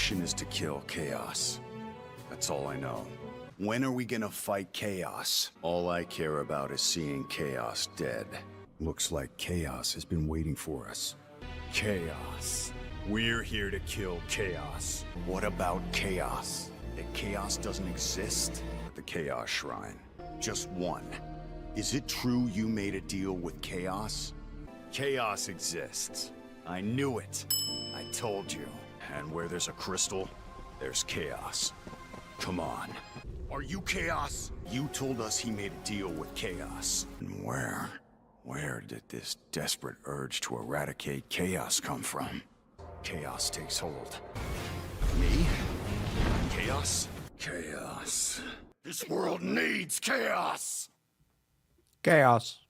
mission is to kill chaos. That's all I know. When are we gonna fight chaos? All I care about is seeing chaos dead. Looks like chaos has been waiting for us. Chaos. We're here to kill chaos. What about chaos? That chaos doesn't exist at the Chaos Shrine. Just one. Is it true you made a deal with chaos? Chaos exists. I knew it. I told you. And where there's a crystal, there's chaos. Come on. Are you chaos? You told us he made a deal with chaos. And where did this desperate urge to eradicate chaos come from? Chaos takes hold. Me? Chaos? Chaos. This world needs chaos! Chaos.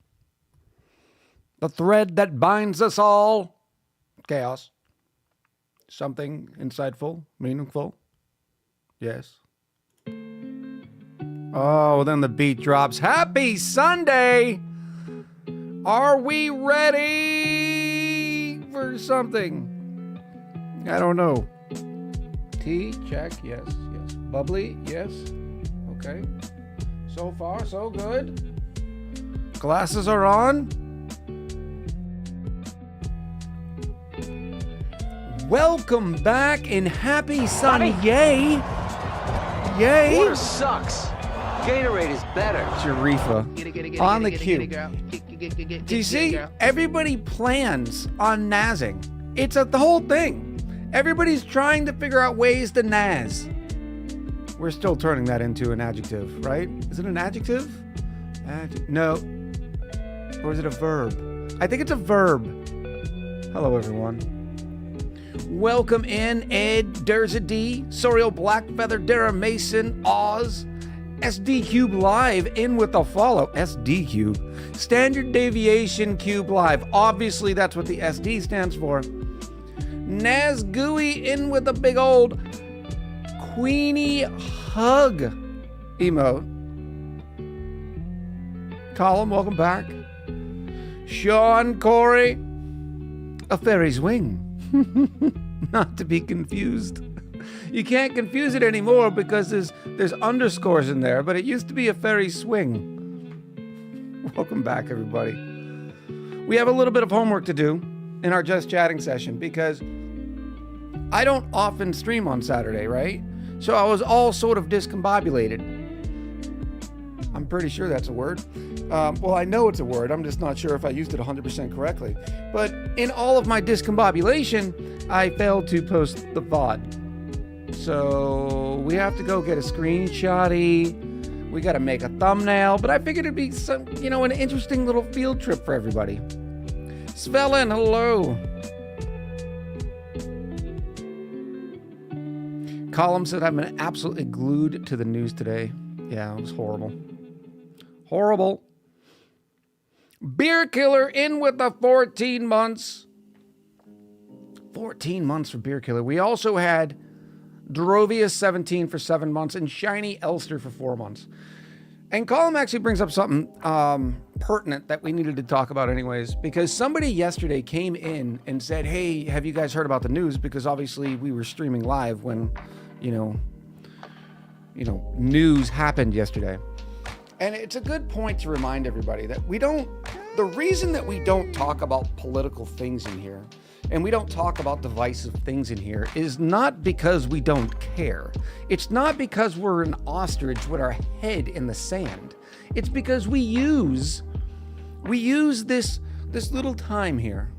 The thread that binds us all. Chaos. Something insightful, meaningful. Yes. Oh, then the beat drops. Happy Sunday! Are we ready for something? I don't know. Tea, check, yes, yes. Bubbly, yes. Okay. So far, so good. Glasses are on. Welcome back and happy Sunday. Yay! Yay! Water sucks. Gatorade is better. It's Eureka. On the cue. Do you see? Everybody plans on nazzing. It's the whole thing. Everybody's trying to figure out ways to naz. We're still turning that into an adjective, right? Is it an adjective? No. Or is it a verb? I think it's a verb. Hello, everyone. Welcome in, Ed, Derza D, Sorial Blackfeather, Dara Mason, Oz, SD Cube Live in with a follow. SD Cube. Standard Deviation Cube Live. Obviously, that's what the SD stands for. Naz Gooey in with a big old Queenie hug emote. Colin, welcome back. Sean Corey, a fairy's wing. Not to be confused. You can't confuse it anymore because there's underscores in there, but it used to be a fairy swing. Welcome back, everybody. We have a little bit of homework to do in our Just Chatting session because I don't often stream on Saturday, right? So I was all sort of discombobulated. I'm pretty sure that's a word. Well, I know it's a word. I'm just not sure if I used it 100% correctly. But in all of my discombobulation, I failed to post the VOD. So we have to go get a screenshotty. We got to make a thumbnail. But I figured it'd be some, an interesting little field trip for everybody. Svelin, hello. Column said I've been absolutely glued to the news today. Yeah, it was horrible. Horrible. Beer Killer in with the 14 months. 14 months for Beer Killer. We also had Dorovius 17 for 7 months and Shiny Elster for 4 months. And Colin actually brings up something pertinent that we needed to talk about anyways, because somebody yesterday came in and said, hey, have you guys heard about the news? Because obviously we were streaming live when, news happened yesterday. And it's a good point to remind everybody that the reason that we don't talk about political things in here and we don't talk about divisive things in here is not because we don't care. It's not because we're an ostrich with our head in the sand. It's because we use this little time here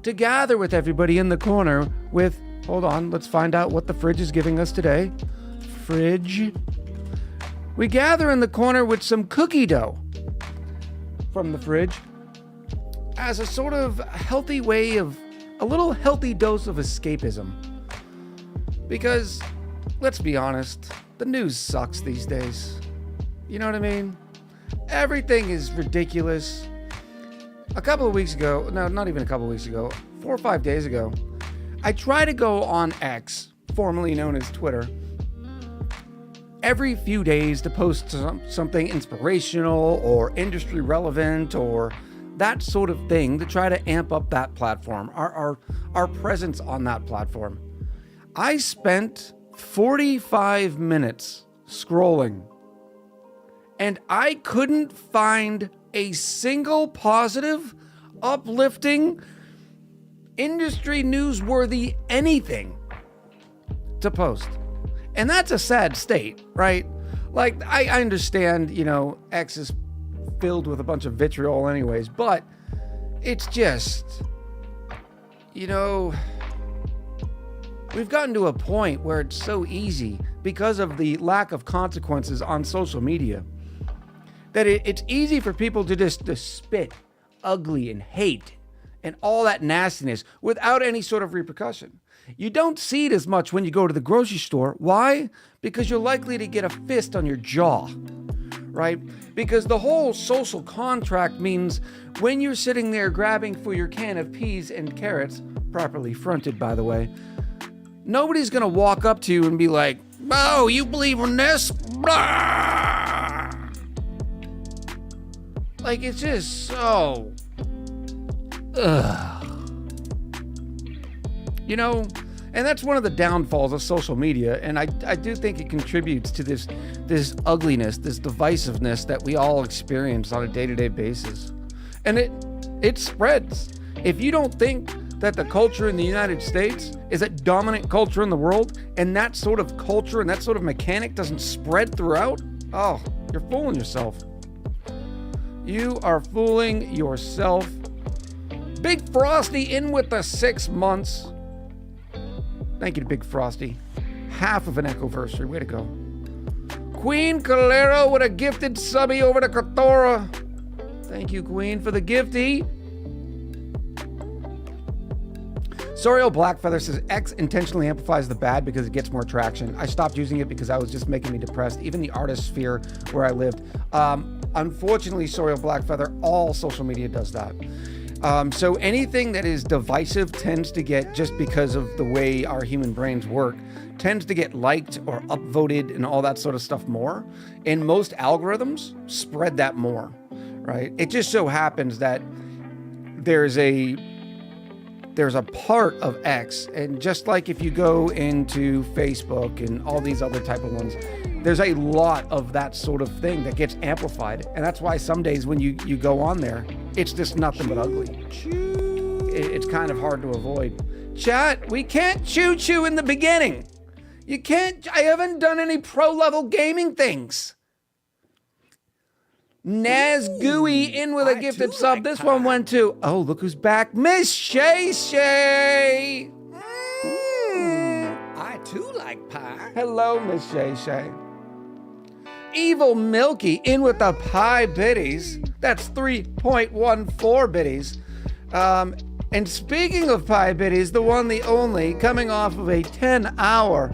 to gather with everybody in the corner with, hold on, let's find out what the fridge is giving us today. Fridge. We gather in the corner with some cookie dough from the fridge as a sort of healthy way of a little healthy dose of escapism. Because, let's be honest, the news sucks these days. You know what I mean? Everything is ridiculous. A couple of weeks ago, no, not even a couple of weeks ago, 4 or 5 days ago, I tried to go on X, formerly known as Twitter, every few days to post something inspirational or industry relevant or that sort of thing to try to amp up that platform, our presence on that platform. I spent 45 minutes scrolling, and I couldn't find a single positive, uplifting, industry newsworthy anything to post. And that's a sad state, right? Like, I understand, X is filled with a bunch of vitriol anyways, but it's just, we've gotten to a point where it's so easy because of the lack of consequences on social media that it's easy for people to spit ugly and hate and all that nastiness without any sort of repercussion. You don't see it as much when you go to the grocery store. Why? Because you're likely to get a fist on your jaw, right? Because the whole social contract means when you're sitting there grabbing for your can of peas and carrots, properly fronted, by the way, nobody's going to walk up to you and be like, "Oh, you believe in this?" Blah! Like, it's just so... Ugh. And that's one of the downfalls of social media, and I do think it contributes to this ugliness, this divisiveness that we all experience on a day-to-day basis. And it spreads. If you don't think that the culture in the United States is a dominant culture in the world, and that sort of culture and that sort of mechanic doesn't spread throughout, oh, you're fooling yourself. You are fooling yourself. Big Frosty in with the 6 months. Thank you to Big Frosty. Half of an Echoversary. Way to go. Queen Calero with a gifted subby over to Kathora. Thank you, Queen, for the gifty. Soriel Blackfeather says, X intentionally amplifies the bad because it gets more traction. I stopped using it because I was just making me depressed. Even the artist sphere where I lived. Unfortunately, Soriel Blackfeather, all social media does that. So anything that is divisive tends to get, just because of the way our human brains work, tends to get liked or upvoted and all that sort of stuff more. And most algorithms spread that more, right? It just so happens that there's a part of X, and just like if you go into Facebook and all these other type of ones, there's a lot of that sort of thing that gets amplified. And that's why some days when you go on there, it's just nothing but ugly. It's kind of hard to avoid. Chat, we can't choo-choo in the beginning. You can't, I haven't done any pro-level gaming things. Naz Gooey in with a gifted sub. This one went to, oh, look who's back. Miss Shay Shay. I too like pie. Hello, Miss Shay Shay. Evil Milky in with the pie biddies. That's 3.14 biddies. And speaking of pie biddies, the one, the only, coming off of a 10-hour,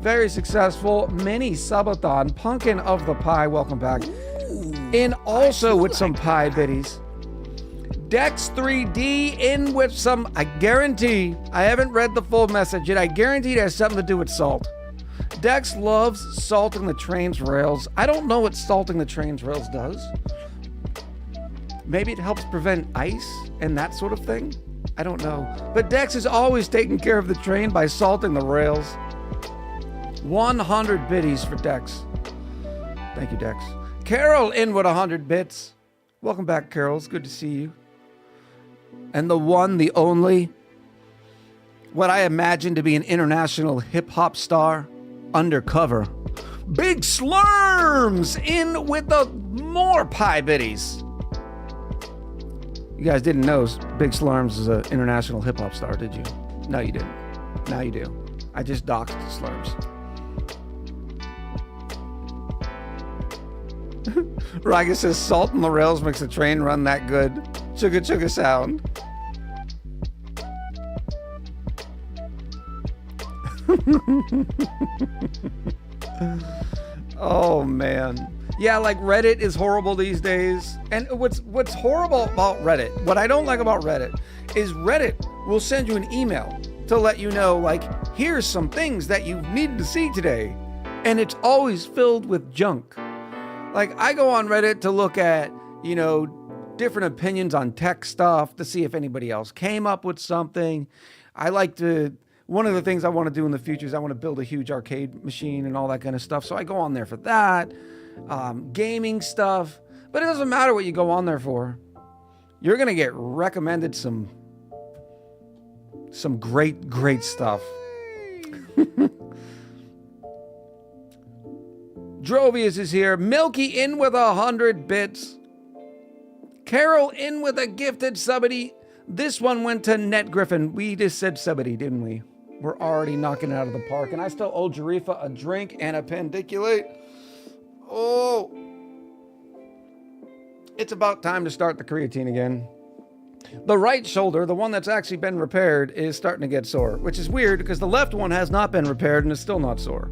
very successful mini subathon, Pumpkin of the Pie, welcome back. In also with some pie biddies. Dex 3D in with some, I guarantee, I haven't read the full message yet, I guarantee it has something to do with salt. Dex loves salting the train's rails. I don't know what salting the train's rails does. Maybe it helps prevent ice and that sort of thing. I don't know. But Dex is always taking care of the train by salting the rails. 100 biddies for Dex. Thank you, Dex. Carol in with 100 bits. Welcome back, Carol. It's good to see you. And the one, the only, what I imagine to be an international hip-hop star, undercover, Big Slurms in with the more pie biddies. You guys didn't know Big Slurms is an international hip-hop star, did you? No, you didn't. Now you do. I just doxed Slurms. Raga says, salt in the rails makes the train run that good. Chugga chugga sound. Oh, man. Yeah, like Reddit is horrible these days. And what's horrible about Reddit, what I don't like about Reddit, is Reddit will send you an email to let you know, like, here's some things that you need to see today. And it's always filled with junk. Like, I go on Reddit to look at, different opinions on tech stuff to see if anybody else came up with something. I like to, one of the things I want to do in the future is I want to build a huge arcade machine and all that kind of stuff. So I go on there for that, gaming stuff. But it doesn't matter what you go on there for. You're going to get recommended some great stuff. Drovius is here. Milky in with 100 bits. Carol in with a gifted subbity. This one went to Net Griffin. We just said subbity, didn't we? We're already knocking it out of the park. And I still owe Jarifa a drink and a pendiculate. Oh. It's about time to start the creatine again. The right shoulder, the one that's actually been repaired, is starting to get sore, which is weird because the left one has not been repaired and is still not sore.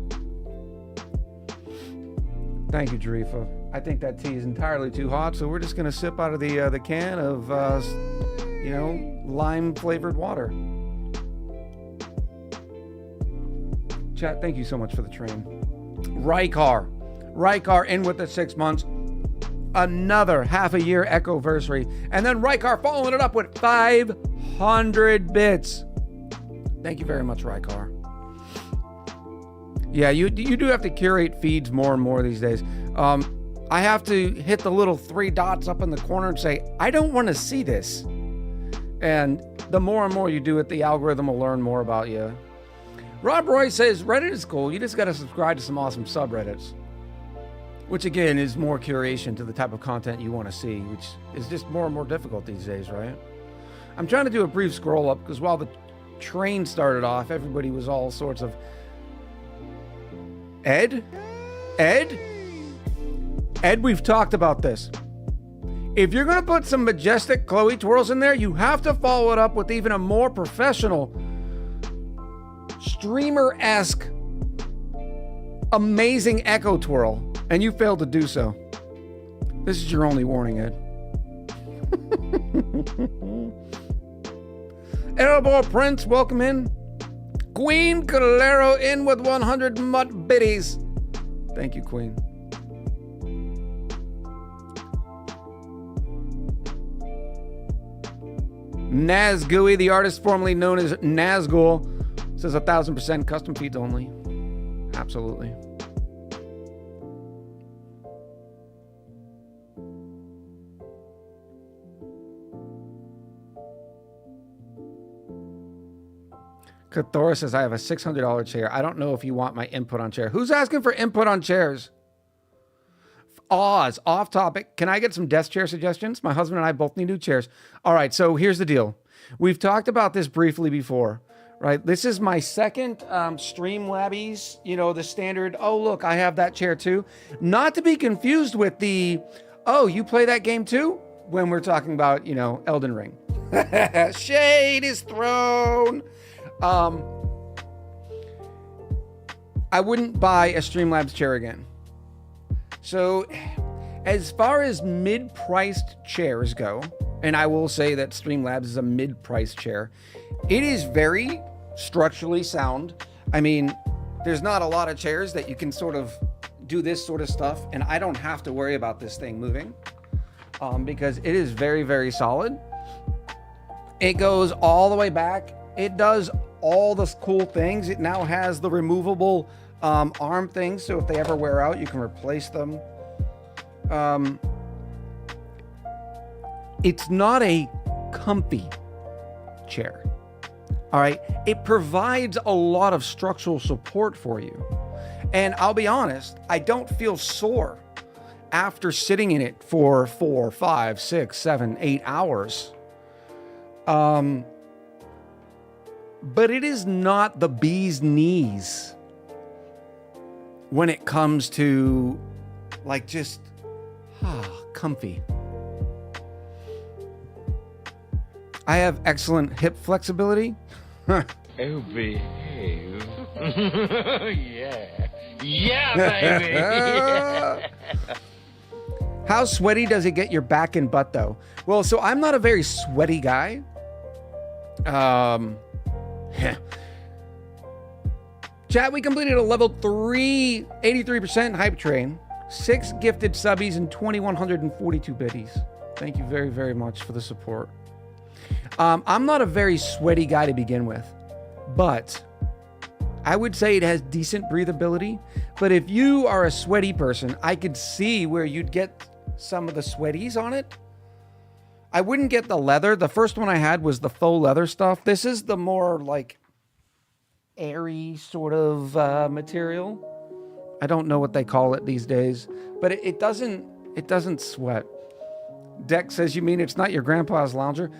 Thank you, Jarifa. I think that tea is entirely too hot, so we're just going to sip out of the can of, lime-flavored water. Chat, thank you so much for the train. Rykar in with the 6 months. Another half a year Echoversary. And then Rykar following it up with 500 bits. Thank you very much, Rykar. Yeah, you do have to curate feeds more and more these days. I have to hit the little 3 dots up in the corner and say, I don't want to see this. And the more and more you do it, the algorithm will learn more about you. Rob Roy says, Reddit is cool. You just got to subscribe to some awesome subreddits. Which, again, is more curation to the type of content you want to see, which is just more and more difficult these days, right? I'm trying to do a brief scroll up because while the train started off, everybody was all sorts of... Ed, we've talked about this. If you're going to put some majestic Chloe twirls in there, you have to follow it up with even a more professional, streamer-esque, amazing Echo twirl. And you failed to do so. This is your only warning, Ed. Elbow Prince, welcome in. Queen Calero in with 100 mutt biddies. Thank you, Queen. Nazgooey, the artist formerly known as Nazgul, says 1,000% custom feeds only. Absolutely. Kathora says, I have a $600 chair. I don't know if you want my input on chair. Who's asking for input on chairs? Oz, off topic. Can I get some desk chair suggestions? My husband and I both need new chairs. All right, so here's the deal. We've talked about this briefly before, right? This is my second Streamlabs, the standard, oh, look, I have that chair too. Not to be confused with the, oh, you play that game too? When we're talking about, Elden Ring. Shade is thrown. I wouldn't buy a Streamlabs chair again. So, as far as mid-priced chairs go, and I will say that Streamlabs is a mid-priced chair, it is very structurally sound. I mean, there's not a lot of chairs that you can sort of do this sort of stuff, and I don't have to worry about this thing moving, because it is very, very solid. It goes all the way back. It does all the cool things. It now has the removable arm things, so if they ever wear out, you can replace them. It's not a comfy chair. All right, it provides a lot of structural support for you. And I'll be honest, I don't feel sore after sitting in it for 4, 5, 6, 7, 8 hours. But it is not the bee's knees when it comes to just comfy. I have excellent hip flexibility. Oh, behave. Yeah, baby. Yeah. How sweaty does it get your back and butt, though? Well, so I'm not a very sweaty guy. Chat, we completed a level 3, 83% hype train, 6 gifted subbies, and 2,142 biddies. Thank you very, very much for the support. I'm not a very sweaty guy to begin with, but I would say it has decent breathability, but if you are a sweaty person, I could see where you'd get some of the sweaties on it. I wouldn't get the leather. The first one I had was the faux leather stuff. This is the more like airy sort of material. I don't know what they call it these days, but it doesn't sweat. Deck says, you mean it's not your grandpa's lounger?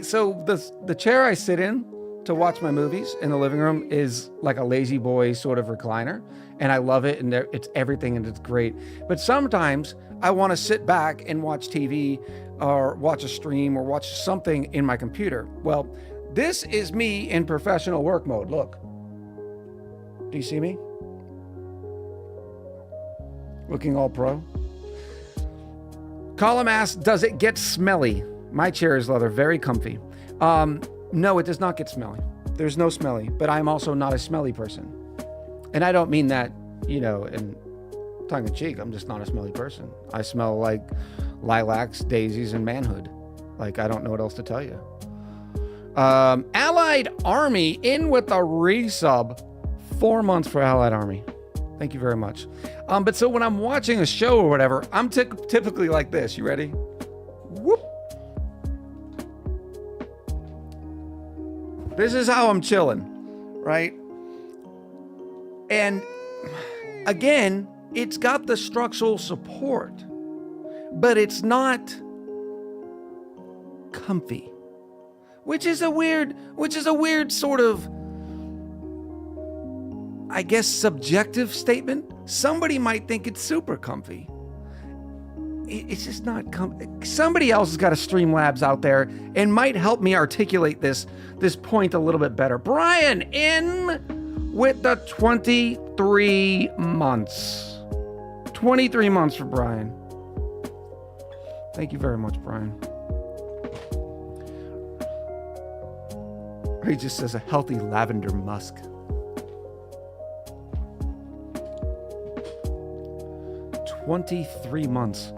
So the chair I sit in to watch my movies in the living room is like a lazy boy sort of recliner, and I love it, and it's everything, and it's great. But sometimes I want to sit back and watch TV or watch a stream or watch something in my computer. Well, this is me in professional work mode. Look. Do you see me? Looking all pro. Column asks, does it get smelly? My chair is leather, very comfy. No, it does not get smelly. There's no smelly, but I'm also not a smelly person. And I don't mean that, in tongue in cheek. I'm just not a smelly person. I smell like lilacs, daisies, and manhood. Like, I don't know what else to tell you. Allied Army in with a resub. 4 months for Allied Army. Thank you very much. But so when I'm watching a show or whatever, I'm typically like this. You ready? Whoop. This is how I'm chilling, right? And again, it's got the structural support, but it's not comfy, which is a weird sort of, I guess, subjective statement. Somebody might think it's super comfy. It's just not comfy. Somebody else has got a Streamlabs out there and might help me articulate this point a little bit better. Brian in with the 23 months. 23 months for Brian. Thank you very much, Brian. He just says a healthy lavender musk. 23 months.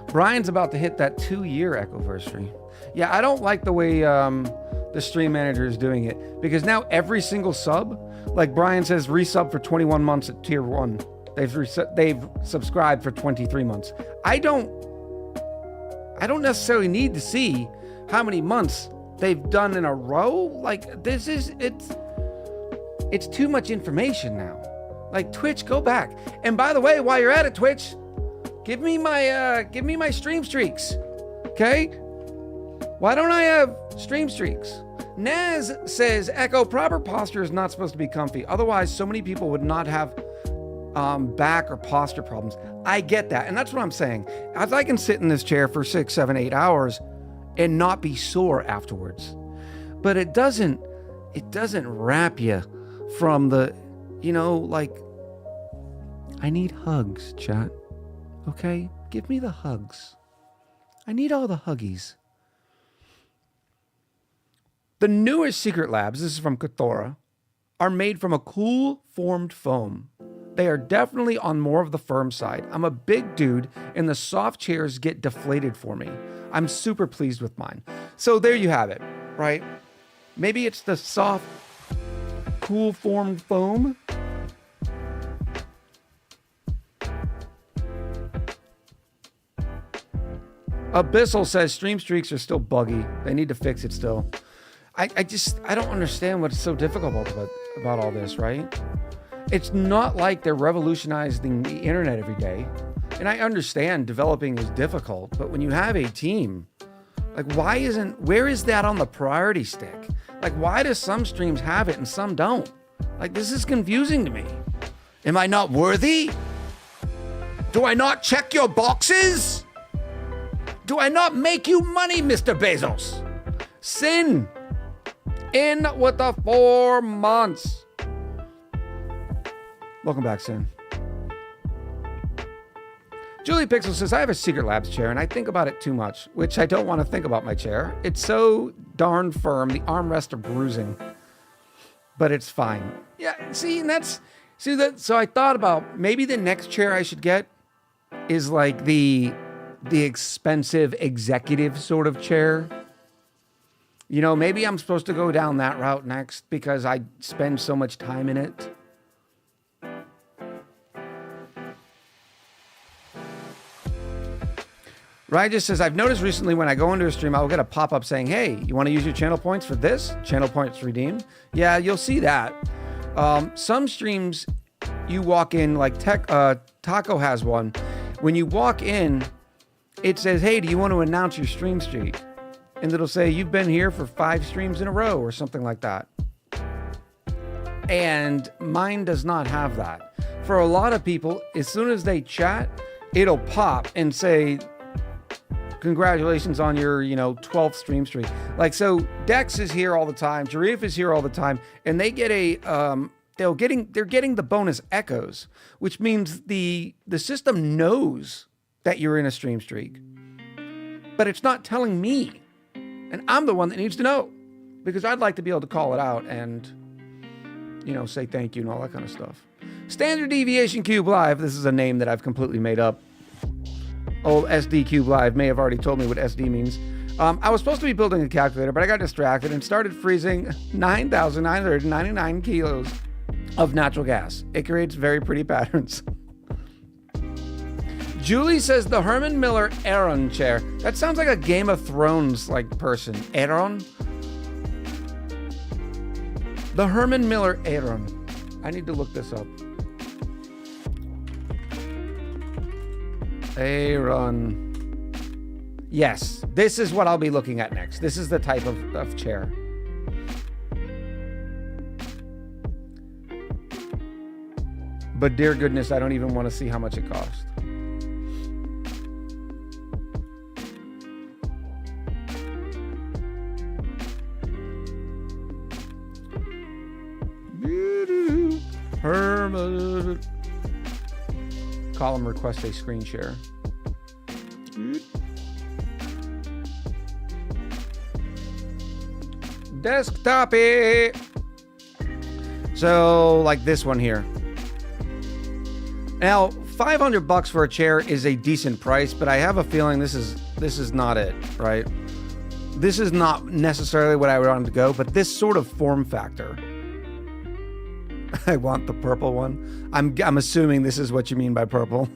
Brian's about to hit that 2-year Echoversary. Yeah, I don't like the way the stream manager is doing it, because now every single sub, like Brian says, resub for 21 months at tier 1. They've subscribed for 23 months. I don't necessarily need to see how many months they've done in a row. Like, it's too much information now. Like, Twitch, go back. And by the way, while you're at it, Twitch, give me my stream streaks. Okay? Why don't I have stream streaks? Naz says, Echo, proper posture is not supposed to be comfy. Otherwise, so many people would not have back or posture problems. I get that. And that's what I'm saying. As I can sit in this chair for 6, 7, 8 hours and not be sore afterwards. But it doesn't wrap you from the, like, I need hugs, chat. Okay? Give me the hugs. I need all the huggies. The newest Secret Labs, this is from Kathora, are made from a cool formed foam. They are definitely on more of the firm side. I'm a big dude, and the soft chairs get deflated for me. I'm super pleased with mine. So there you have it, right? Maybe it's the soft, cool formed foam. Abyssal says stream streaks are still buggy. They need to fix it still. I don't understand what's so difficult about all this, right? It's not like they're revolutionizing the internet every day. And I understand developing is difficult, but when you have a team, like, where is that on the priority stick? Like, why do some streams have it and some don't? Like, this is confusing to me. Am I not worthy? Do I not check your boxes? Do I not make you money, Mr. Bezos? Sin. In with the 4 months. Welcome back, Sin. Julie Pixel says, I have a Secret Labs chair and I think about it too much, which I don't want to think about my chair. It's so darn firm. The armrests are bruising, but it's fine. Yeah, so I thought about maybe the next chair I should get is like the expensive executive sort of chair. Maybe I'm supposed to go down that route next because I spend so much time in it. Ryan just says, I've noticed recently when I go into a stream, I'll get a pop-up saying, hey, you want to use your channel points for this? Channel points redeemed. Yeah, you'll see that. Some streams, you walk in, like Taco has one. When you walk in, it says, hey, do you want to announce your stream streak? And it'll say, you've been here for 5 streams in a row or something like that. And mine does not have that. For a lot of people, as soon as they chat, it'll pop and say, congratulations on your, 12th stream streak. Like, so Dex is here all the time. Jarif is here all the time. And they get they're getting the bonus echoes, which means the system knows that you're in a stream streak, but it's not telling me. And I'm the one that needs to know, because I'd like to be able to call it out and, say thank you and all that kind of stuff. Standard Deviation Cube Live. This is a name that I've completely made up. Old SD Cube Live may have already told me what SD means. I was supposed to be building a calculator, but I got distracted and started freezing 9,999 kilos of natural gas. It creates very pretty patterns. Julie says the Herman Miller Aeron chair. That sounds like a Game of Thrones like person. Aeron? The Herman Miller Aeron. I need to look this up. Aeron. Yes, this is what I'll be looking at next. This is the type of chair. But dear goodness, I don't even want to see how much it cost. Herman. Column request a screen share. Desktop-y. So, like this one here. Now, $500 for a chair is a decent price, but I have a feeling this is not it, right? This is not necessarily what I would want to go, but this sort of form factor. I want the purple one. I'm assuming this is what you mean by purple.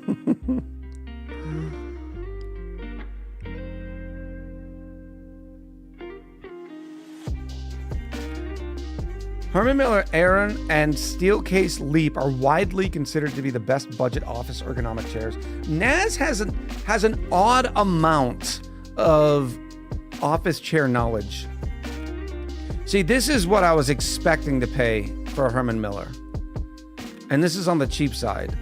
Herman Miller Aeron and Steelcase Leap are widely considered to be the best budget office ergonomic chairs. Naz has an odd amount of office chair knowledge. See, this is what I was expecting to pay for a Herman Miller. And this is on the cheap side.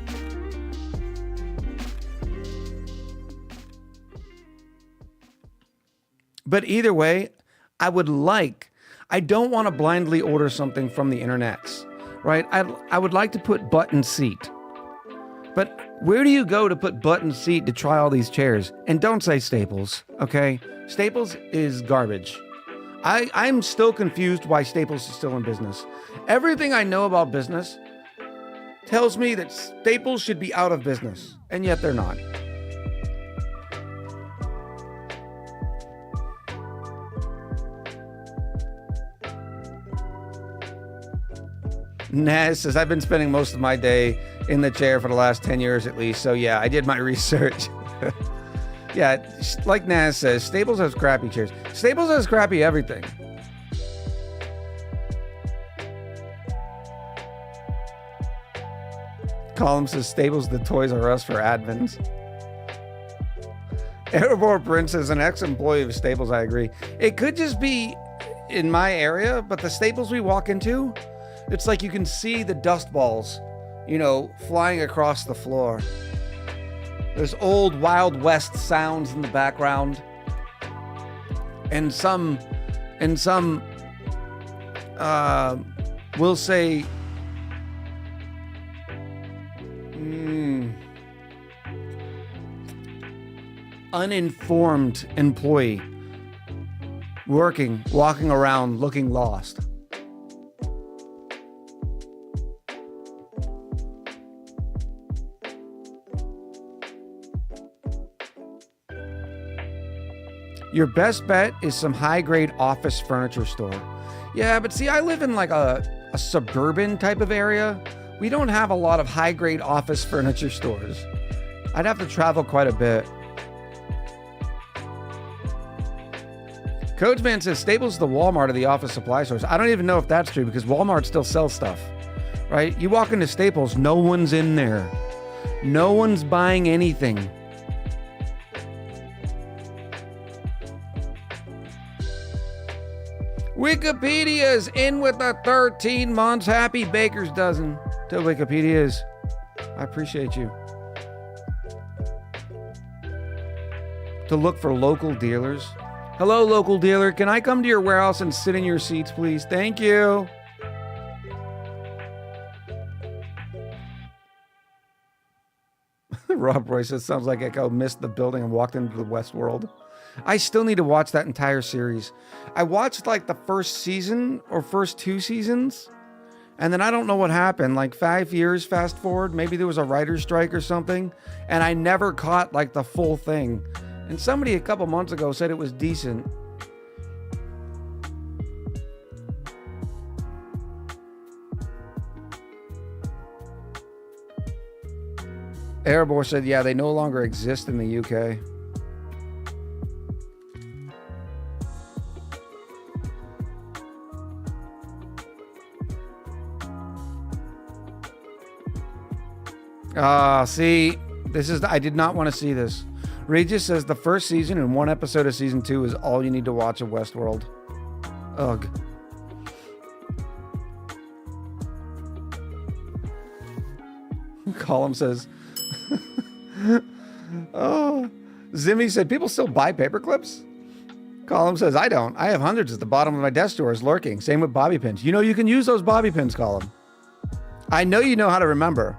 But either way, I don't want to blindly order something from the internets, right? I would like to put button seat. But where do you go to put button seat to try all these chairs? And don't say Staples, okay? Staples is garbage. I'm still confused why Staples is still in business. Everything I know about business tells me that Staples should be out of business, and yet they're not. Naz says, I've been spending most of my day in the chair for the last 10 years at least, so yeah, I did my research. Yeah, like Naz says, Staples has crappy chairs. Staples has crappy everything. Column says, Staples the Toys R Us for admins. Airborne Prince is an ex-employee of Staples, I agree. It could just be in my area, but the Staples we walk into, it's like you can see the dust balls, flying across the floor. There's old Wild West sounds in the background. And some we'll say, uninformed employee walking around looking lost. Your best bet is some high-grade office furniture store. Yeah, but see, I live in like a suburban type of area. We don't have a lot of high-grade office furniture stores. I'd have to travel quite a bit. Coachman says Staples is the Walmart of the office supply stores. I don't even know if that's true because Walmart still sells stuff, right? You walk into Staples, no one's in there. No one's buying anything. Wikipedia's in with the 13 months. Happy Baker's Dozen to Wikipedia's. I appreciate you. To look for local dealers. Hello, local dealer. Can I come to your warehouse and sit in your seats, please? Thank you. Rob Roy says, sounds like Echo missed the building and walked into the West World. I still need to watch that entire series. I watched like the first season or first 2 seasons, and then I don't know what happened. Like 5 years fast forward, maybe there was a writer's strike or something, and I never caught like the full thing. And somebody a couple months ago said it was decent. Erebor said, yeah, they no longer exist in the UK. See, I did not want to see this. Regis says the first season and 1 episode of season 2 is all you need to watch of Westworld. Ugh. Column says, oh, Zimmy said, people still buy paper clips? Column says, I don't. I have hundreds at the bottom of my desk drawers lurking. Same with bobby pins. You know, you can use those bobby pins, Column. I know you know how to remember.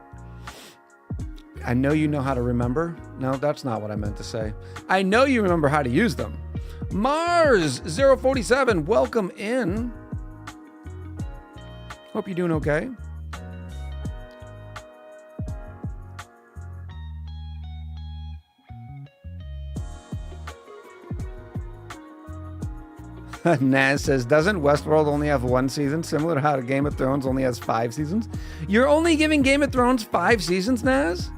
I know you know how to remember. No, that's not what I meant to say. I know you remember how to use them. Mars047, welcome in. Hope you're doing okay. Naz says, doesn't Westworld only have 1 season, similar to how Game of Thrones only has 5 seasons? You're only giving Game of Thrones 5 seasons, Naz?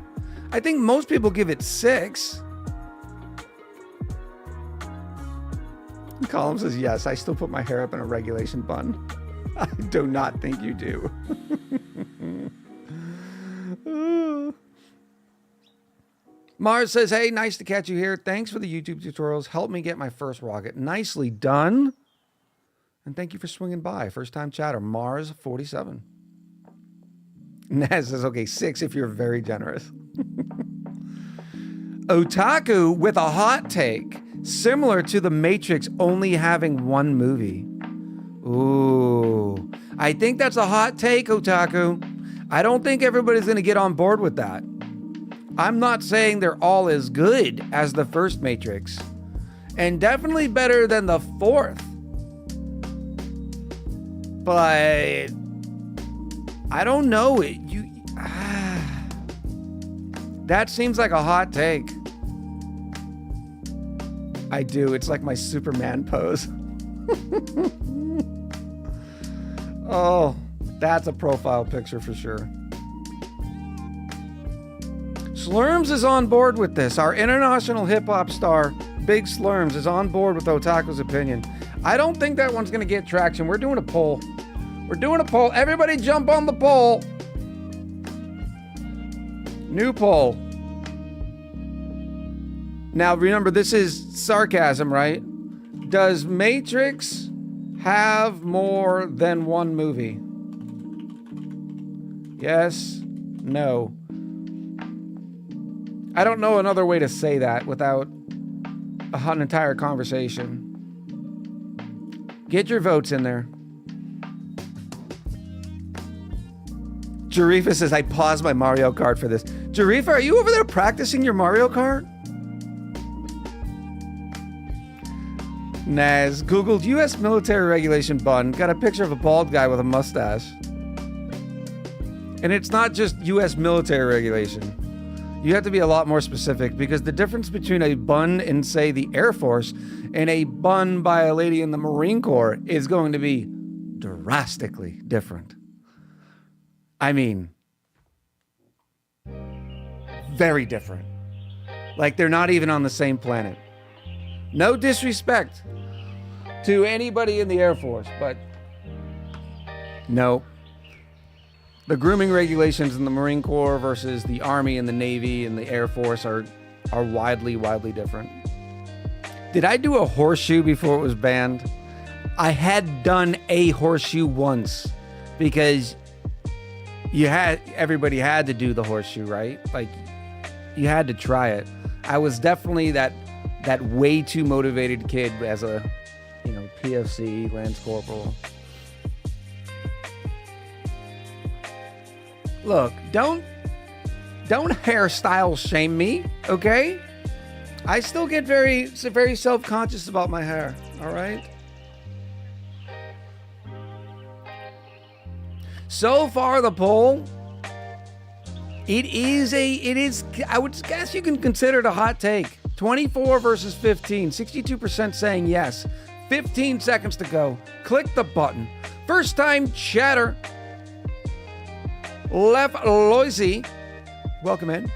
I think most people give it 6. Column says, yes, I still put my hair up in a regulation bun. I do not think you do. Mars says, hey, nice to catch you here. Thanks for the YouTube tutorials. Help me get my first rocket. Nicely done. And thank you for swinging by. First time chatter, Mars47. Naz says, okay, 6 if you're very generous. Otaku with a hot take, similar to The Matrix only having 1 movie. Ooh, I think that's a hot take, Otaku. I don't think everybody's going to get on board with that. I'm not saying they're all as good as the first Matrix, and definitely better than the 4th. But I don't know. That seems like a hot take. I do. It's like my Superman pose. Oh, that's a profile picture for sure. Slurms is on board with this. Our international hip-hop star, Big Slurms, is on board with Otaku's opinion. I don't think that one's going to get traction. We're doing a poll. We're doing a poll. Everybody jump on the poll. New poll. Now, remember, this is sarcasm, right? Does Matrix have more than 1 movie? Yes? No? I don't know another way to say that without an entire conversation. Get your votes in there. Jarifa says, I paused my Mario Kart for this. Jarifa, are you over there practicing your Mario Kart? Naz, Googled U.S. military regulation bun. Got a picture of a bald guy with a mustache. And it's not just U.S. military regulation. You have to be a lot more specific because the difference between a bun in, say, the Air Force and a bun by a lady in the Marine Corps is going to be drastically different. I mean, very different. Like they're not even on the same planet. No disrespect. to anybody in the Air Force, but no. The grooming regulations in the Marine Corps versus the Army and the Navy and the Air Force are widely different. Did I do a horseshoe before it was banned? I had done a horseshoe once because everybody had to do the horseshoe, right? Like, you had to try it. I was definitely that way too motivated kid as a, PFC, Lance Corporal. Look, don't hairstyle shame me, okay? I still get very self-conscious about my hair, all right? So far, the poll, it is, I would guess you can consider it a hot take. 24 versus 15, 62% saying yes. 15 seconds to go. Click the button. First time chatter. Lev Loisy, welcome in.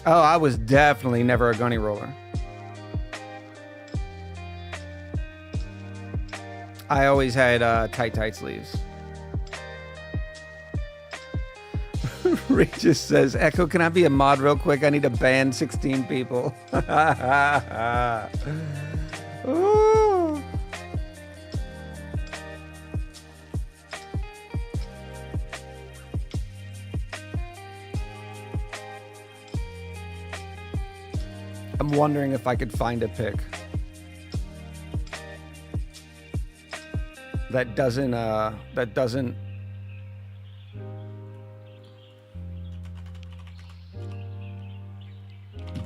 Oh, I was definitely never a gunny roller. I always had tight sleeves. Regis says, Echo, can I be a mod real quick? I need to ban 16 people. Ooh. I'm wondering if I could find a pic that doesn't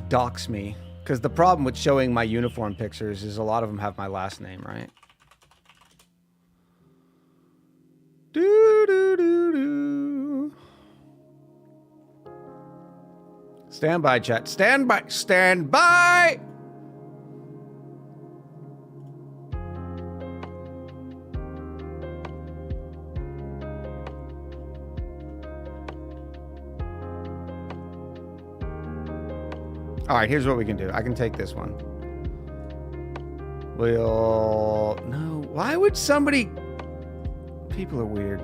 dox me, because the problem with showing my uniform pictures is a lot of them have my last name, right? Stand by, chat. Stand by. Stand by. All right, here's what we can do. I can take this one. No. Why would somebody... People are weird.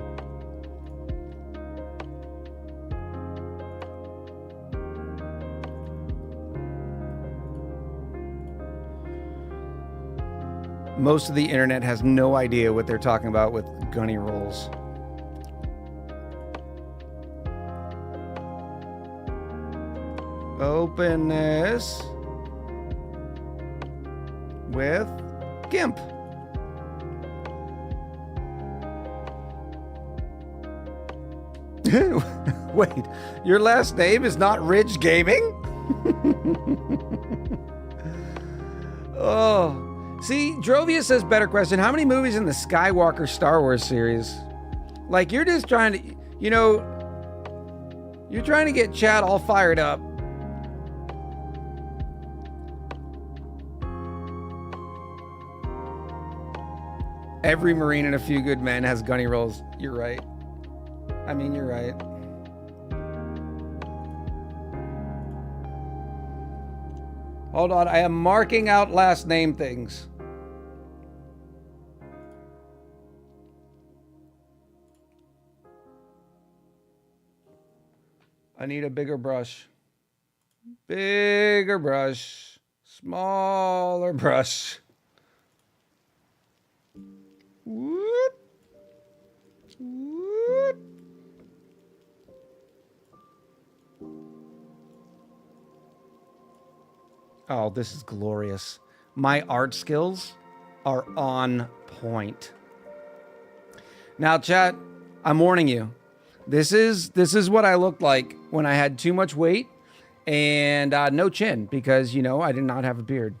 Most of the internet has no idea what they're talking about with gunny rolls. Open this with GIMP. Wait, your last name is not Ridge Gaming? Oh. See, Drovia says, better question. How many movies in the Skywalker Star Wars series? Like, you're just trying to, you're trying to get chat all fired up. Every Marine and a Few Good Men has gunny rolls. You're right. I mean, you're right. Hold on, I am marking out last name things. I need a bigger brush. Bigger brush. Smaller brush. Whoop. Whoop. Oh, this is glorious. My art skills are on point. Now, chat, I'm warning you. This is what I looked like when I had too much weight and no chin because, I did not have a beard.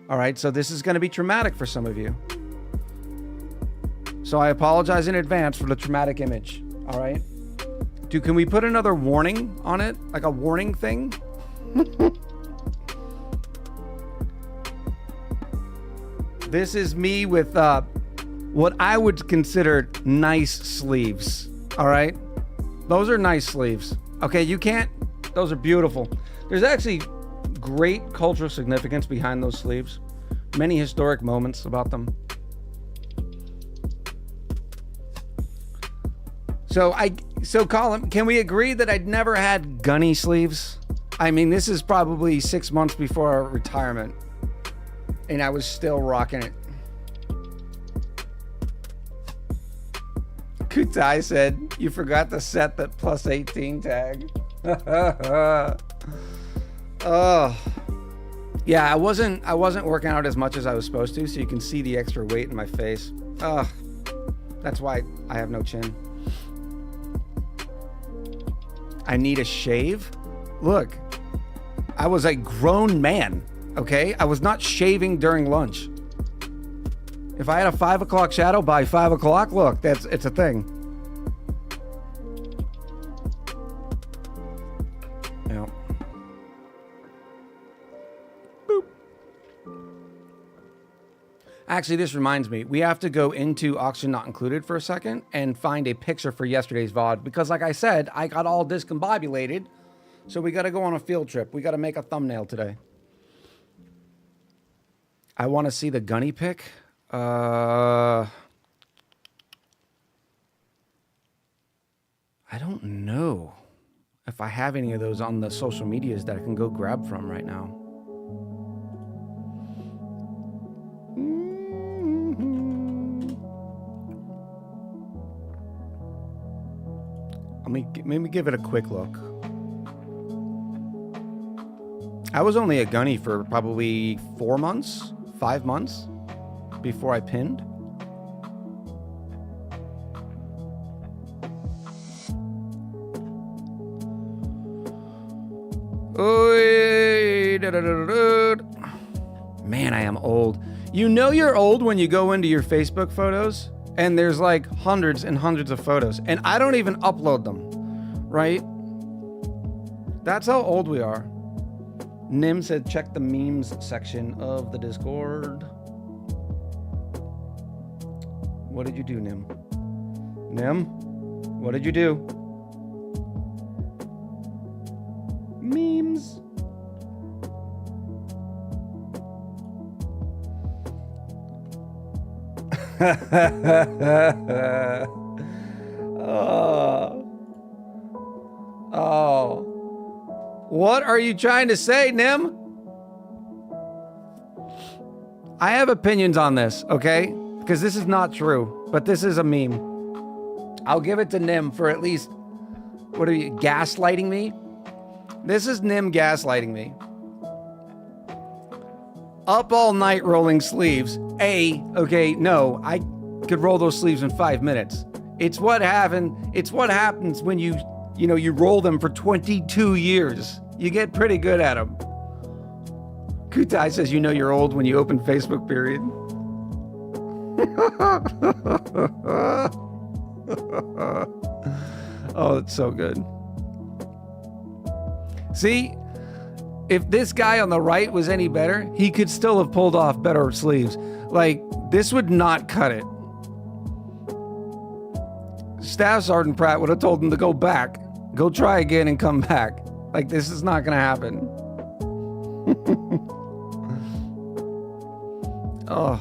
All right, so this is going to be traumatic for some of you. So I apologize in advance for the traumatic image. All right. Dude, can we put another warning on it? Like a warning thing? This is me with what I would consider nice sleeves. All right. Those are nice sleeves. Okay. You can't. Those are beautiful. There's actually great cultural significance behind those sleeves. many historic moments about them. So Colin, can we agree that I'd never had gunny sleeves? I mean, this is probably 6 months before retirement, and I was still rocking it. Kutai said, you forgot to set the plus 18 tag. Oh. Yeah, I wasn't working out as much as I was supposed to, so you can see the extra weight in my face. Ugh. That's why I have no chin. I need a shave? Look, I was a grown man, okay? I was not shaving during lunch. If I had a 5 o'clock shadow by 5 o'clock, look, it's a thing. Yeah. Boop. Actually, this reminds me, we have to go into Oxygen Not Included for a second and find a picture for yesterday's VOD, because like I said, I got all discombobulated, so we got to go on a field trip. We got to make a thumbnail today. I want to see the gunny pic. I don't know if I have any of those on the social medias that I can go grab from right now. Let me give it a quick look. I was only a gunny for probably 4 months, 5 months before I pinned. Man, I am old. You know you're old when you go into your Facebook photos and there's like hundreds and hundreds of photos, and I don't even upload them, right? That's how old we are. Nim said check the memes section of the Discord. What did you do, Nim? Nim? What did you do? Memes. Oh. What are you trying to say, Nim? I have opinions on this, okay? Because this is not true, but this is a meme. I'll give it to Nim for at least, what are you, gaslighting me? This is Nim gaslighting me. Up all night rolling sleeves. Okay, no, I could roll those sleeves in 5 minutes. It's what happens when you roll them for 22 years. You get pretty good at them. Kutai says you know you're old when you open Facebook, period. Oh, it's so good. See, if this guy on the right was any better, he could still have pulled off better sleeves. Like, this would not cut it. Staff Sergeant Pratt would have told him to go back. Go try again and come back. Like, this is not going to happen. Oh.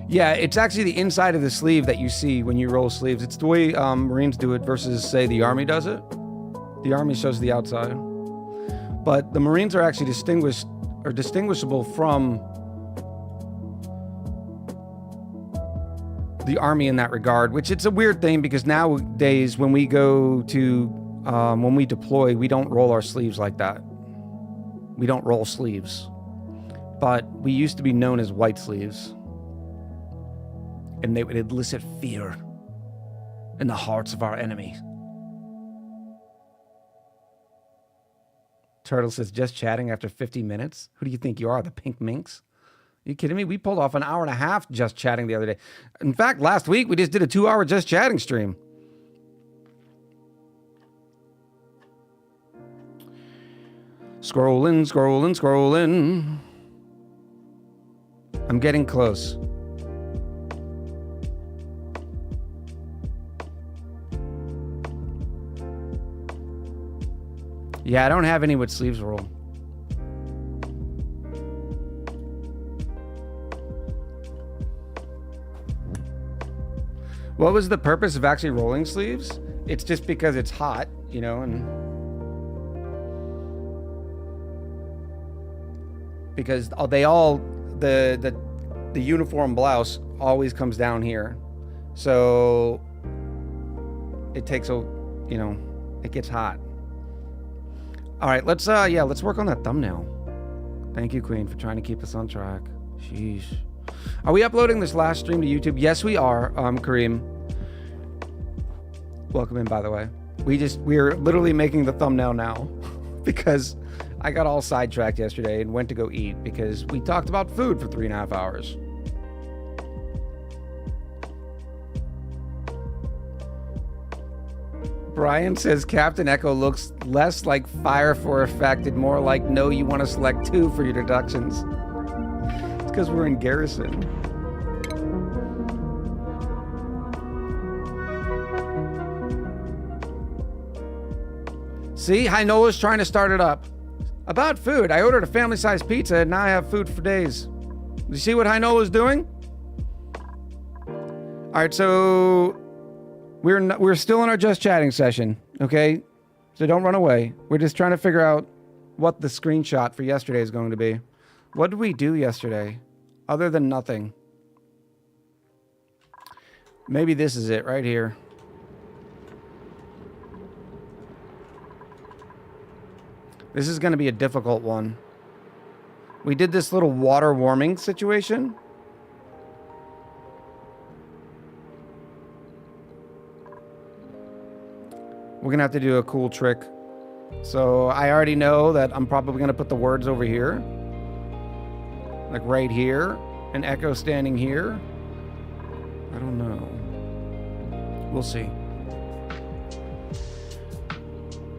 Yeah, it's actually the inside of the sleeve that you see when you roll sleeves. It's the way Marines do it versus, say, the Army does it. The Army shows the outside. But the Marines are actually distinguishable from the Army in that regard, which it's a weird thing because nowadays when we go to, when we deploy, we don't roll our sleeves like that. We don't roll sleeves. But we used to be known as white sleeves. And they would elicit fear in the hearts of our enemies. Turtle says, just chatting after 50 minutes? Who do you think you are, the pink minx? Are you kidding me? We pulled off an hour and a half just chatting the other day. In fact, last week, we just did a 2-hour just chatting stream. Scrolling. I'm getting close. Yeah, I don't have any with sleeves roll. What was the purpose of actually rolling sleeves? It's just because it's hot, you know, and because they all the uniform blouse always comes down here, so it takes a, you know, it gets hot. All right, let's work on that thumbnail. Thank you, Queen, for trying to keep us on track. Sheesh. Are we uploading this last stream to YouTube? Yes, we are. Kareem, welcome in, by the way. We're literally making the thumbnail now because I got all sidetracked yesterday and went to go eat because we talked about food for 3.5 hours. Brian says Captain Echo looks less like fire for effect and more like no, you want to select 2 for your deductions. It's because we're in Garrison. See, Nola's trying to start it up. About food, I ordered a family-sized pizza and now I have food for days. You see what Nola's doing? All right, so we're still in our just chatting session, okay? So don't run away. We're just trying to figure out what the screenshot for yesterday is going to be. What did we do yesterday other than nothing? Maybe this is it right here. This is going to be a difficult one. We did this little water warming situation. We're going to have to do a cool trick. So I already know that I'm probably going to put the words over here. Like right here. And Echo standing here. I don't know. We'll see.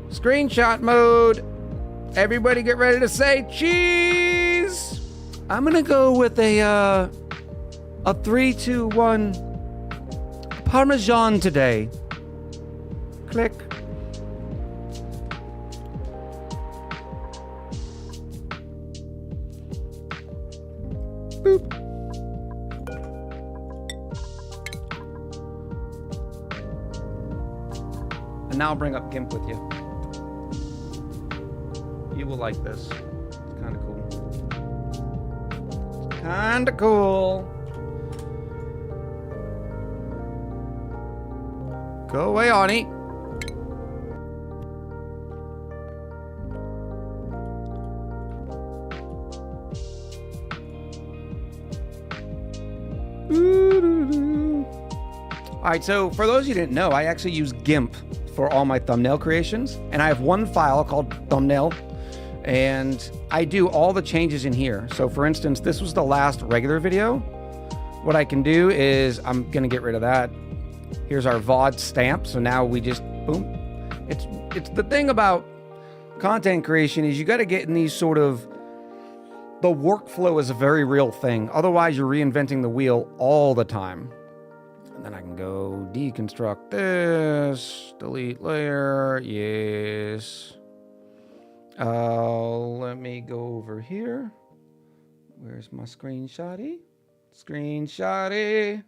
Screenshot mode. Everybody get ready to say cheese. I'm going to go with a 3, 2, 1 Parmesan today. Click. Boop. And now I'll bring up GIMP with you. You will like this. It's kind of cool. It's kind of cool. Go away, Ani. All right, so for those of you who didn't know, I actually use GIMP for all my thumbnail creations, and I have one file called thumbnail, and I do all the changes in here. So for instance, this was the last regular video. What I can do is I'm gonna get rid of that. Here's our VOD stamp. So now we just, boom. It's the thing about content creation is you got to get in these sort of, the workflow is a very real thing. Otherwise you're reinventing the wheel all the time. And then I can go deconstruct this, delete layer, yes. Let me go over here. Where's my screenshotty? Screenshotty.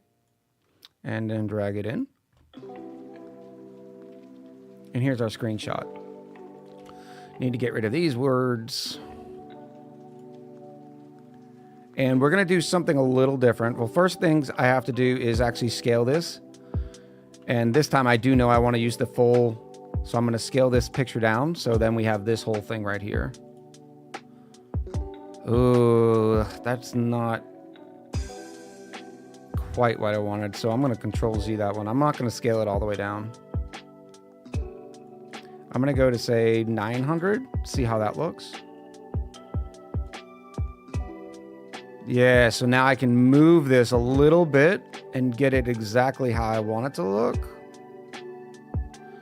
And then drag it in. And here's our screenshot. Need to get rid of these words. And we're going to do something a little different. Well, first things I have to do is actually scale this. And this time I do know I want to use the full. So I'm going to scale this picture down. So then we have this whole thing right here. Ooh, that's not quite what I wanted. So I'm going to Control Z that one. I'm not going to scale it all the way down. I'm going to go to say 900. See how that looks. Yeah, so now I can move this a little bit and get it exactly how I want it to look.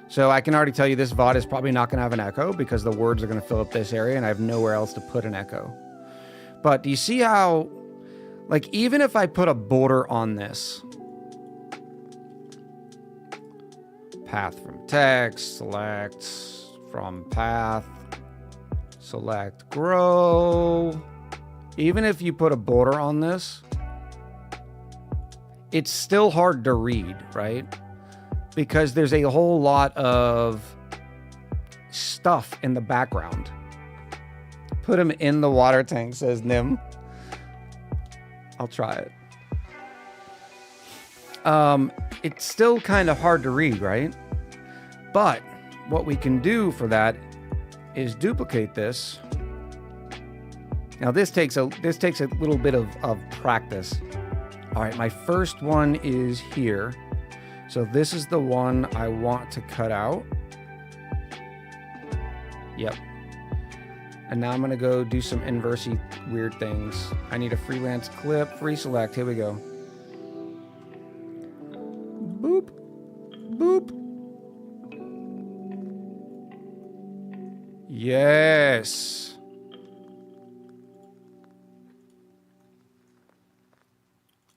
So I can already tell you this VOD is probably not going to have an echo because the words are going to fill up this area and I have nowhere else to put an echo. But do you see how, like, even if I put a border on this, path from text, select from path, select grow. Even if you put a border on this, it's still hard to read, right? Because there's a whole lot of stuff in the background. Put him in the water tank, says Nim. I'll try it. It's still kind of hard to read, right? But what we can do for that is duplicate this. Now this takes a little bit of practice. All right, my first one is here. So this is the one I want to cut out. Yep. And now I'm gonna go do some inversey weird things. I need a freelance clip, free select, here we go. Boop, boop. Yes.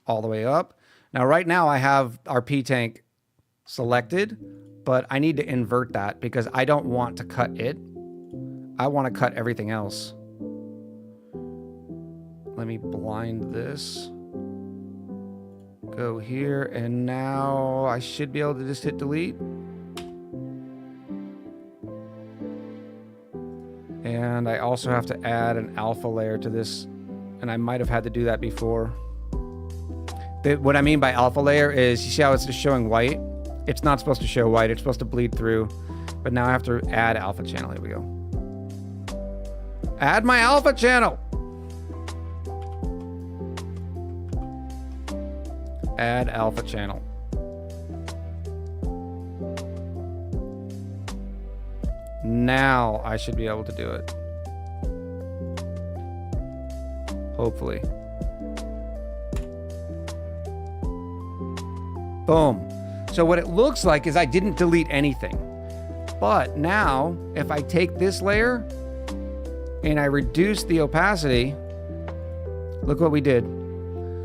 All the way up. Now, right now I have our P-tank selected, but I need to invert that because I don't want to cut it. I want to cut everything else. Let me blind this. Go here, and now I should be able to just hit delete. And I also have to add an alpha layer to this, and I might have had to do that before. What I mean by alpha layer is, you see how it's just showing white? It's not supposed to show white, it's supposed to bleed through. But now I have to add alpha channel, here we go. Add my alpha channel! Add alpha channel. Now I should be able to do it. Hopefully. Boom. So what it looks like is I didn't delete anything. But now, if I take this layer and I reduce the opacity, look what we did.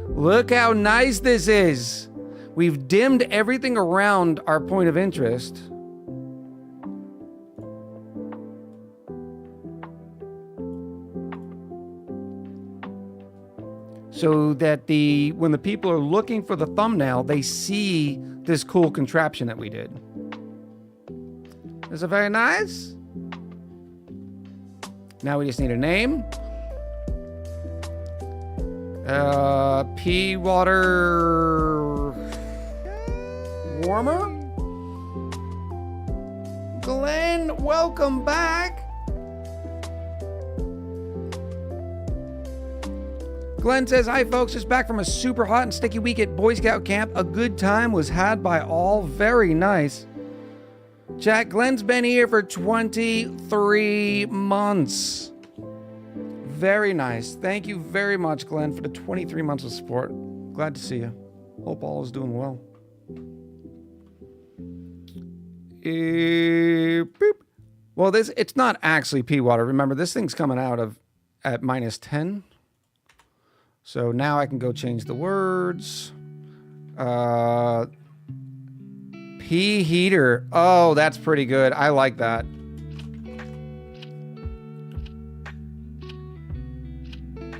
Look how nice this is. We've dimmed everything around our point of interest. So that when the people are looking for the thumbnail, they see this cool contraption that we did. Is it very nice? Now we just need a name. Pea water warmer. Glenn, welcome back. Glenn says, hi folks, just back from a super hot and sticky week at Boy Scout camp. A good time was had by all. Very nice. Chat, Glenn's been here for 23 months. Very nice. Thank you very much, Glenn, for the 23 months of support. Glad to see you. Hope all is doing well. Boop. Well, it's not actually pea water. Remember, this thing's coming out at -10. So now I can go change the words. Pea heater. Oh, that's pretty good. I like that.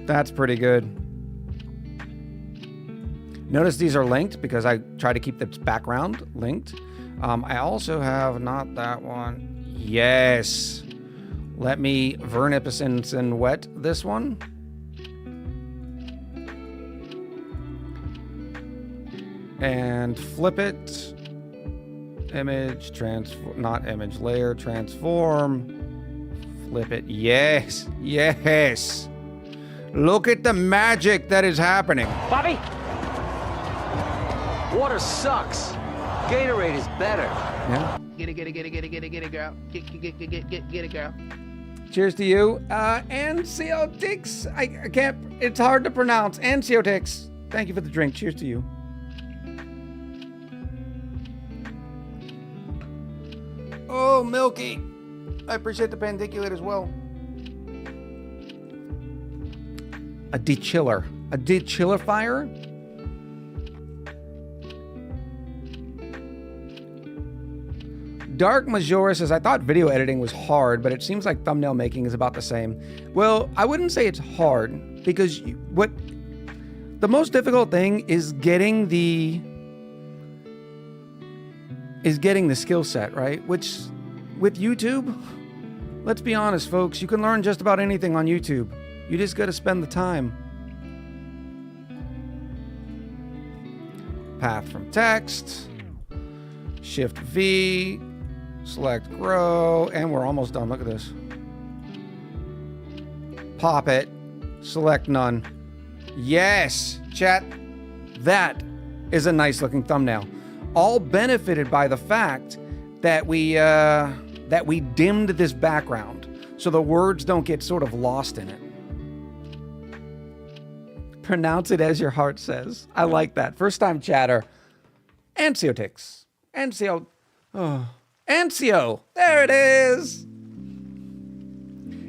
That's pretty good. Notice these are linked because I try to keep the background linked. I also have not that one. Yes. Let me vernipicence and wet this one. And flip it. Image, transform, not image, layer, transform. Flip it. Yes. Yes. Look at the magic that is happening. Bobby! Water sucks. Gatorade is better. Yeah. Get it, girl. Get it, girl. Cheers to you. Ansiotix. I can't, it's hard to pronounce. Ansiotix. Thank you for the drink. Cheers to you. Oh, Milky. I appreciate the pandiculate as well. A dechiller. A dechillifier? Dark Majora says, I thought video editing was hard, but it seems like thumbnail making is about the same. Well, I wouldn't say it's hard, because The most difficult thing is getting the skill set, right? Which with YouTube, let's be honest, folks, you can learn just about anything on YouTube. You just got to spend the time. Path from text, Shift V, select grow, and we're almost done. Look at this. Pop it, select none. Yes, chat, that is a nice looking thumbnail. All benefited by the fact that we dimmed this background so the words don't get sort of lost in it. Pronounce it as your heart says. I like that. First time chatter. Ansiotix. Ansio. Oh. Ansio. There it is.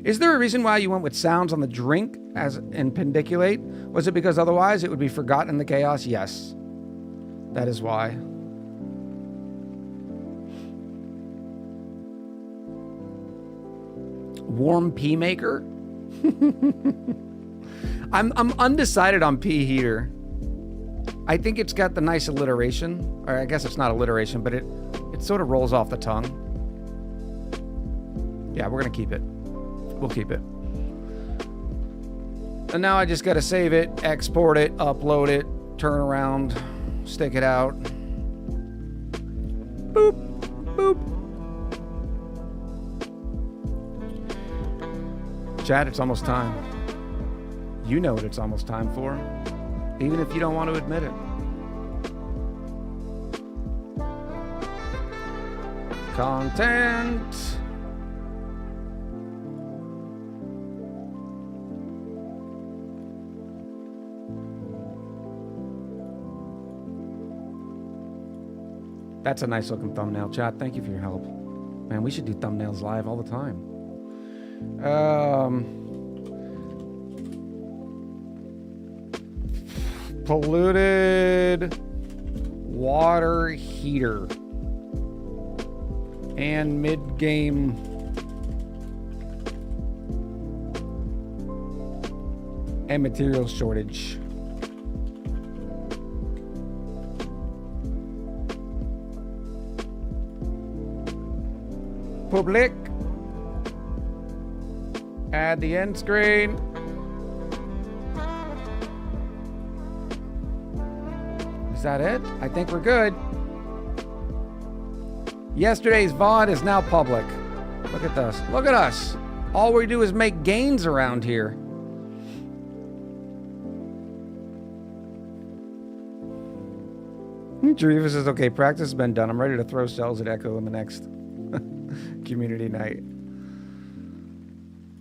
Is there a reason why you went with sounds on the drink as in pendiculate? Was it because otherwise it would be forgotten in the chaos? Yes. That is why. Warm pea maker? I'm undecided on pea heater. I think it's got the nice alliteration. Or I guess it's not alliteration, but it sort of rolls off the tongue. Yeah, we're going to keep it. We'll keep it. And now I just got to save it, export it, upload it, turn around, stick it out. Boop, boop. Chat, it's almost time. You know what it's almost time for, even if you don't want to admit it. Content. That's a nice looking thumbnail, chat. Thank you for your help. Man, we should do thumbnails live all the time. Polluted water heater and mid-game and material shortage. Public. Add the end screen. Is that it? I think we're good. Yesterday's VOD is now public. Look at this. Look at us. All we do is make gains around here. Drevis says, okay, practice has been done. I'm ready to throw cells at Echo in the next community night.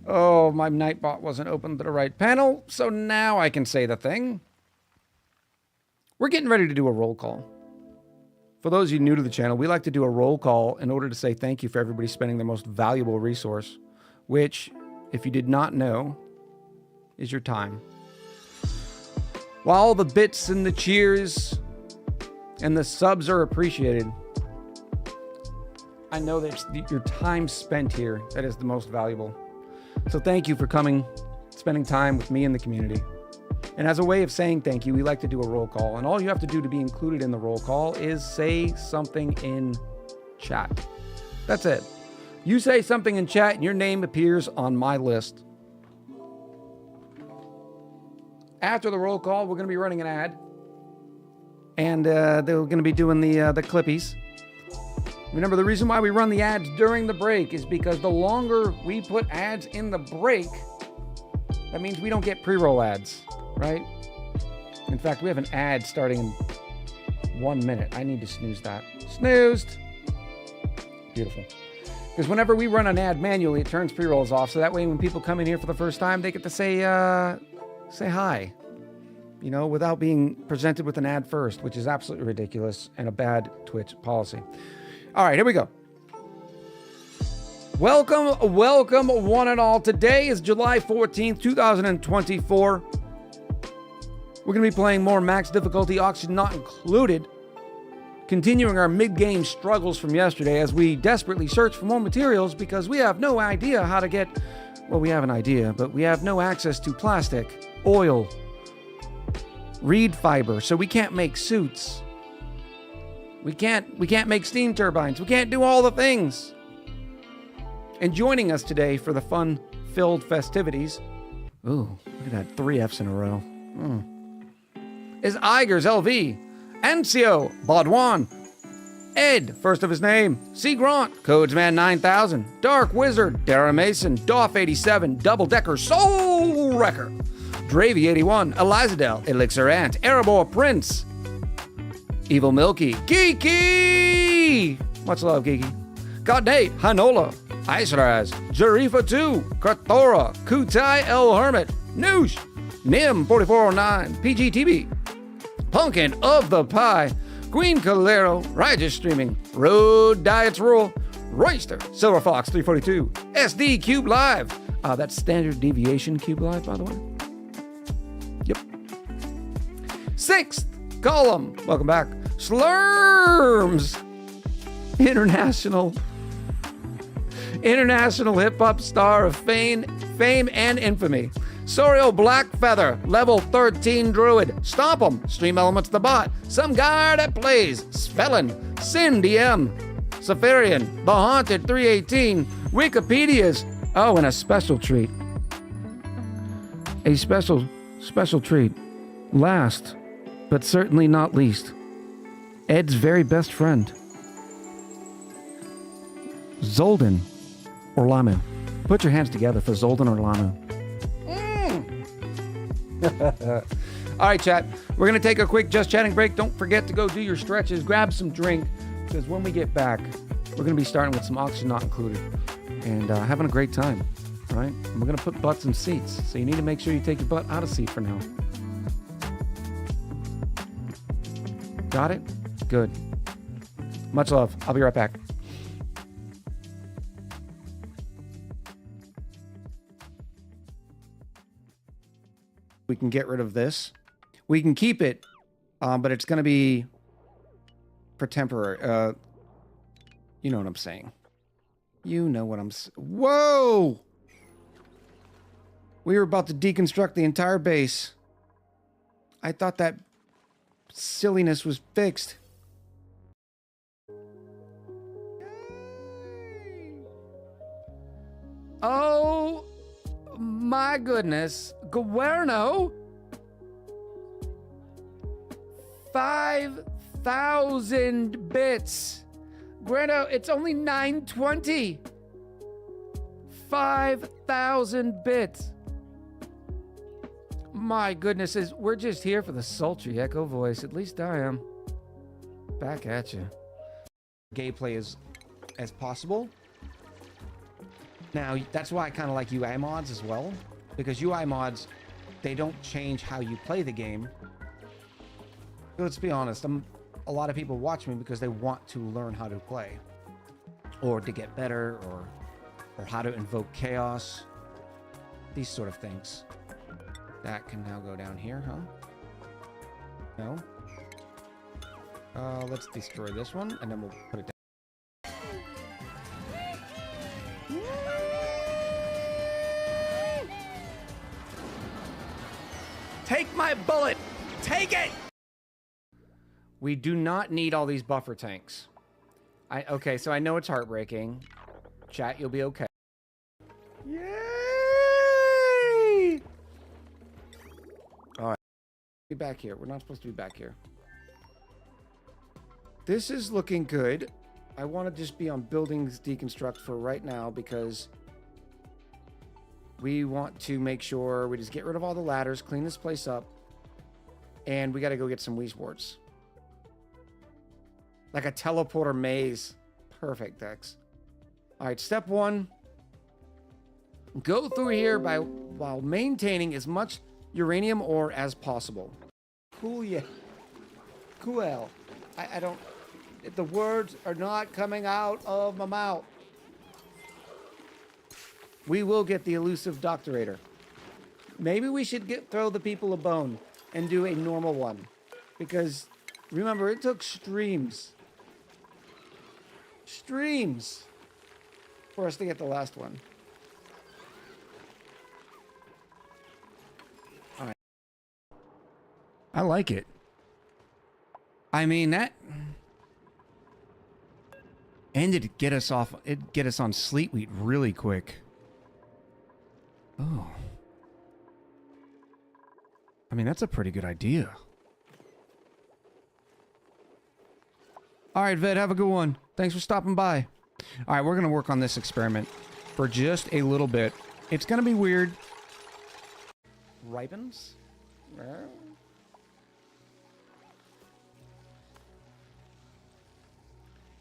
Oh, my Nightbot wasn't open to the right panel, so now I can say the thing. We're getting ready to do a roll call. For those of you new to the channel, we like to do a roll call in order to say thank you for everybody spending their most valuable resource, which, if you did not know, is your time. While the bits and the cheers and the subs are appreciated, I know that it's your time spent here that is the most valuable. So thank you for coming, spending time with me and the community. And as a way of saying thank you, we like to do a roll call. And all you have to do to be included in the roll call is say something in chat. That's it. You say something in chat and your name appears on my list. After the roll call, we're going to be running an ad. And they're going to be doing the clippies. Remember, the reason why we run the ads during the break is because the longer we put ads in the break, that means we don't get pre-roll ads, right? In fact, we have an ad starting in 1 minute. I need to snooze that. Snoozed. Beautiful. Because whenever we run an ad manually, it turns pre-rolls off. So that way when people come in here for the first time, they get to say hi. You know, without being presented with an ad first, which is absolutely ridiculous and a bad Twitch policy. All right, here we go. Welcome, welcome, one and all. Today is July 14th, 2024. We're going to be playing more max difficulty, oxygen not included. Continuing our mid-game struggles from yesterday as we desperately search for more materials because we have no idea how to get... Well, we have an idea, but we have no access to plastic, oil, reed fiber, so we can't make suits. We can't make steam turbines. We can't do all the things. And joining us today for the fun-filled festivities, ooh, look at that, 3 Fs in a row, is Igers LV, Ancio, Baudouin, Ed, first of his name, C. Grant, Codesman 9000, Dark Wizard, Dara Mason, Doff 87, Double Decker, Soul Wrecker, Dravy 81, Elizadel, Elixir Ant, Erebor Prince, Evil Milky, Kiki! Much love, Kiki. Godnate, Hanola, Iceraz, Jarifa 2, Kathora, Kutai El Hermit, Noosh, Nim 4409, PGTB, Pumpkin of the Pie, Queen Calero, Righteous Streaming, Road Diets Rule, Royster, Silver Fox 342, SD Cube Live. That's standard deviation Cube Live, by the way. Yep. 6th column, welcome back. Slurms, international hip-hop star of fame and infamy. Sorial Blackfeather, level 13 druid. Stomp 'em, Stream Elements the bot. Some guy that plays. Spellin, Sin DM. Safarian, The Haunted 318. Wikipedia's. Oh, and a special treat. A special treat. Last, but certainly not least, Ed's very best friend, Zoldan Orlamu. Put your hands together for Zoldan Orlamu. All right, chat. We're going to take a quick just chatting break. Don't forget to go do your stretches. Grab some drink, because when we get back, we're going to be starting with some oxygen not included and having a great time. All right? And we're going to put butts in seats. So you need to make sure you take your butt out of seat for now. Got it? Good. Much love. I'll be right back. We can get rid of this. We can keep it, but it's going to be for temporary. You know what I'm saying. You know what I'm saying. Whoa! We were about to deconstruct the entire base. I thought that silliness was fixed. Oh my goodness. Guerno. 5,000 bits. Guerno, it's only 920. 5,000 bits. My goodness, we're just here for the sultry Echo voice. At least I am. Back at you. Gameplay as possible. Now, that's why I kind of like UI mods as well, because UI mods, they don't change how you play the game. Let's be honest, a lot of people watch me because they want to learn how to play, or to get better, or how to invoke chaos, these sort of things. That can now go down here, huh? No. Let's destroy this one, and then we'll put it down. Take my bullet! Take it! We do not need all these buffer tanks. Okay, so I know it's heartbreaking. Chat, you'll be okay. Yay! Alright. Be back here. We're not supposed to be back here. This is looking good. I want to just be on buildings deconstruct for right now because we want to make sure we just get rid of all the ladders, clean this place up, and we got to go get some Weesports. Like a teleporter maze. Perfect, Dex. All right, step 1. Go through here while maintaining as much uranium ore as possible. Cool, yeah. Cool. I don't... The words are not coming out of my mouth. We will get the elusive Doctorator. Maybe we should throw the people a bone and do a normal one. Because, remember, it took streams for us to get the last one. Alright. I like it. I mean, that... And it'd get us off... It'd get us on Sleet Wheat really quick. Oh. I mean, that's a pretty good idea. All right, Ved, have a good one. Thanks for stopping by. All right, we're going to work on this experiment for just a little bit. It's going to be weird. Ripens?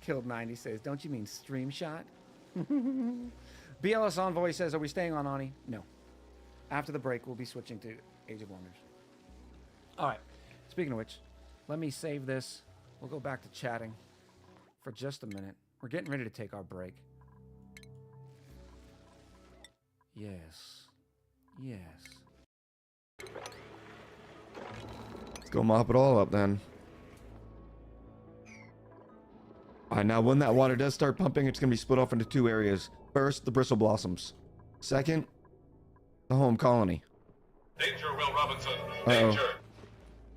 Killed 90 says, don't you mean stream shot? BLS Envoy says, are we staying on ONI? No. After the break, we'll be switching to Age of Wonders. All right. Speaking of which, let me save this. We'll go back to chatting for just a minute. We're getting ready to take our break. Yes. Yes. Let's go mop it all up then. All right, now when that water does start pumping, it's going to be split off into two areas. First, the bristle blossoms. Second, the home colony. Danger, Will Robinson. Uh-oh. Danger.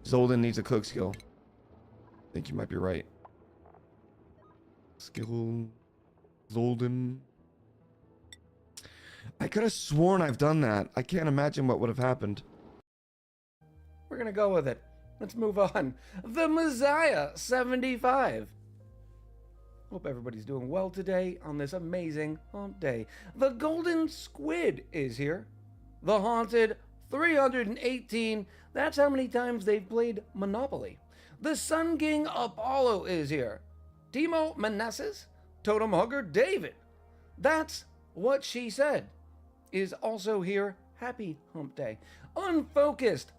Zolden needs a cook skill. I think you might be right. Skill... Zolden... I could have sworn I've done that. I can't imagine what would have happened. We're gonna go with it. Let's move on. The Messiah 75. Hope everybody's doing well today on this amazing hump day. The Golden Squid is here. The Haunted 318. That's how many times they've played Monopoly. The Sun King Apollo is here. Timo Manassas, Totem Hugger David. That's what she said. Is also here. Happy hump day. Unfocused.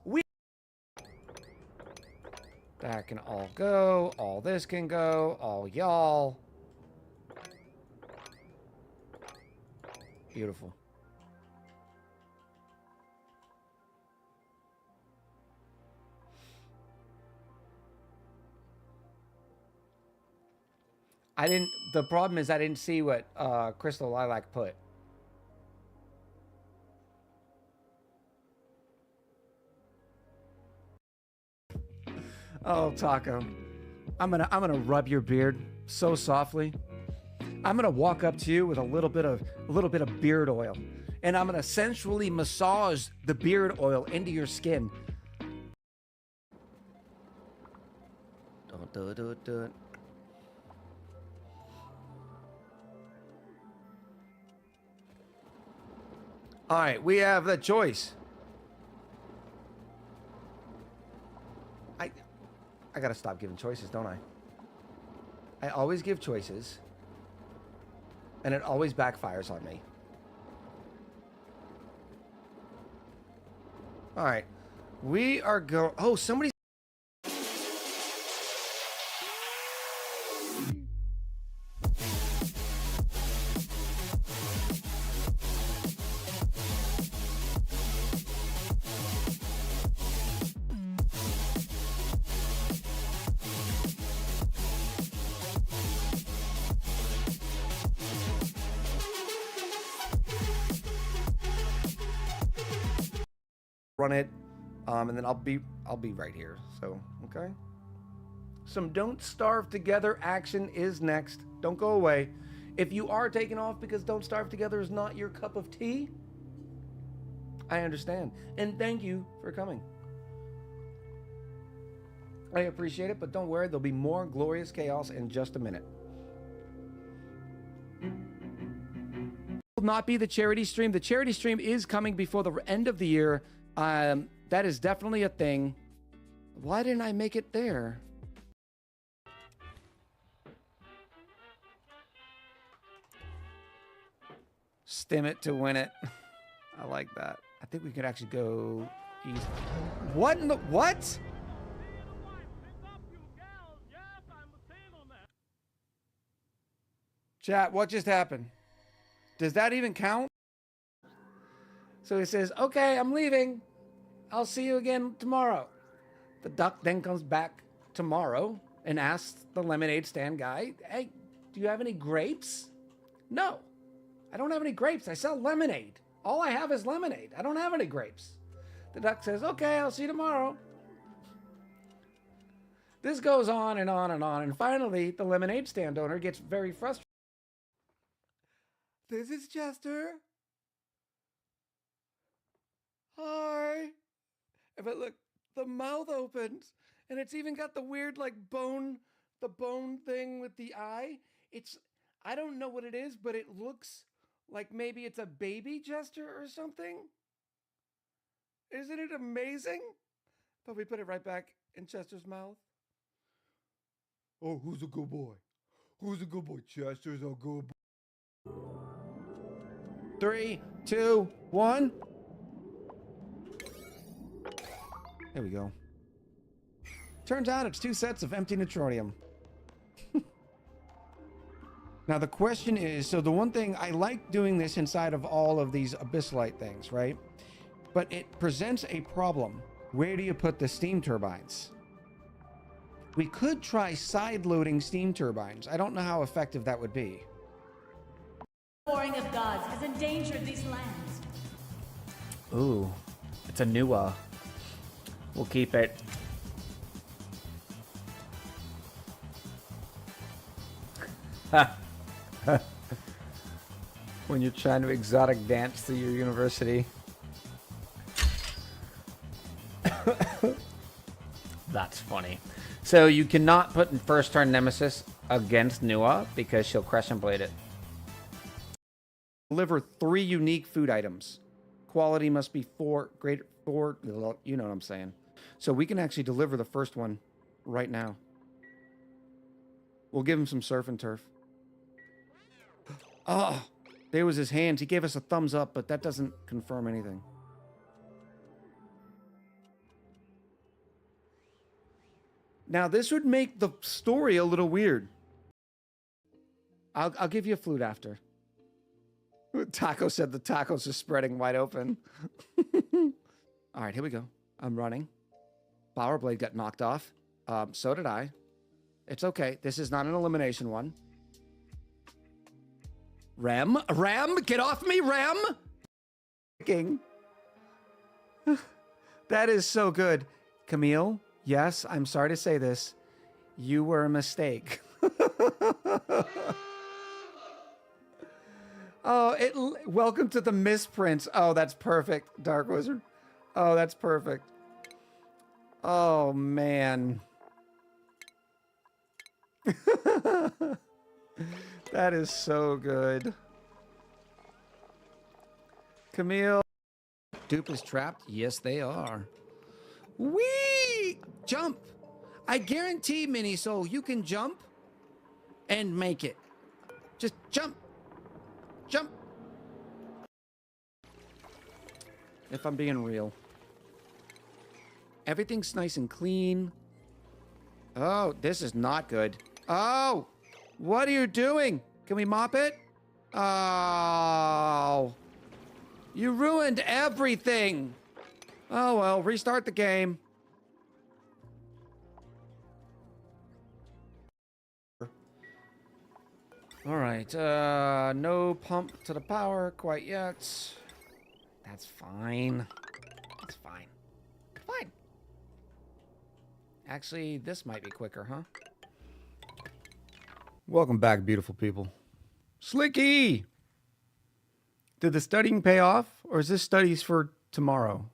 That can all go. All this can go. All y'all. Beautiful. The problem is I didn't see what Crystal Lilac put. Oh, Taco. I'm gonna rub your beard so softly. I'm gonna walk up to you with a little bit of beard oil, and I'm gonna sensually massage the beard oil into your skin. Don't do it, do it, do it. All right, we have the choice. I gotta stop giving choices, don't I? I always give choices, and it always backfires on me. All right, we are going. Oh, somebody. Run it, and then I'll be right here. So okay. Some Don't Starve Together action is next. Don't go away. If you are taking off because Don't Starve Together is not your cup of tea, I understand, and thank you for coming. I appreciate it, but don't worry, there'll be more glorious chaos in just a minute. Will not be the charity stream. The charity stream is coming before the end of the year. That is definitely a thing. Why didn't I make it there? Stim it to win it. I like that. I think we could actually go easy. What in the what? Chat, what just happened? Does that even count? So he says, okay, I'm leaving. I'll see you again tomorrow. The duck then comes back tomorrow and asks the lemonade stand guy, hey, do you have any grapes? No, I don't have any grapes. I sell lemonade. All I have is lemonade. I don't have any grapes. The duck says, okay, I'll see you tomorrow. This goes on and on and on. And finally, the lemonade stand owner gets very frustrated. This is Chester. Hi. But look, the mouth opens, and it's even got the weird, like, bone thing with the eye. I don't know what it is, but it looks like maybe it's a baby Chester or something. Isn't it amazing? But we put it right back in Chester's mouth. Oh, who's a good boy? Who's a good boy? Chester's a good boy. 3, 2, 1. There we go. Turns out it's 2 sets of empty neutronium. Now the question is, so the one thing, I like doing this inside of all of these abyssalite things, right? But it presents a problem. Where do you put the steam turbines? We could try side-loading steam turbines. I don't know how effective that would be. The warring of gods has endangered these lands. Ooh, it's a new We'll keep it. When you're trying to exotic dance through your university. That's funny. So you cannot put in first turn Nemesis against Nua because she'll Crescent Blade it. Deliver 3 unique food items. Quality must be 4, greater 4, you know what I'm saying. So we can actually deliver the first one right now. We'll give him some surf and turf. Oh, there was his hands. He gave us a thumbs up, but that doesn't confirm anything. Now, this would make the story a little weird. I'll give you a flute after. Taco said the tacos are spreading wide open. All right, here we go. I'm running. Power Blade got knocked off. So did I. It's okay. This is not an elimination one. Rem? Rem? Get off me, Rem! King. That is so good. Camille, yes, I'm sorry to say this. You were a mistake. Oh, welcome to the misprints. Oh, that's perfect, Dark Wizard. Oh, that's perfect. Oh, man. That is so good. Camille. Dupe is trapped? Yes, they are. Whee! Jump! I guarantee, Mini Soul, you can jump and make it. Just jump. Jump. If I'm being real. Everything's nice and clean. Oh, this is not good. Oh! What are you doing? Can we mop it? Oh. You ruined everything. Oh, well, restart the game. All right, no pump to the power quite yet. That's fine. That's fine. Fine. Actually, this might be quicker, huh? Welcome back, beautiful people. Slicky! Did the studying pay off, or is this studies for tomorrow?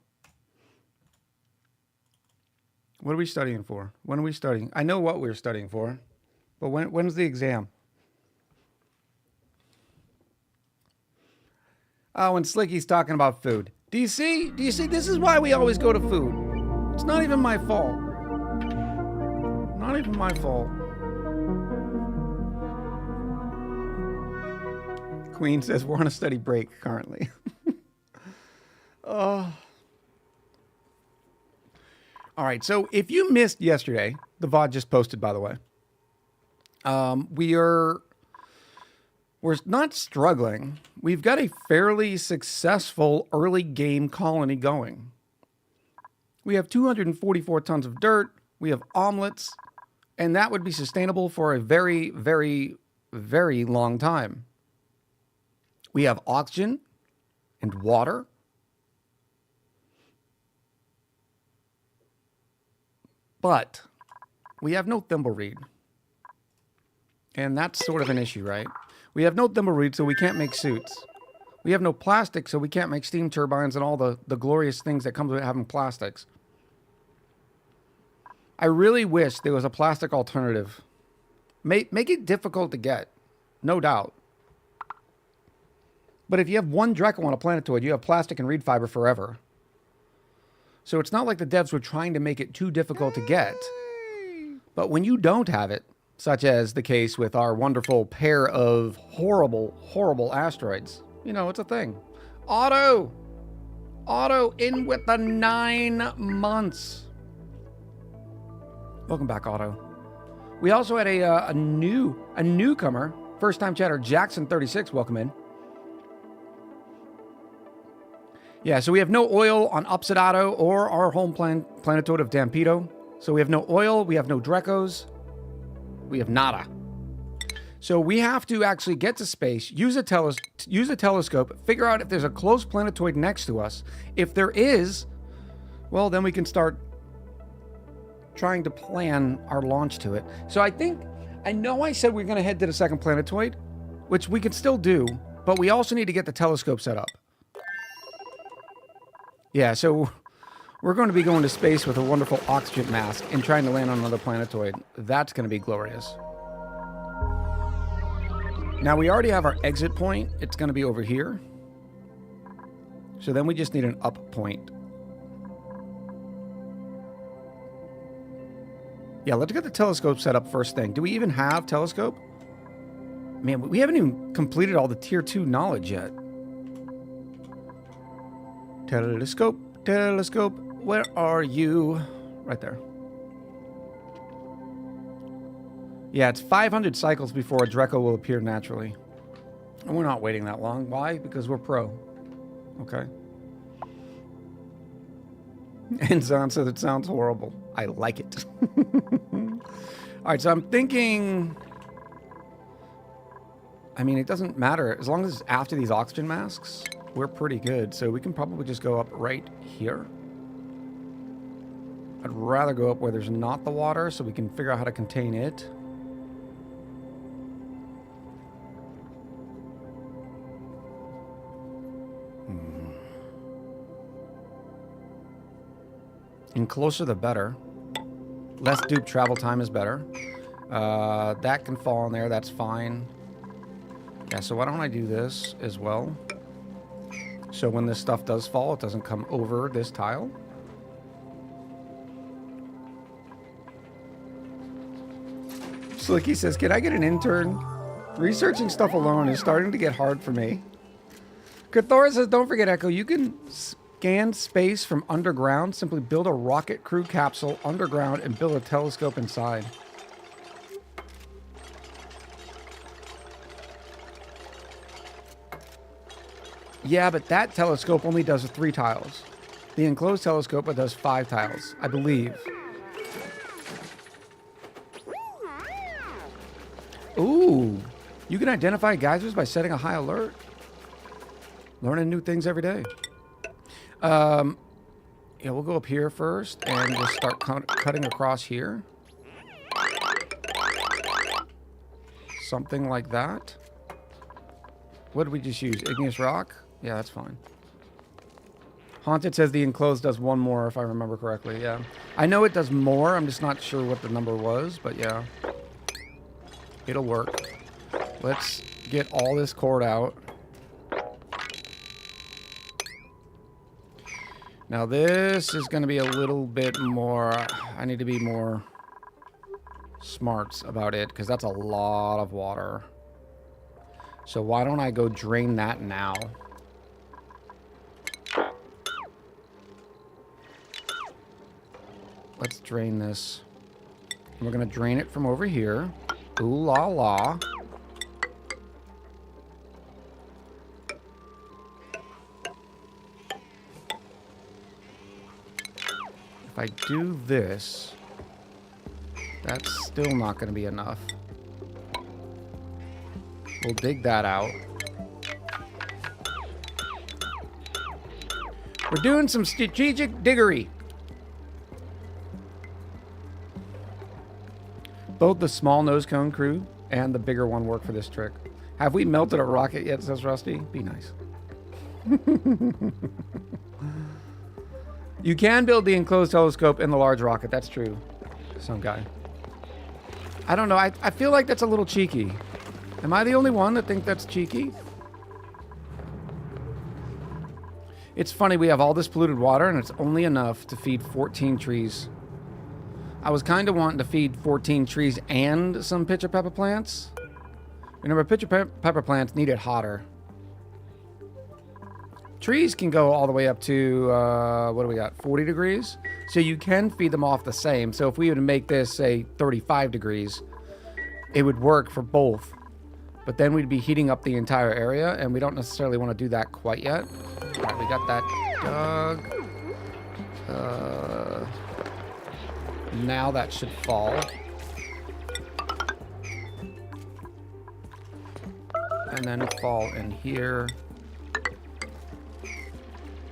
What are we studying for? When are we studying? I know what we're studying for, but when's the exam? Oh, and Slicky's talking about food. Do you see? Do you see? This is why we always go to food. It's not even my fault. Not even my fault. Queen says we're on a study break currently. Oh. All right, so if you missed yesterday, the VOD just posted, by the way. We're not struggling. We've got a fairly successful early game colony going. We have 244 tons of dirt. We have omelets, and that would be sustainable for a very, very, very long time. We have oxygen and water. But we have no thimble reed. And that's sort of an issue, right? We have no thimble reed, so we can't make suits. We have no plastic, so we can't make steam turbines and all the glorious things that comes with having plastics. I really wish there was a plastic alternative. Make it difficult to get, no doubt. But if you have one Dreco on a planetoid, you have plastic and reed fiber forever. So it's not like the devs were trying to make it too difficult to get. But when you don't have it, such as the case with our wonderful pair of horrible, horrible asteroids, you know, it's a thing. Otto! Otto in with the 9 months. Welcome back, Otto. We also had a newcomer, first time chatter, Jackson36. Welcome in. Yeah, so we have no oil on Obsidato or our home planetoid of Dampedo. So we have no oil, we have no Drecos, we have nada. So we have to actually get to space, use a telescope, figure out if there's a close planetoid next to us. If there is, well, then we can start trying to plan our launch to it. So I know I said we're going to head to the second planetoid, which we can still do, but we also need to get the telescope set up. Yeah, so we're going to be going to space with a wonderful oxygen mask and trying to land on another planetoid. That's going to be glorious. Now, we already have our exit point. It's going to be over here. So then we just need an up point. Yeah, let's get the telescope set up first thing. Do we even have telescope? Man, we haven't even completed all the tier 2 knowledge yet. Telescope, telescope, where are you? Right there. Yeah, it's 500 cycles before a Dreco will appear naturally. And we're not waiting that long. Why? Because we're pro. Okay. And Zon says it sounds horrible. I like it. Alright, so I'm thinking... I mean, it doesn't matter. As long as it's after these oxygen masks, we're pretty good. So we can probably just go up right here. I'd rather go up where there's not the water so we can figure out how to contain it. And closer the better. Less dupe travel time is better. That can fall in there, that's fine. Yeah, so why don't I do this as well? So when this stuff does fall, it doesn't come over this tile. Slicky says, can I get an intern? Researching stuff alone is starting to get hard for me. Cathora says, don't forget, Echo, you can scan space from underground. Simply build a rocket crew capsule underground and build a telescope inside. Yeah, but that telescope only does 3 tiles. The enclosed telescope does 5 tiles, I believe. Ooh, you can identify geysers by setting a high alert. Learning new things every day. Yeah, we'll go up here first and just start cutting across here. Something like that. What did we just use? Igneous rock? Yeah, that's fine. Haunted says the enclosed does 1 more, if I remember correctly. Yeah. I know it does more. I'm just not sure what the number was, but yeah. It'll work. Let's get all this cord out. Now this is going to be a little bit more... I need to be more smart about it, because that's a lot of water. So why don't I go drain that now? Let's drain this. And we're going to drain it from over here. Ooh la la. If I do this, that's still not going to be enough. We'll dig that out. We're doing some strategic diggery. Both the small nose cone crew and the bigger one work for this trick. Have we melted a rocket yet, says Rusty? Be nice. You can build the enclosed telescope in the large rocket. That's true. Some guy. I don't know. I feel like that's a little cheeky. Am I the only one that think that's cheeky? It's funny, we have all this polluted water and it's only enough to feed 14 trees. I was kind of wanting to feed 14 trees and some pitcher pepper plants. Remember, pitcher pepper plants need it hotter. Trees can go all the way up to, what do we got, 40 degrees? So you can feed them off the same. So if we were to make this, say, 35 degrees, it would work for both. But then we'd be heating up the entire area, and we don't necessarily want to do that quite yet. All right, we got that dug. Now that should fall. And then fall in here.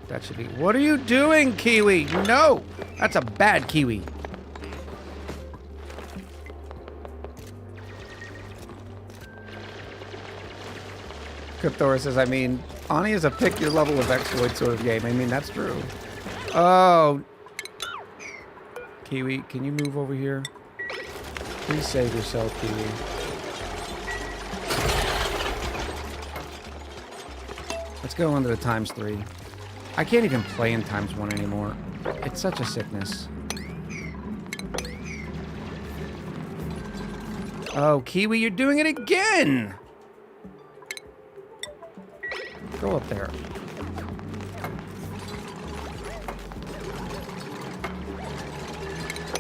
That should be... What are you doing, Kiwi? No! That's a bad Kiwi. Cryptor says, I mean, ONI is a pick your level of exploit sort of game. I mean, that's true. Oh. Kiwi, can you move over here? Please save yourself, Kiwi. Let's go into the ×3. I can't even play in ×1 anymore. It's such a sickness. Oh, Kiwi, you're doing it again! Go up there.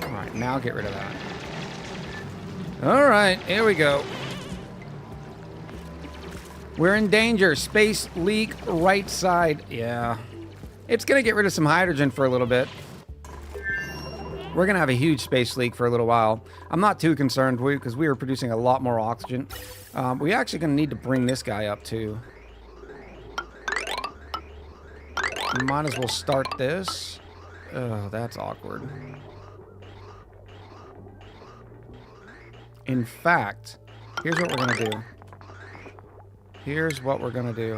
Alright, now get rid of that. Alright, here we go. We're in danger. Space leak right side. Yeah. It's going to get rid of some hydrogen for a little bit. We're going to have a huge space leak for a little while. I'm not too concerned because we are producing a lot more oxygen. We're actually going to need to bring this guy up too. Might as well start this. Oh, that's awkward. In fact, here's what we're going to do. Here's what we're going to do.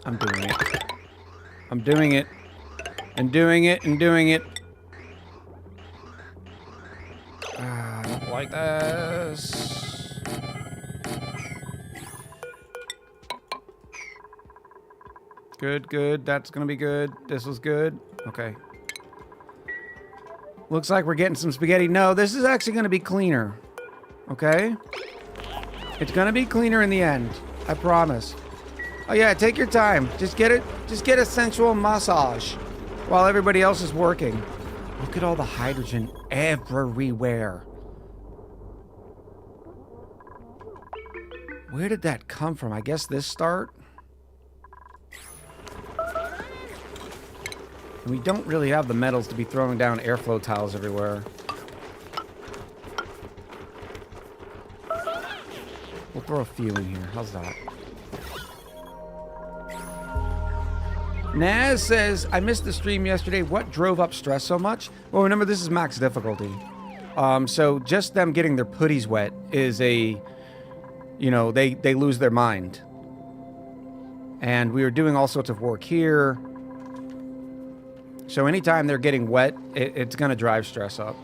I'm doing it. I'm doing it. And doing it and doing it. Like this. Good, good. That's gonna be good. This was good. Okay. Looks like we're getting some spaghetti. No, this is actually gonna be cleaner. Okay? It's gonna be cleaner in the end. I promise. Oh yeah, take your time. Just get a sensual massage while everybody else is working. Look at all the hydrogen everywhere. Where did that come from? I guess this start? And we don't really have the metals to be throwing down airflow tiles everywhere. We'll throw a few in here. How's that? Naz says, I missed the stream yesterday. What drove up stress so much? Well, remember, this is max difficulty. So just them getting their putties wet is a... You know, they lose their mind. And we were doing all sorts of work here. So anytime they're getting wet, it's going to drive stress up.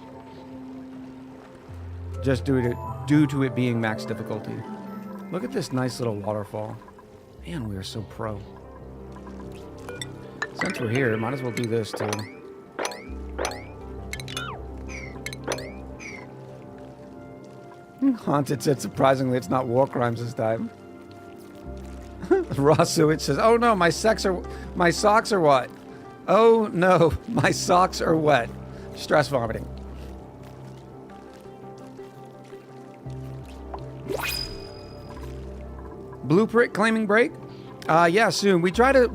Just due to it being max difficulty. Look at this nice little waterfall. Man, we are so pro. Since we're here, might as well do this too. Haunted said, surprisingly, it's not war crimes this time. Ross Sewage says, oh no, my socks are what? Oh no, my socks are wet. Stress vomiting. Blueprint claiming break? Yeah, soon. We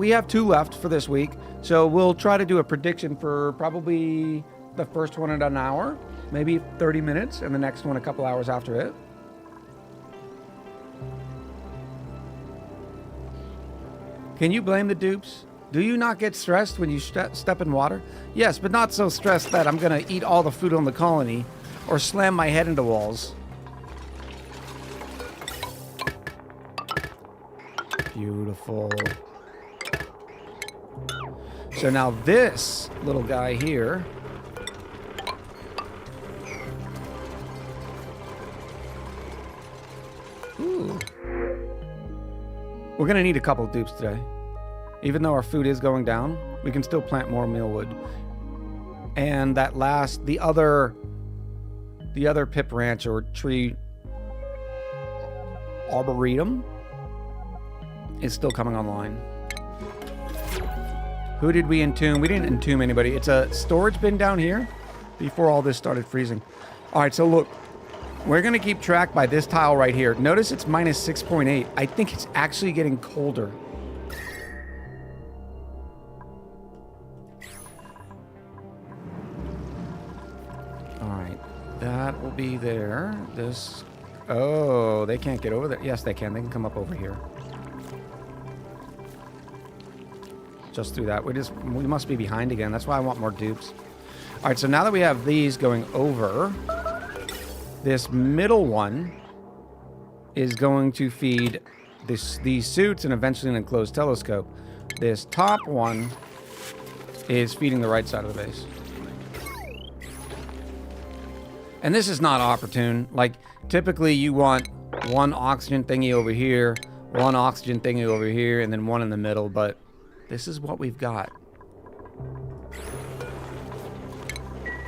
have 2 left for this week. So we'll try to do a prediction for probably the first one in an hour. Maybe 30 minutes, and the next one a couple hours after it. Can you blame the dupes? Do you not get stressed when you step in water? Yes, but not so stressed that I'm going to eat all the food on the colony or slam my head into walls. Beautiful. So now this little guy here... Ooh. We're going to need a couple of dupes today. Even though our food is going down, we can still plant more mealwood. And that last, the other pip ranch or tree arboretum is still coming online. Who did we entomb? We didn't entomb anybody. It's a storage bin down here before all this started freezing. All right, so look, we're going to keep track by this tile right here. Notice it's minus 6.8. I think it's actually getting colder. All right, that will be there. This, oh, they can't get over there. Yes, they can. They can come up over here. Just through that. We must be behind again. That's why I want more dupes. All right, so now that we have these going over, this middle one is going to feed these suits and eventually an enclosed telescope. This top one is feeding the right side of the base. And this is not opportune. Like, typically you want one oxygen thingy over here, one oxygen thingy over here, and then one in the middle, but this is what we've got.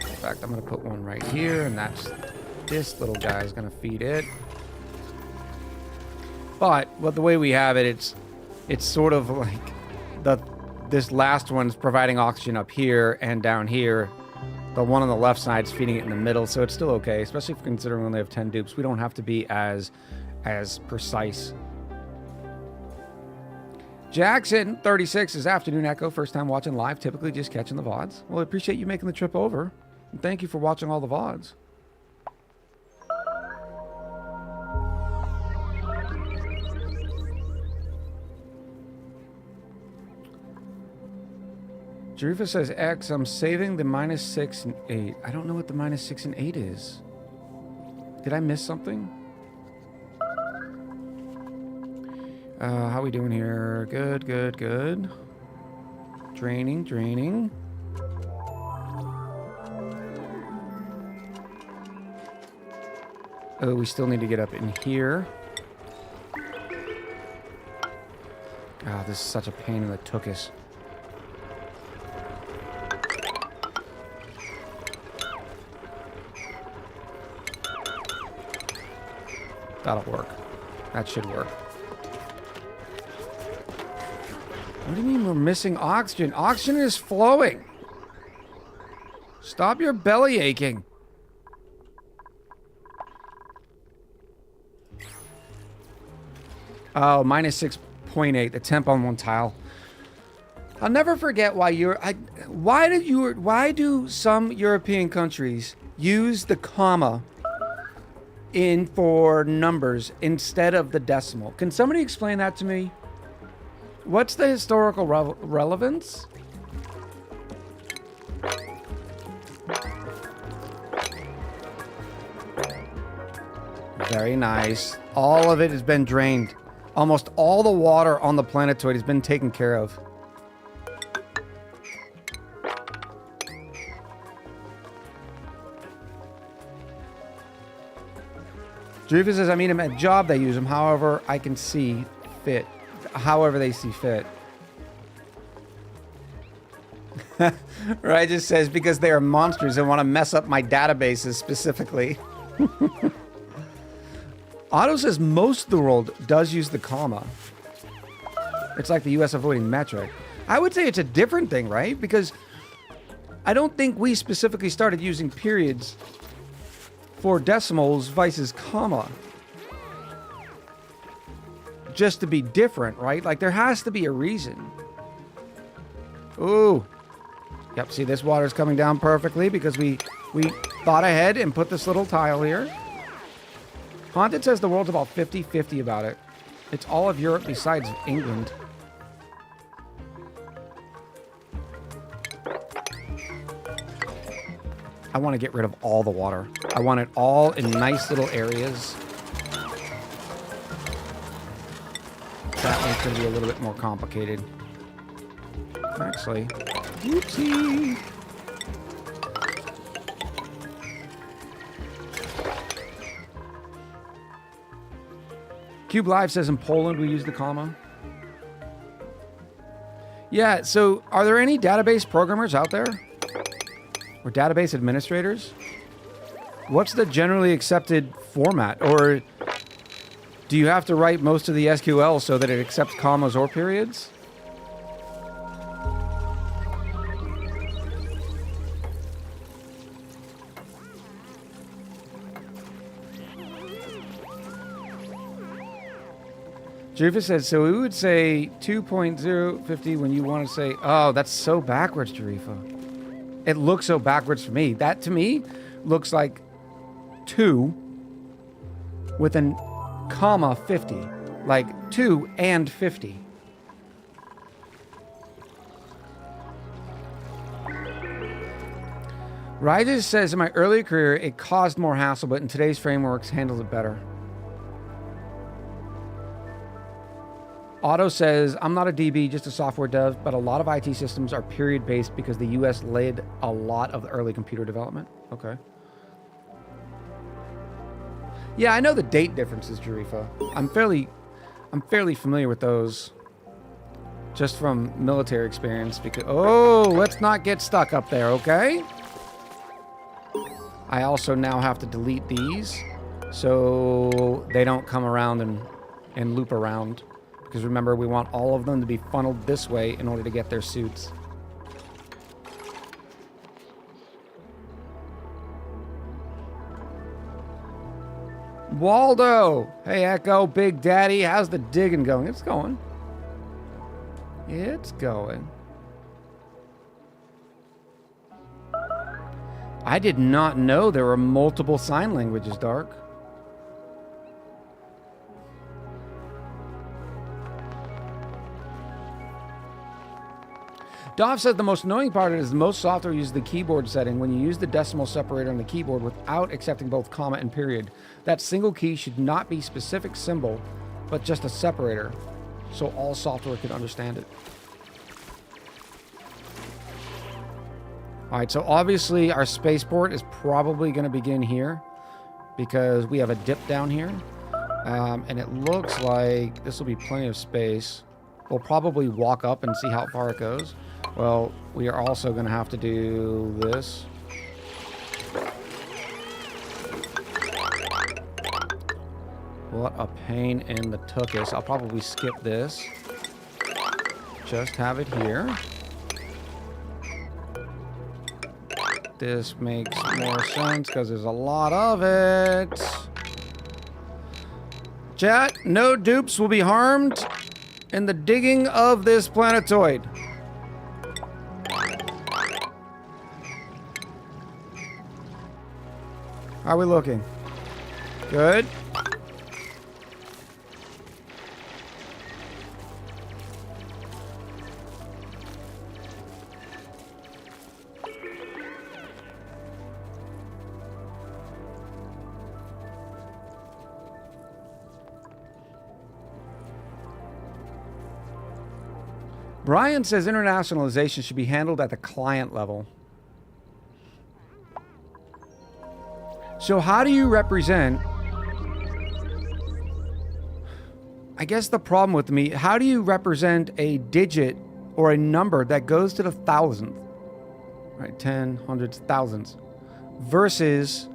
In fact, I'm going to put one right here, and that's this little guy is going to feed it. But the way we have it, it's sort of like this last one's providing oxygen up here and down here. The one on the left side is feeding it in the middle, so it's still okay, especially if considering we only have 10 dupes. We don't have to be as precise. Jackson 36 is Afternoon Echo, first time watching live, typically just catching the VODs. Well, I appreciate you making the trip over, and thank you for watching all the VODs. Jarifa says, X, I'm saving the minus 6 and 8. I don't know what the minus 6 and 8 is. Did I miss something? How we doing here? Good, good, good. Draining, draining. Oh, we still need to get up in here. Ah, this is such a pain in the tuchus. That'll work. That should work. What do you mean we're missing oxygen? Oxygen is flowing. Stop your belly aching. Oh, minus 6.8. The temp on one tile. I'll never forget why why do some European countries use the comma in for numbers instead of the decimal? Can somebody explain that to me? What's the historical relevance? Very nice. All of it has been drained. Almost all the water on the planetoid has been taken care of. Jarifa says, I mean, I'm at a job they use them, however I can see fit. However they see fit. Right, just says, because they are monsters and want to mess up my databases specifically. Otto says most of the world does use the comma. It's like the US avoiding metric. I would say it's a different thing, right? Because I don't think we specifically started using periods for decimals versus comma. Just to be different, right? Like, there has to be a reason. Ooh. Yep, see, this water's coming down perfectly because we thought ahead and put this little tile here. Haunted says the world's about 50-50 about it. It's all of Europe besides England. I want to get rid of all the water. I want it all in nice little areas. That one's going to be a little bit more complicated. Actually, whoopsie. Cube Live says in Poland we use the comma. Yeah, so are there any database programmers out there? Or database administrators? What's the generally accepted format? Or do you have to write most of the SQL so that it accepts commas or periods? Jerifa says, so we would say 2.050 when you want to say, oh, that's so backwards, Jerifa. It looks so backwards for me. That, to me, looks like 2 with an comma 50. Like 2 and 50. Ryder says, in my earlier career, it caused more hassle, but in today's frameworks, handles it better. Otto says, I'm not a DB, just a software dev, but a lot of IT systems are period-based because the U.S. led a lot of the early computer development. Okay. Yeah, I know the date differences, Jerifa. I'm fairly familiar with those just from military experience because, oh, let's not get stuck up there, okay? I also now have to delete these so they don't come around and loop around. Because remember, we want all of them to be funneled this way in order to get their suits. Waldo! Hey, Echo, Big Daddy, how's the digging going? It's going. It's going. I did not know there were multiple sign languages, Dark. Dov said the most annoying part is most software uses the keyboard setting when you use the decimal separator on the keyboard without accepting both comma and period. That single key should not be specific symbol, but just a separator, so all software can understand it. All right, so obviously our spaceport is probably going to begin here because we have a dip down here, and it looks like this will be plenty of space. We'll probably walk up and see how far it goes. Well, we are also going to have to do this. What a pain in the tuchus. I'll probably skip this. Just have it here. This makes more sense because there's a lot of it. Chat, no dupes will be harmed in the digging of this planetoid. How are we looking? Good. Brian says internationalization should be handled at the client level. So how do you represent... I guess the problem with me, how do you represent a digit or a number that goes to the thousandth? Right, 10, hundreds, thousands. Versus...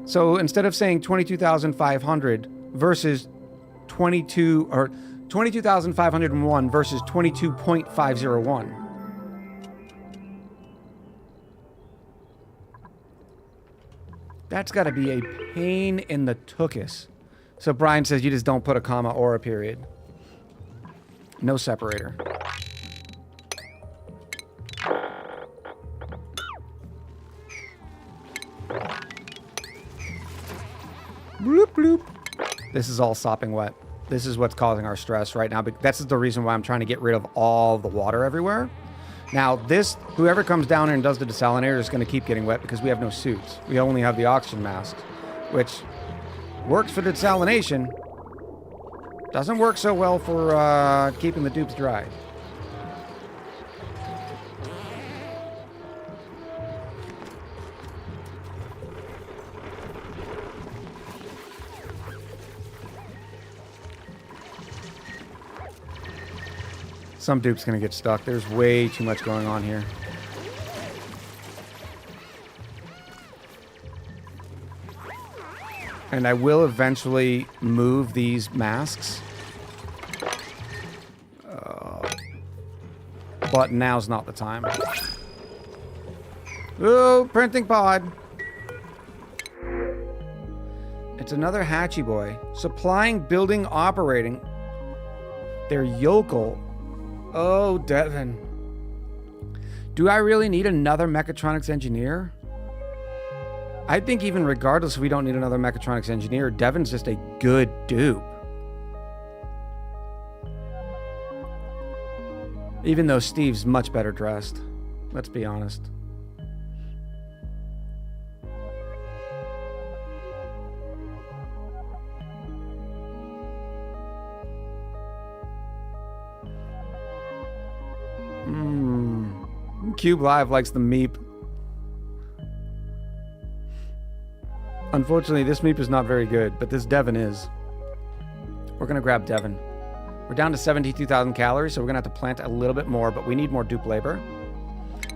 So instead of saying 22,500 versus 22... or 22,501 versus 22.501. That's got to be a pain in the tuchus. So Brian says you just don't put a comma or a period. No separator. Bloop, bloop. This is all sopping wet. This is what's causing our stress right now. But that's the reason why I'm trying to get rid of all the water everywhere. Now, whoever comes down here and does the desalinator is going to keep getting wet because we have no suits. We only have the oxygen masks, which works for the desalination. Doesn't work so well for keeping the dupes dry. Some dupe's gonna get stuck. There's way too much going on here. And I will eventually move these masks. But now's not the time. Ooh, printing pod. It's another Hatchie boy. Supplying, building, operating. They're yokel. Oh, Devin. Do I really need another mechatronics engineer? I think even regardless if we don't need another mechatronics engineer, Devin's just a good dupe. Even though Steve's much better dressed. Let's be honest. Cube Live likes the meep. Unfortunately, this meep is not very good, but this Devin is. We're going to grab Devin. We're down to 72,000 calories, so we're going to have to plant a little bit more, but we need more dupe labor.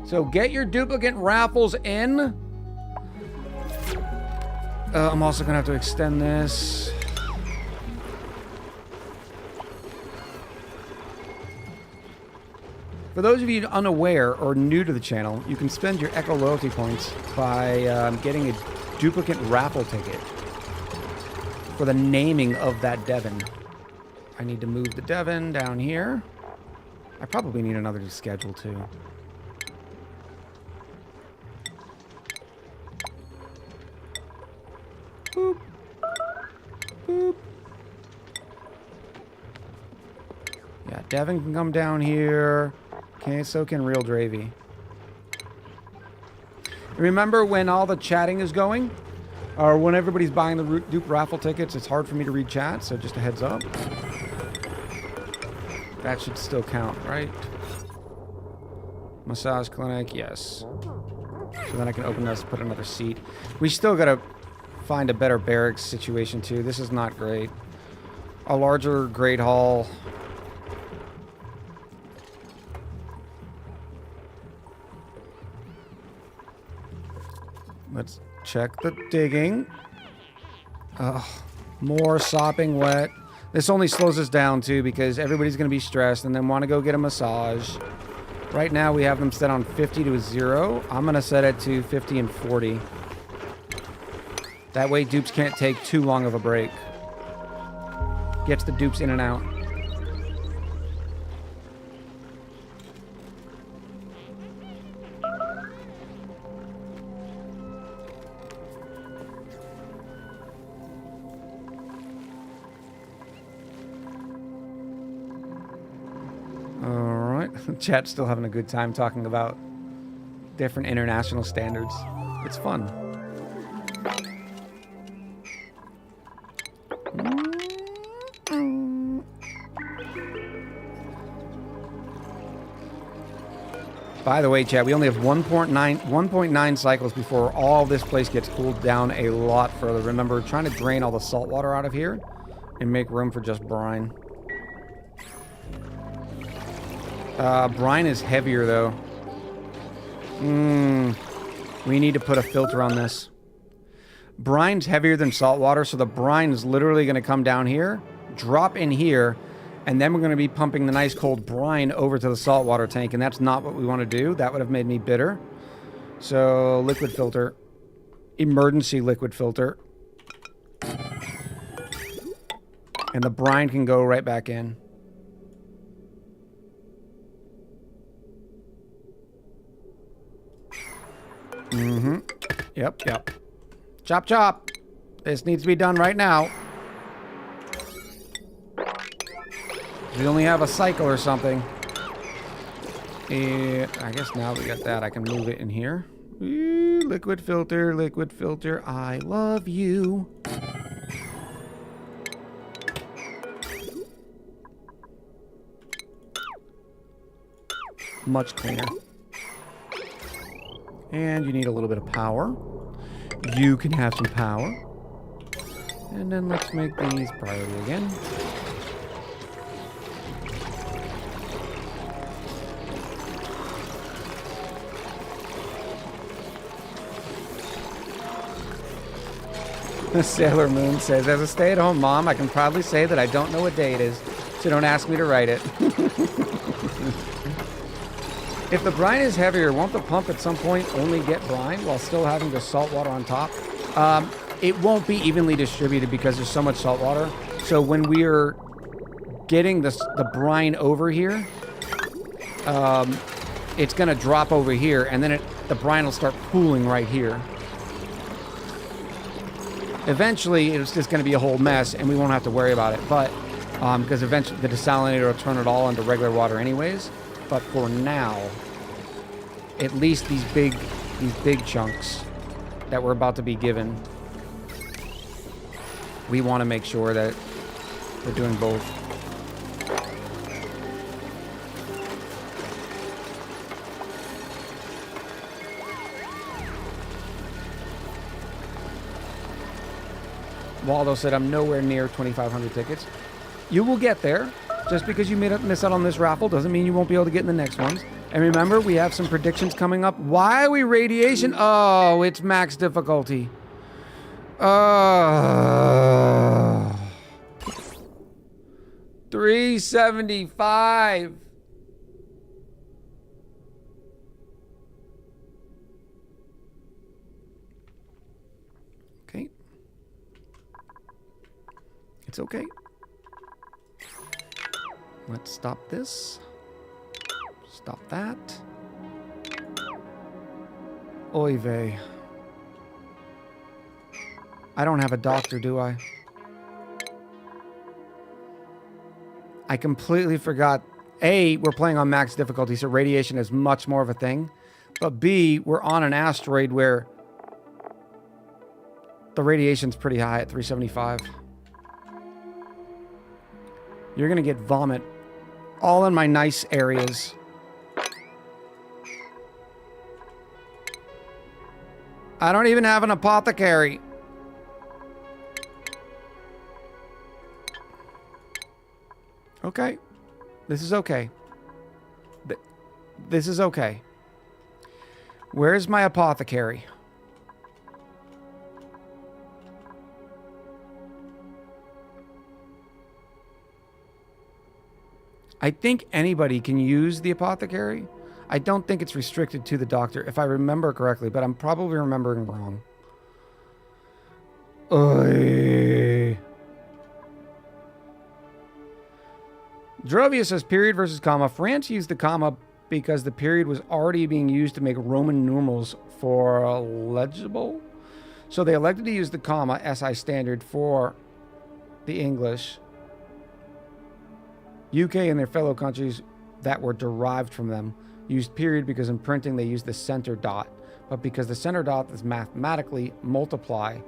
So get your duplicate raffles in. I'm also going to have to extend this. For those of you unaware or new to the channel, you can spend your Echo loyalty points by getting a duplicate raffle ticket for the naming of that Devin. I need to move the Devin down here. I probably need another to schedule too. Boop. Boop. Yeah, Devin can come down here. Okay, so can Real Dravy. Remember when all the chatting is going? Or when everybody's buying the dupe raffle tickets, it's hard for me to read chat, so just a heads up. That should still count, right? Massage clinic, yes. So then I can open this, put another seat. We still gotta find a better barracks situation too. This is not great. A larger great hall. Let's check the digging. More sopping wet. This only slows us down too because everybody's going to be stressed and then want to go get a massage. Right now we have them set on 50 to 0. I'm going to set it to 50 and 40. That way dupes can't take too long of a break. Gets the dupes in and out. Chat's still having a good time talking about different international standards. It's fun. By the way, chat, we only have 1.9 cycles before all this place gets cooled down a lot further. Remember, trying to drain all the salt water out of here and make room for just brine. Brine is heavier, though. We need to put a filter on this. Brine's heavier than salt water, so the brine is literally going to come down here, drop in here, and then we're going to be pumping the nice cold brine over to the saltwater tank, and that's not what we want to do. That would have made me bitter. So, liquid filter. Emergency liquid filter. And the brine can go right back in. Yep. Chop, chop. This needs to be done right now. We only have a cycle or something. And I guess now we got that, I can move it in here. Ooh, liquid filter, liquid filter. I love you. Much cleaner. And you need a little bit of power. You can have some power. And then let's make these priority again. Sailor Moon says, as a stay-at-home mom, I can proudly say that I don't know what day it is, so don't ask me to write it. If the brine is heavier, won't the pump at some point only get brine while still having the salt water on top? It won't be evenly distributed because there's so much salt water. So when we are getting the brine over here, it's going to drop over here, and then the brine will start pooling right here. Eventually, it's just going to be a whole mess, and we won't have to worry about it. But because eventually the desalinator will turn it all into regular water anyways. But for now, at least these big chunks that we're about to be given, we want to make sure that we're doing both. Waldo said, I'm nowhere near 2,500 tickets. You will get there. Just because you miss out on this raffle doesn't mean you won't be able to get in the next ones. And remember, we have some predictions coming up. Why are we radiation? Oh, it's max difficulty. 375. Okay. It's okay. Let's stop this. Stop that. Oy vey. I don't have a doctor, do I? I completely forgot. A, we're playing on max difficulty, so radiation is much more of a thing. But B, we're on an asteroid where the radiation's pretty high at 375. You're gonna get vomit all in my nice areas. I don't even have an apothecary. Okay. This is okay. This is okay. Where's my apothecary? I think anybody can use the apothecary. I don't think it's restricted to the doctor, if I remember correctly, but I'm probably remembering wrong. Oy. Drovia says period versus comma. France used the comma because the period was already being used to make Roman numerals for legible. So they elected to use the comma, SI standard, for the English. UK and their fellow countries that were derived from them used period because in printing they used the center dot. But because the center dot is mathematically multiply,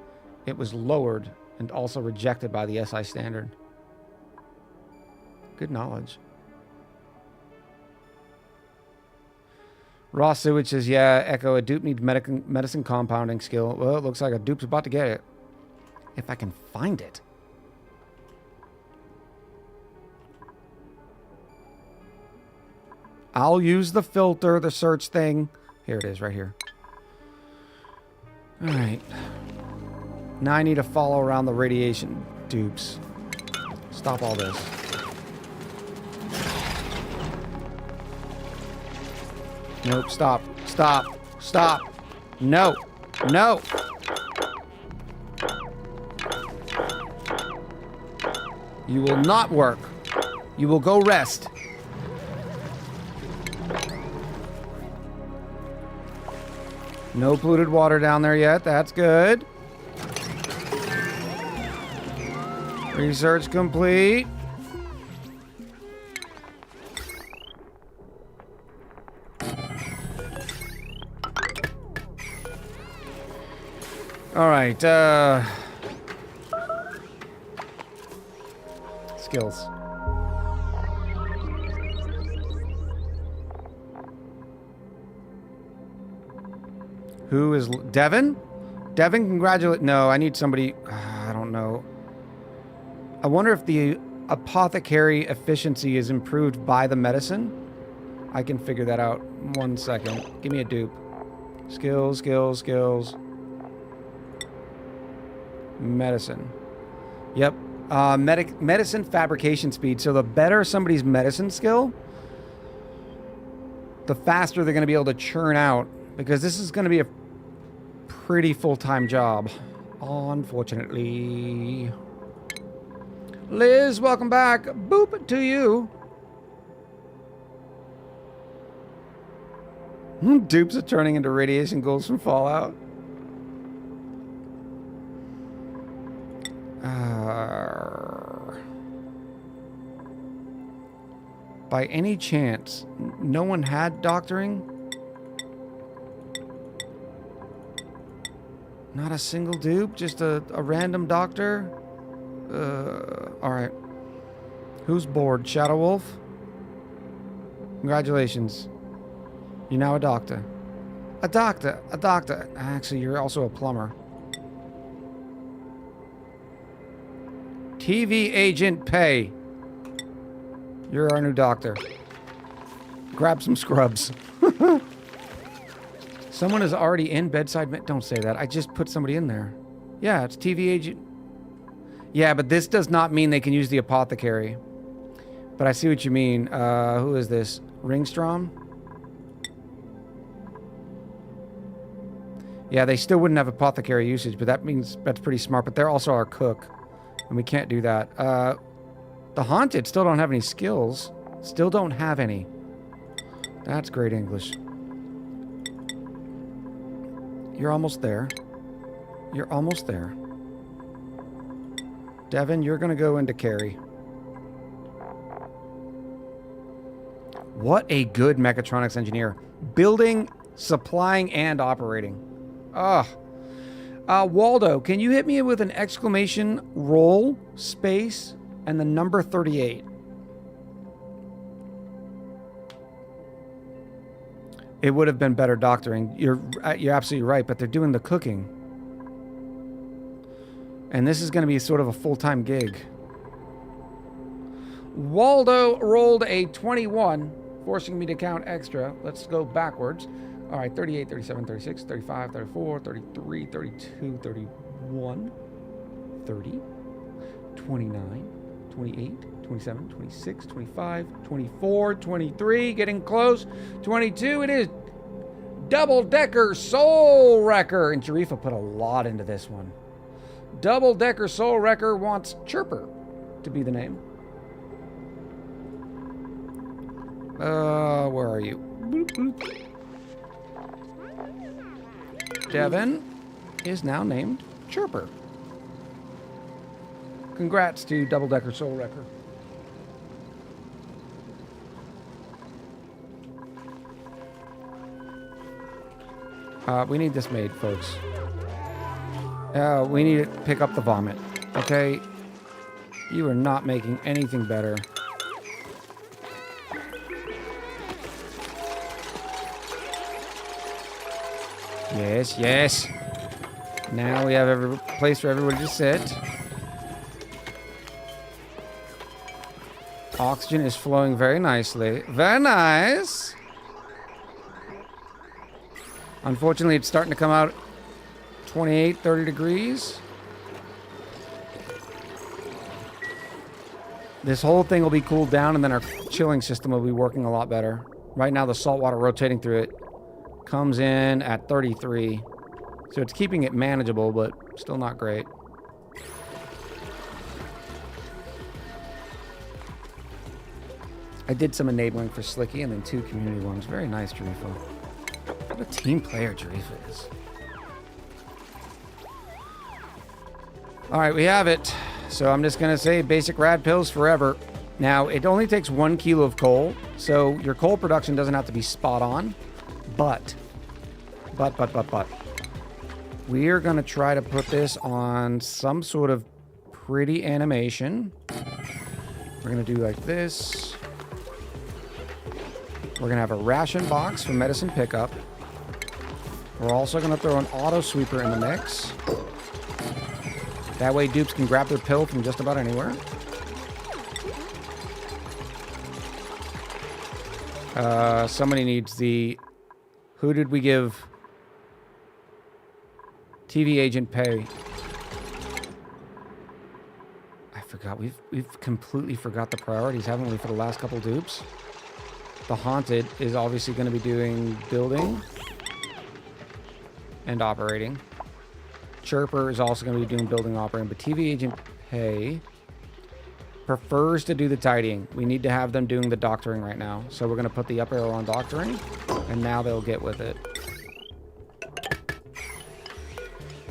it was lowered and also rejected by the SI standard. Good knowledge. Ross Sewage says, yeah, Echo, a dupe needs medicine compounding skill. Well, it looks like a dupe's about to get it. If I can find it. I'll use the filter, the search thing. Here it is, right here. All right. Now I need to follow around the radiation tubes. Stop all this. Nope, stop, stop, stop. No, no. You will not work. You will go rest. No polluted water down there yet. That's good. Research complete. All right. Skills. Who is Devin? Devin, congratulate. No, I need somebody. I don't know. I wonder if the apothecary efficiency is improved by the medicine. I can figure that out. 1 second. Give me a dupe. Skills, skills, skills. Medicine. Yep. Medicine fabrication speed. So the better somebody's medicine skill, the faster they're going to be able to churn out. Because this is going to be a pretty full-time job. Unfortunately. Liz, welcome back. Boop to you. Dupes are turning into radiation ghouls from Fallout. By any chance, no one had doctoring? Not a single dupe? Just a random doctor? Alright. Who's bored? Shadow Wolf? Congratulations. You're now a doctor. A doctor. A doctor. Actually, you're also a plumber. TV agent pay. You're our new doctor. Grab some scrubs. Someone is already in bedside. Don't say that. I just put somebody in there. Yeah, it's TV agent. Yeah, but this does not mean they can use the apothecary. But I see what you mean. Who is this? Ringstrom? Yeah, they still wouldn't have apothecary usage, but that means that's pretty smart. But they're also our cook, and we can't do that. The Haunted still don't have any skills. Still don't have any. That's great English. You're almost there. You're almost there. Devin, you're going to go into carry. What a good mechatronics engineer. Building, supplying, and operating. Ugh. Waldo, can you hit me with an exclamation, roll, space, and the number 38? It would have been better doctoring. You're absolutely right, but they're doing the cooking. And this is going to be sort of a full-time gig. Waldo rolled a 21, forcing me to count extra. Let's go backwards. All right, 38, 37, 36, 35, 34, 33, 32, 31, 30, 29, 28, 27, 26, 25, 24, 23, getting close. 22, it is Double-Decker Soul Wrecker. And Jarifa put a lot into this one. Double-Decker Soul Wrecker wants Chirper to be the name. Where are you? Boop, boop. Devin is now named Chirper. Congrats to Double-Decker Soul Wrecker. We need this made, folks. We need to pick up the vomit. Okay? You are not making anything better. Yes, yes. Now we have every place for everybody to sit. Oxygen is flowing very nicely. Very nice. Unfortunately, it's starting to come out 28, 30 degrees. This whole thing will be cooled down, and then our chilling system will be working a lot better. Right now, the salt water rotating through it comes in at 33. So it's keeping it manageable, but still not great. I did some enabling for Slicky and then 2 community ones. Very nice, Jarifa. What a team player Jarifa is. All right, we have it. So I'm just going to say basic rad pills forever. Now, it only takes 1 kilo of coal, so your coal production doesn't have to be spot on. But. We are going to try to put this on some sort of pretty animation. We're going to do like this. We're going to have a ration box for medicine pickup. We're also going to throw an auto sweeper in the mix. That way dupes can grab their pill from just about anywhere. Somebody needs the... Who did we give TV agent pay? I forgot. We've completely forgot the priorities, haven't we, for the last couple dupes? The Haunted is obviously going to be doing building and operating. Chirper is also going to be doing building, operating, but TV agent pay prefers to do the tidying. We need to have them doing the doctoring right now. So we're going to put the up arrow on doctoring, and now they'll get with it.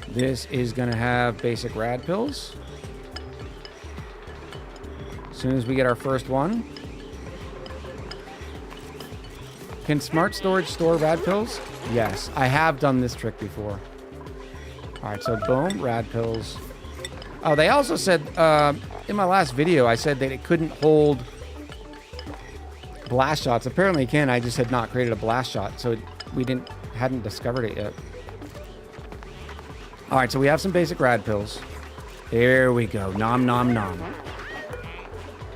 This is going to have basic rad pills. As soon as we get our first one. Can smart storage store rad pills? Yes, I have done this trick before. All right, so boom, rad pills. Oh, they also said, in my last video, I said that it couldn't hold blast shots. Apparently it can. I just had not created a blast shot, so we hadn't discovered it yet. All right, so we have some basic rad pills. There we go. Nom, nom, nom.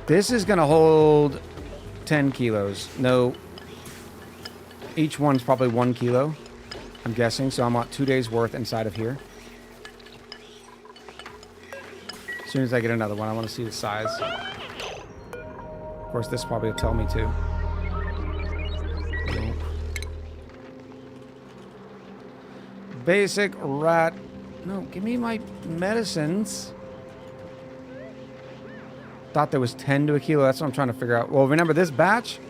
This is going to hold 10 kilos. No, each one's probably 1 kilo, I'm guessing. So I'm at 2 days worth inside of here. As soon as I get another one, I want to see the size. Of course, this probably will tell me too. Basic rat. No, give me my medicines. Thought there was 10 to a kilo. That's what I'm trying to figure out. Well, remember this batch,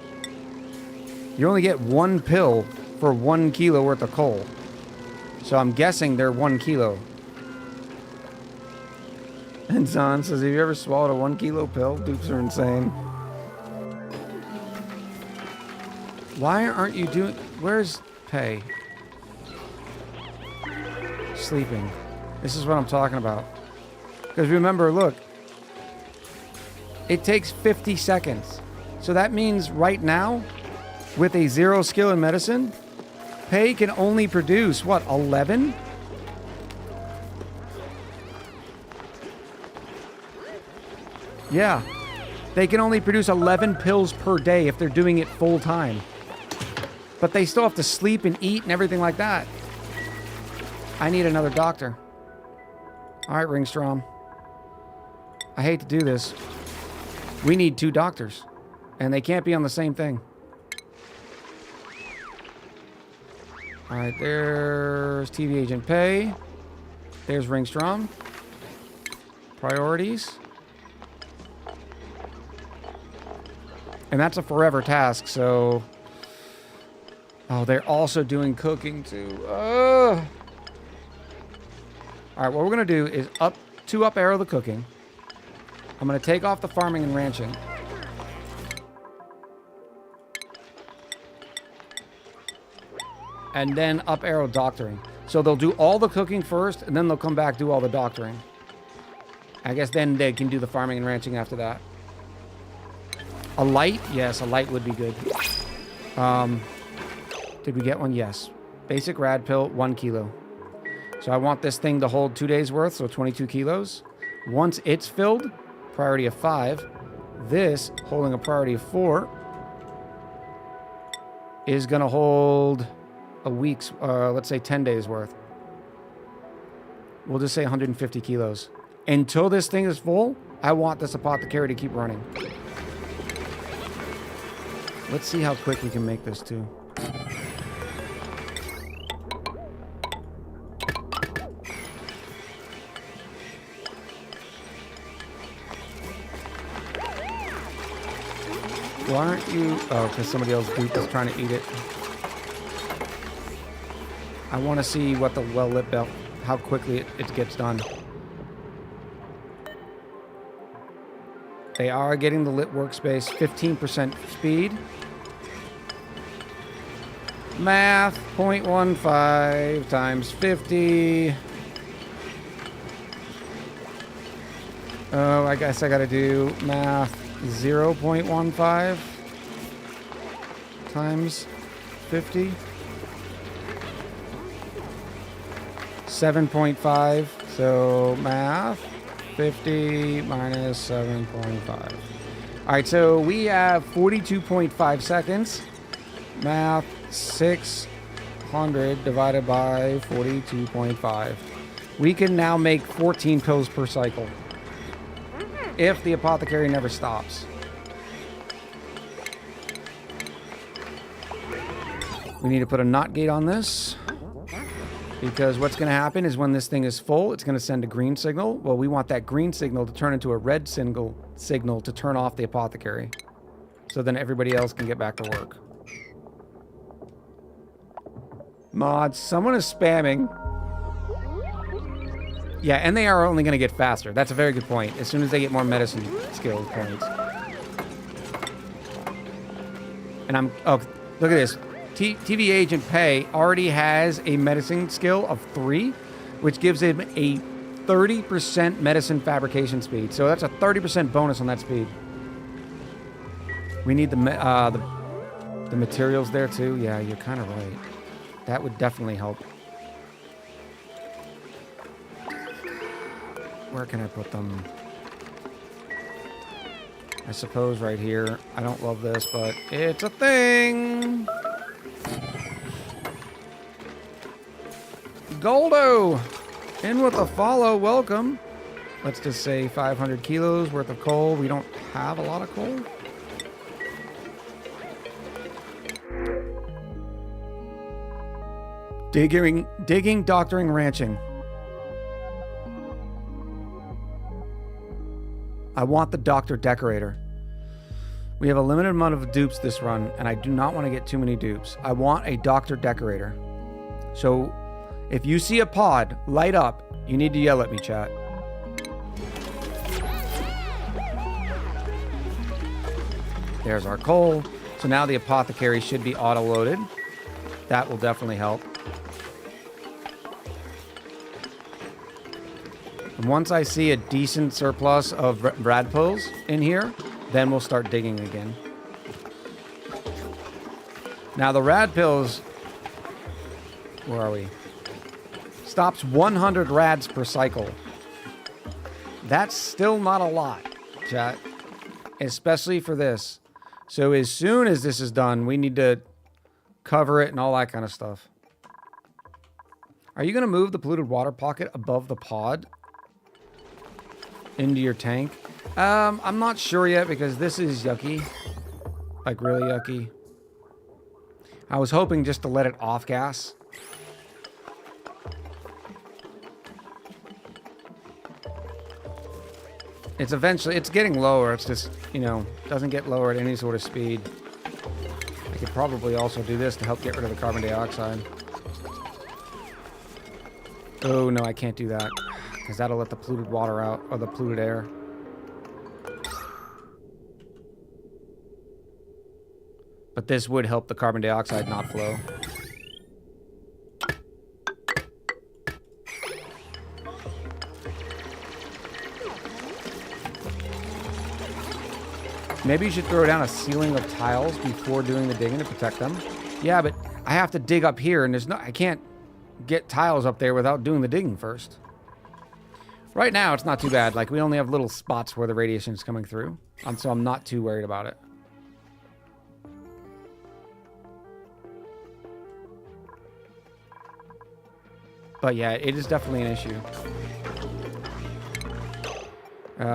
you only get 1 pill for 1 kilo worth of coal. So I'm guessing they're 1 kilo. And Zahn says, have you ever swallowed a 1 kilo pill? Dupes are insane. Why aren't you doing... Where's Pay? Sleeping. This is what I'm talking about. Because remember, look. It takes 50 seconds. So that means right now, with a 0 skill in medicine, Pay can only produce, what, 11? Yeah. They can only produce 11 pills per day if they're doing it full time. But they still have to sleep and eat and everything like that. I need another doctor. All right, Ringstrom. I hate to do this. We need 2 doctors. And they can't be on the same thing. All right, there's TV Agent Pay. There's Ringstrom. Priorities. And that's a forever task, so... Oh, they're also doing cooking, too. All right, what we're going to do is up arrow the cooking. I'm going to take off the farming and ranching. And then up arrow doctoring. So they'll do all the cooking first, and then they'll come back, do all the doctoring. I guess then they can do the farming and ranching after that. A light? Yes, a light would be good. Did we get one? Yes. Basic rad pill, 1 kilo. So I want this thing to hold 2 days worth, so 22 kilos. Once it's filled, priority of 5. This, holding a priority of 4, is going to hold a week's, let's say 10 days worth. We'll just say 150 kilos. Until this thing is full, I want this apothecary to keep running. Let's see how quick we can make this too. Why aren't you... Oh, because somebody else is trying to eat it. I want to see what the well-lit belt... How quickly it gets done. They are getting the lit workspace. 15% speed. Math, 0.15 times 50. Oh, I guess I gotta do math 0.15 times 50. 7.5. So math 50 minus 7.5. All right, so we have 42.5 seconds. Math 600 divided by 42.5. We can now make 14 pills per cycle if the apothecary never stops. We need to put a NOT gate on this, because what's going to happen is when this thing is full, it's going to send a green signal. Well, we want that green signal to turn into a red signal to turn off the apothecary, so then everybody else can get back to work. Mods, someone is spamming. Yeah, and they are only going to get faster. That's a very good point. As soon as they get more medicine skill points. And oh, look at this. TV Agent Pay already has a medicine skill of 3, which gives him a 30% medicine fabrication speed. So that's a 30% bonus on that speed. We need the materials there too. Yeah, you're kind of right. That would definitely help. Where can I put them? I suppose right here. I don't love this, but it's a thing. Goldo! In with a follow. Welcome. Let's just say 500 kilos worth of coal. We don't have a lot of coal. Digging, doctoring, ranching. I want the doctor decorator. We have a limited amount of dupes this run, and I do not want to get too many dupes. I want a doctor decorator. So, if you see a pod light up, you need to yell at me, chat. There's our coal. So now the apothecary should be auto-loaded. That will definitely help. And once I see a decent surplus of rad pills in here, then we'll start digging again. Now the rad pills, where are we? Stops 100 rads per cycle. That's still not a lot, chat. Especially for this. So as soon as this is done, we need to cover it and all that kind of stuff. Are you going to move the polluted water pocket above the pod into your tank? I'm not sure yet because this is yucky. Like really yucky. I was hoping just to let it off gas. It's getting lower. It's just, you know, doesn't get lower at any sort of speed. I could probably also do this to help get rid of the carbon dioxide. Oh, no, I can't do that. Because that'll let the polluted water out, or the polluted air. But this would help the carbon dioxide not flow. Maybe you should throw down a ceiling of tiles before doing the digging to protect them. Yeah, but I have to dig up here, and I can't get tiles up there without doing the digging first. Right now, it's not too bad. Like, we only have little spots where the radiation is coming through. So I'm not too worried about it. But yeah, it is definitely an issue.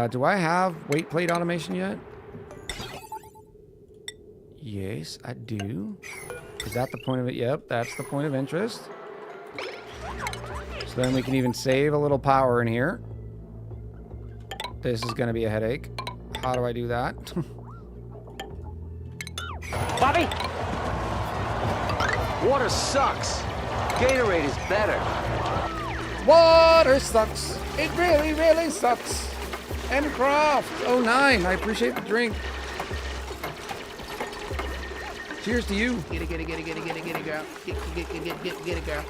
Do I have weight plate automation yet? Yes, I do. Is that the point of it? Yep, that's the point of interest. So then we can even save a little power in here. This is going to be a headache. How do I do that? Bobby! Water sucks. Gatorade is better. Water sucks. It really, really sucks. And Croft 09, I appreciate the drink. Cheers to you. Get it, get it, get it, get it, get it, get it, girl. Get it, girl.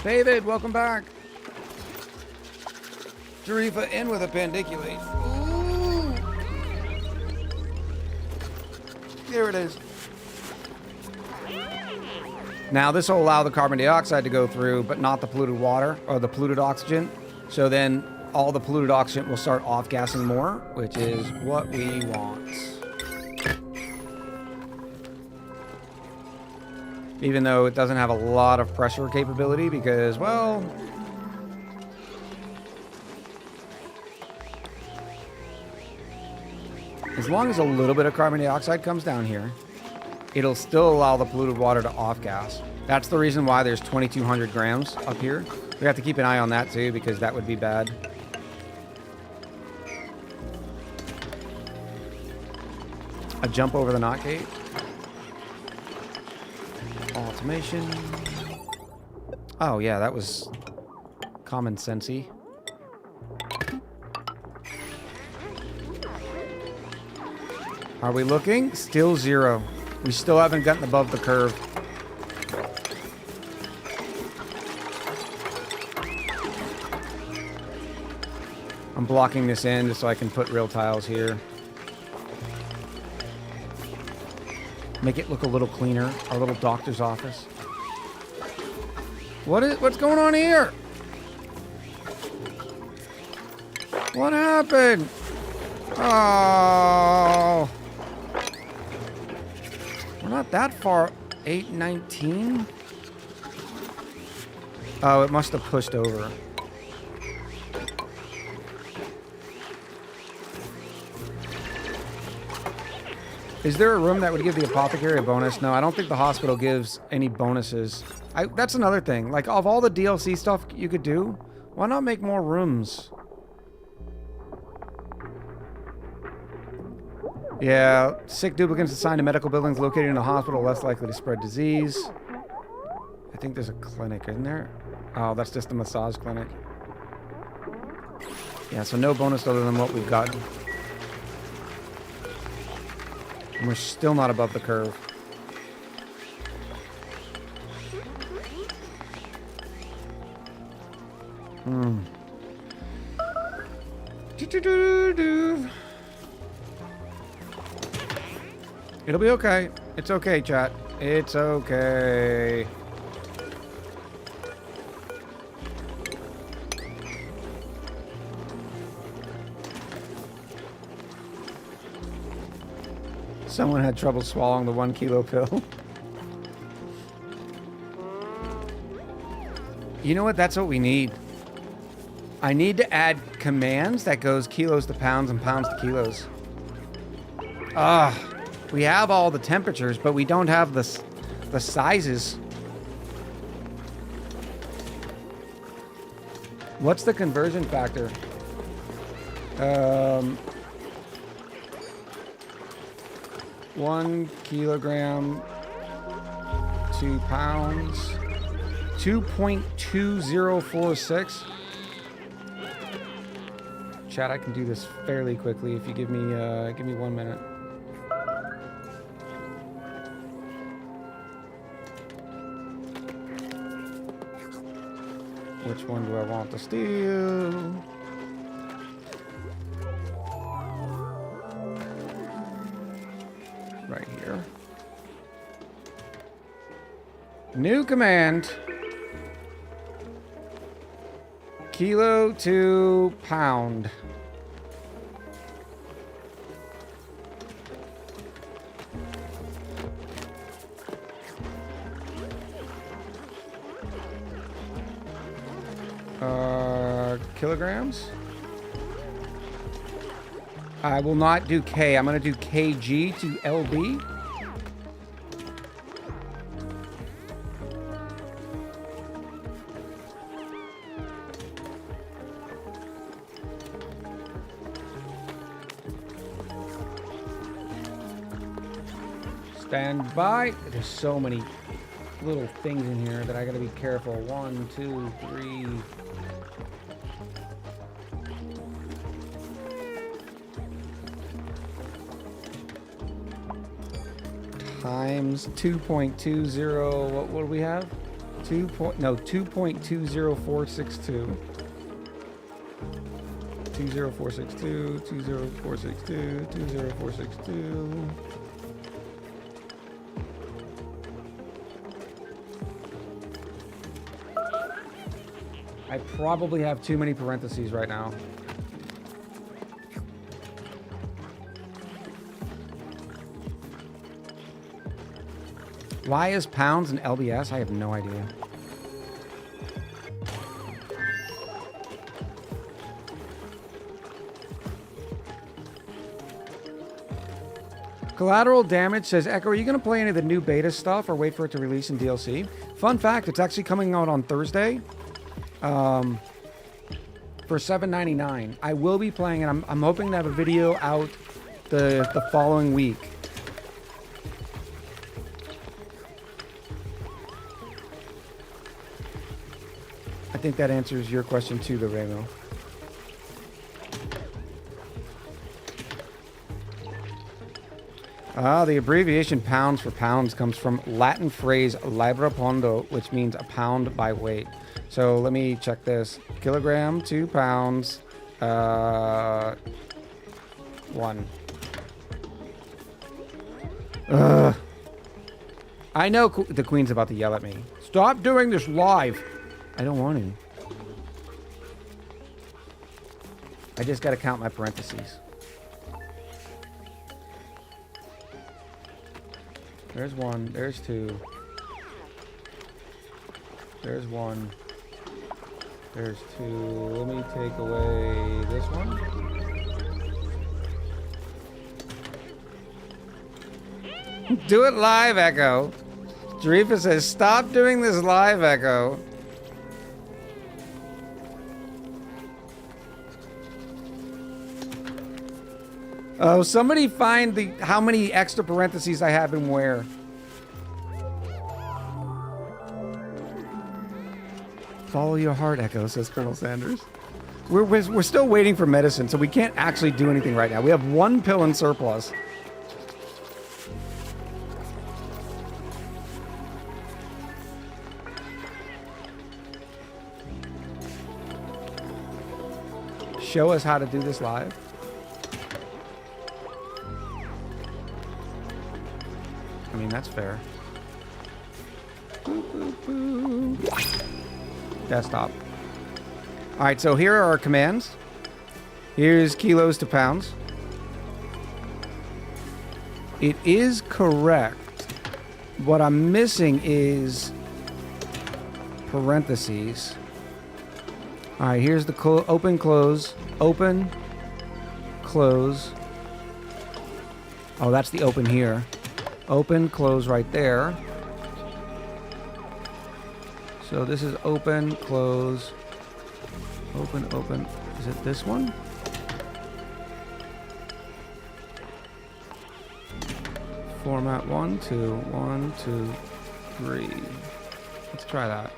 David, welcome back. Jarifa in with a pandiculate. Ooh. There it is. Now this will allow the carbon dioxide to go through, but not the polluted water or the polluted oxygen. So then all the polluted oxygen will start off-gassing more, which is what we want. Even though it doesn't have a lot of pressure capability because, well, as long as a little bit of carbon dioxide comes down here, it'll still allow the polluted water to off-gas. That's the reason why there's 2,200 grams up here. We have to keep an eye on that too because that would be bad. A jump over the knot gate. Automation. Oh yeah, that was common sensey. Are we looking? Still 0. We still haven't gotten above the curve. I'm blocking this in just so I can put real tiles here. Make it look a little cleaner. Our little doctor's office. What's going on here? What happened? Oh. We're not that far. 819? Oh, it must have pushed over. Is there a room that would give the apothecary a bonus? No, I don't think the hospital gives any bonuses. That's another thing. Like, of all the DLC stuff you could do, why not make more rooms? Yeah, sick duplicants assigned to medical buildings located in a hospital less likely to spread disease. I think there's a clinic, isn't there? Oh, that's just a massage clinic. Yeah, so no bonus other than what we've gotten. And we're still not above the curve. It'll be okay. It's okay, chat. It's okay. Someone had trouble swallowing the 1 kilo pill. You know what? That's what we need. I need to add commands that goes kilos to pounds and pounds to kilos. We have all the temperatures, but we don't have the sizes. What's the conversion factor? 1 kilogram, 2 pounds, 2.2046. Chat, I can do this fairly quickly if you give me 1 minute. Which one do I want to steal? Right here. New command. Kilo to pound. Kilograms. I will not do K. I'm going to do kg to lb. Stand by. There's so many little things in here that I got to be careful. 1, 2, 3. times 2.20. What do we have? 2.20462. 20462, 20462, 20462. I probably have too many parentheses right now. Why is pounds and LBS? I have no idea. Collateral Damage says, Echo, are you going to play any of the new beta stuff or wait for it to release in DLC? Fun fact, it's actually coming out on Thursday for $7.99. I will be playing it. I'm hoping to have a video out the following week. I think that answers your question too, the Ramo. The abbreviation pounds for pounds comes from Latin phrase libra pondo, which means a pound by weight. So let me check this. Kilogram, 2 pounds, 1. I know the Queen's about to yell at me. Stop doing this live. I don't want to. I just got to count my parentheses. There's 1, there's 2. There's 1. There's 2. Let me take away this one. Do it live, Echo. Jarifa says, stop doing this live, Echo. Oh, somebody find how many extra parentheses I have in where. Follow your heart, Echo, says Colonel Sanders. We're still waiting for medicine, so we can't actually do anything right now. We have 1 pill in surplus. Show us how to do this live. I mean, that's fair. Boop, boop, boop. Desktop. All right, so here are our commands. Here's kilos to pounds. It is correct. What I'm missing is parentheses. All right, here's the open, close, open, close. Oh, that's the open here. Open, close right there. So this is open, close, open, open. Is it this one? Format 1, 2, 1, 2, 3. Let's try that.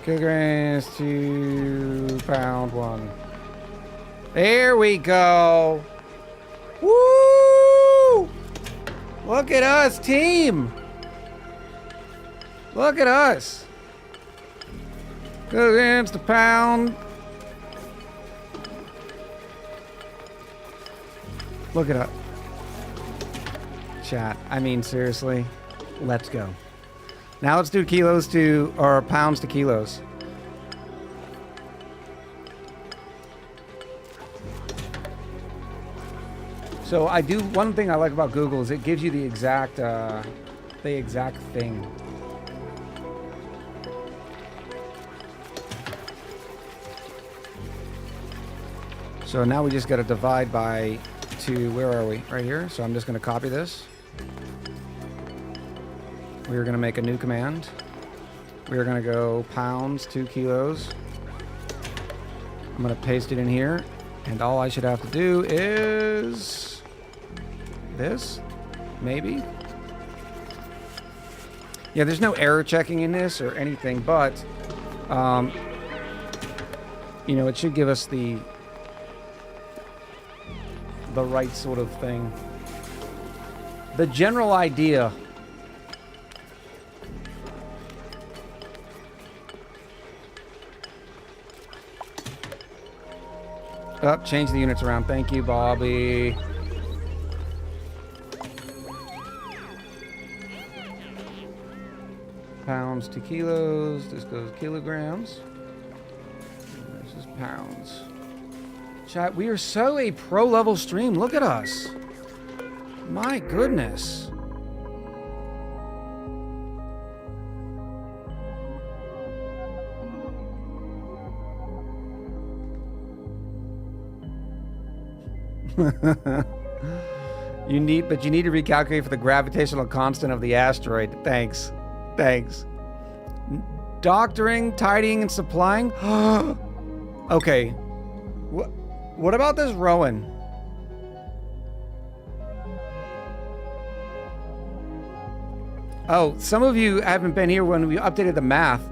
Kilograms to pound 1. There we go. Woo! Look at us, team. Look at us. Kilograms to pound. Look at us. Chat. I mean, seriously. Let's go. Now let's do kilos to, or pounds to kilos. So I do, one thing I like about Google is it gives you the exact thing. So now we just got to divide by 2, where are we? Right here. So I'm just going to copy this. We're going to make a new command. We're going to go pounds, 2 kilos. I'm going to paste it in here. And all I should have to do is this, maybe. Yeah, there's no error checking in this or anything, but, you know, it should give us the the right sort of thing. The general idea. Oh, change the units around. Thank you, Bobby. Pounds to kilos. This goes kilograms. This is pounds. Chat, we are so a pro-level stream. Look at us. My goodness. you need to recalculate for the gravitational constant of the asteroid. Thanks. Doctoring, tidying, and supplying. Okay. What about this Rowan? Oh, some of you haven't been here when we updated the math.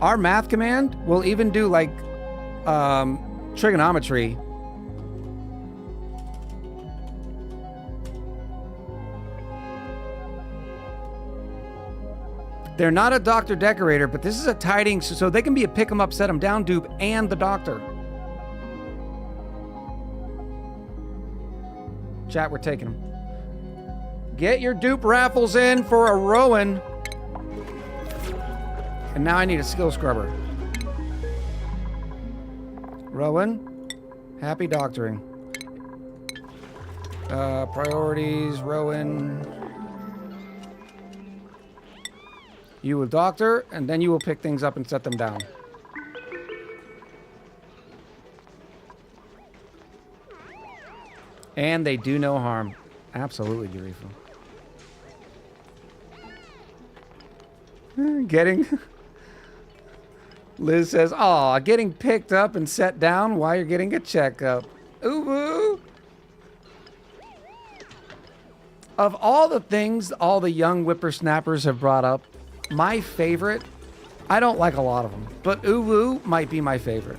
Our math command will even do like trigonometry. They're not a doctor decorator, but this is a tidying, so they can be a pick 'em up, set 'em down dupe and the doctor. Chat, we're taking them. Get your dupe raffles in for a Rowan. And now I need a skill scrubber. Rowan, happy doctoring. Priorities, Rowan. You will doctor, and then you will pick things up and set them down. And they do no harm. Absolutely, Jarifa. Getting... Liz says, aw, getting picked up and set down while you're getting a checkup. Ooh, woo. Of all the things all the young whippersnappers have brought up, my favorite, I don't like a lot of them, but uwu might be my favorite.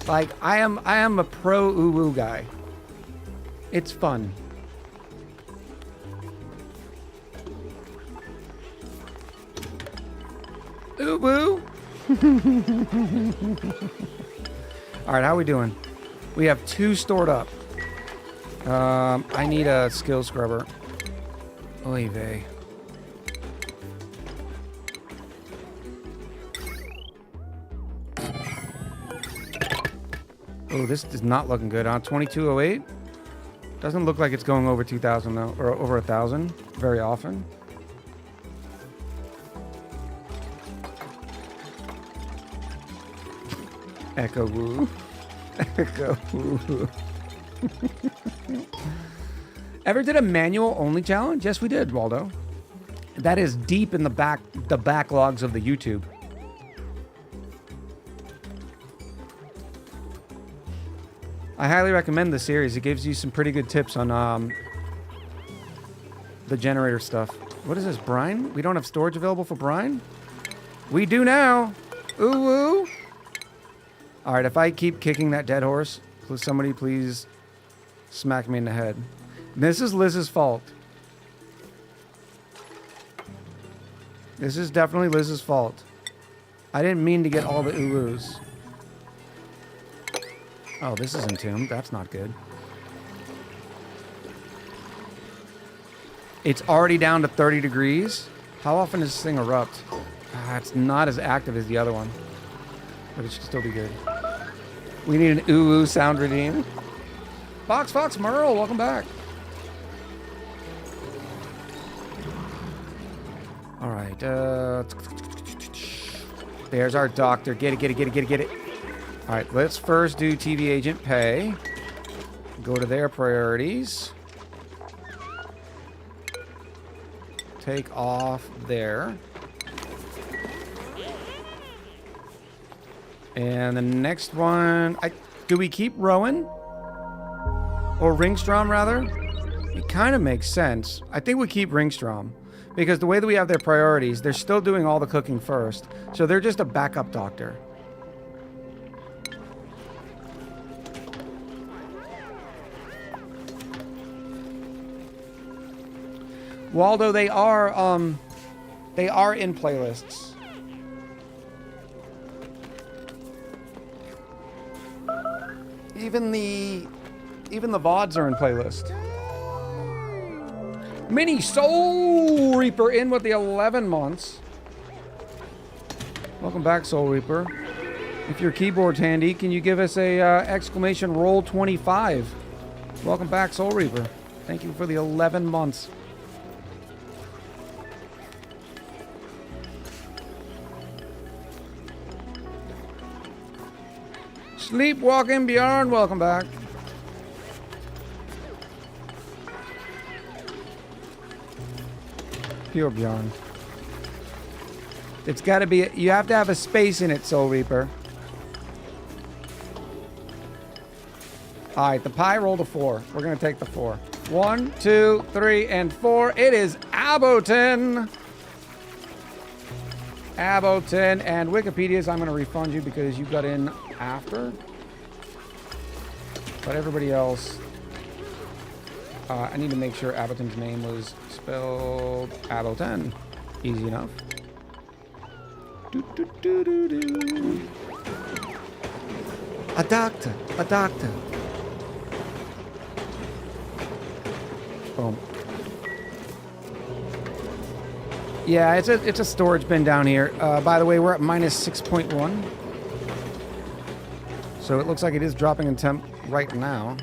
Like, I am a pro uwu guy. It's fun. Uwu. All right, how are we doing? We have 2 stored up. I need a skill scrubber. Oy vey. Oh, this is not looking good. On 2208. Doesn't look like it's going over 2,000 though, or over 1,000 very often. Echo woo. Echo woo. Ever did a manual only challenge? Yes, we did, Waldo. That is deep in the backlogs of the YouTube. I highly recommend this series. It gives you some pretty good tips on the generator stuff. What is this, brine? We don't have storage available for brine? We do now. Ooh, woo. All right, if I keep kicking that dead horse, somebody please smack me in the head. This is Liz's fault. This is definitely Liz's fault. I didn't mean to get all the Ulus. Oh, this is entombed. That's not good. It's already down to 30 degrees. How often does this thing erupt? It's not as active as the other one. But it should still be good. We need an ooh sound redeem. Fox Merle, welcome back. All right. There's our doctor. Get it. All right, let's first do TV agent pay. Go to their priorities. Take off there. And the next one, do we keep Rowan? Or Ringstrom, rather? It kind of makes sense. I think we keep Ringstrom. Because the way that we have their priorities, they're still doing all the cooking first. So they're just a backup doctor. Waldo, they are in playlists. Even the VODs are in playlist. Mini Soul Reaper in with the 11 months. Welcome back, Soul Reaper. If your keyboard's handy, can you give us a exclamation roll 25? Welcome back, Soul Reaper. Thank you for the 11 months. Sleepwalking Bjorn, welcome back. Pure Bjorn. It's gotta be, you have to have a space in it, Soul Reaper. Alright, the pie rolled a 4. We're gonna take the 4. 1, 2, 3, and 4. It is Aboton. Aboton. And Wikipedia's, I'm gonna refund you because you got in after. But everybody else, I need to make sure Aboton's name was spelled Aboton. Easy enough. Do, do, do, do, do. A doctor. A doctor. Boom. Yeah, it's a storage bin down here. By the way, we're at minus 6.1. So it looks like it is dropping in temp right now.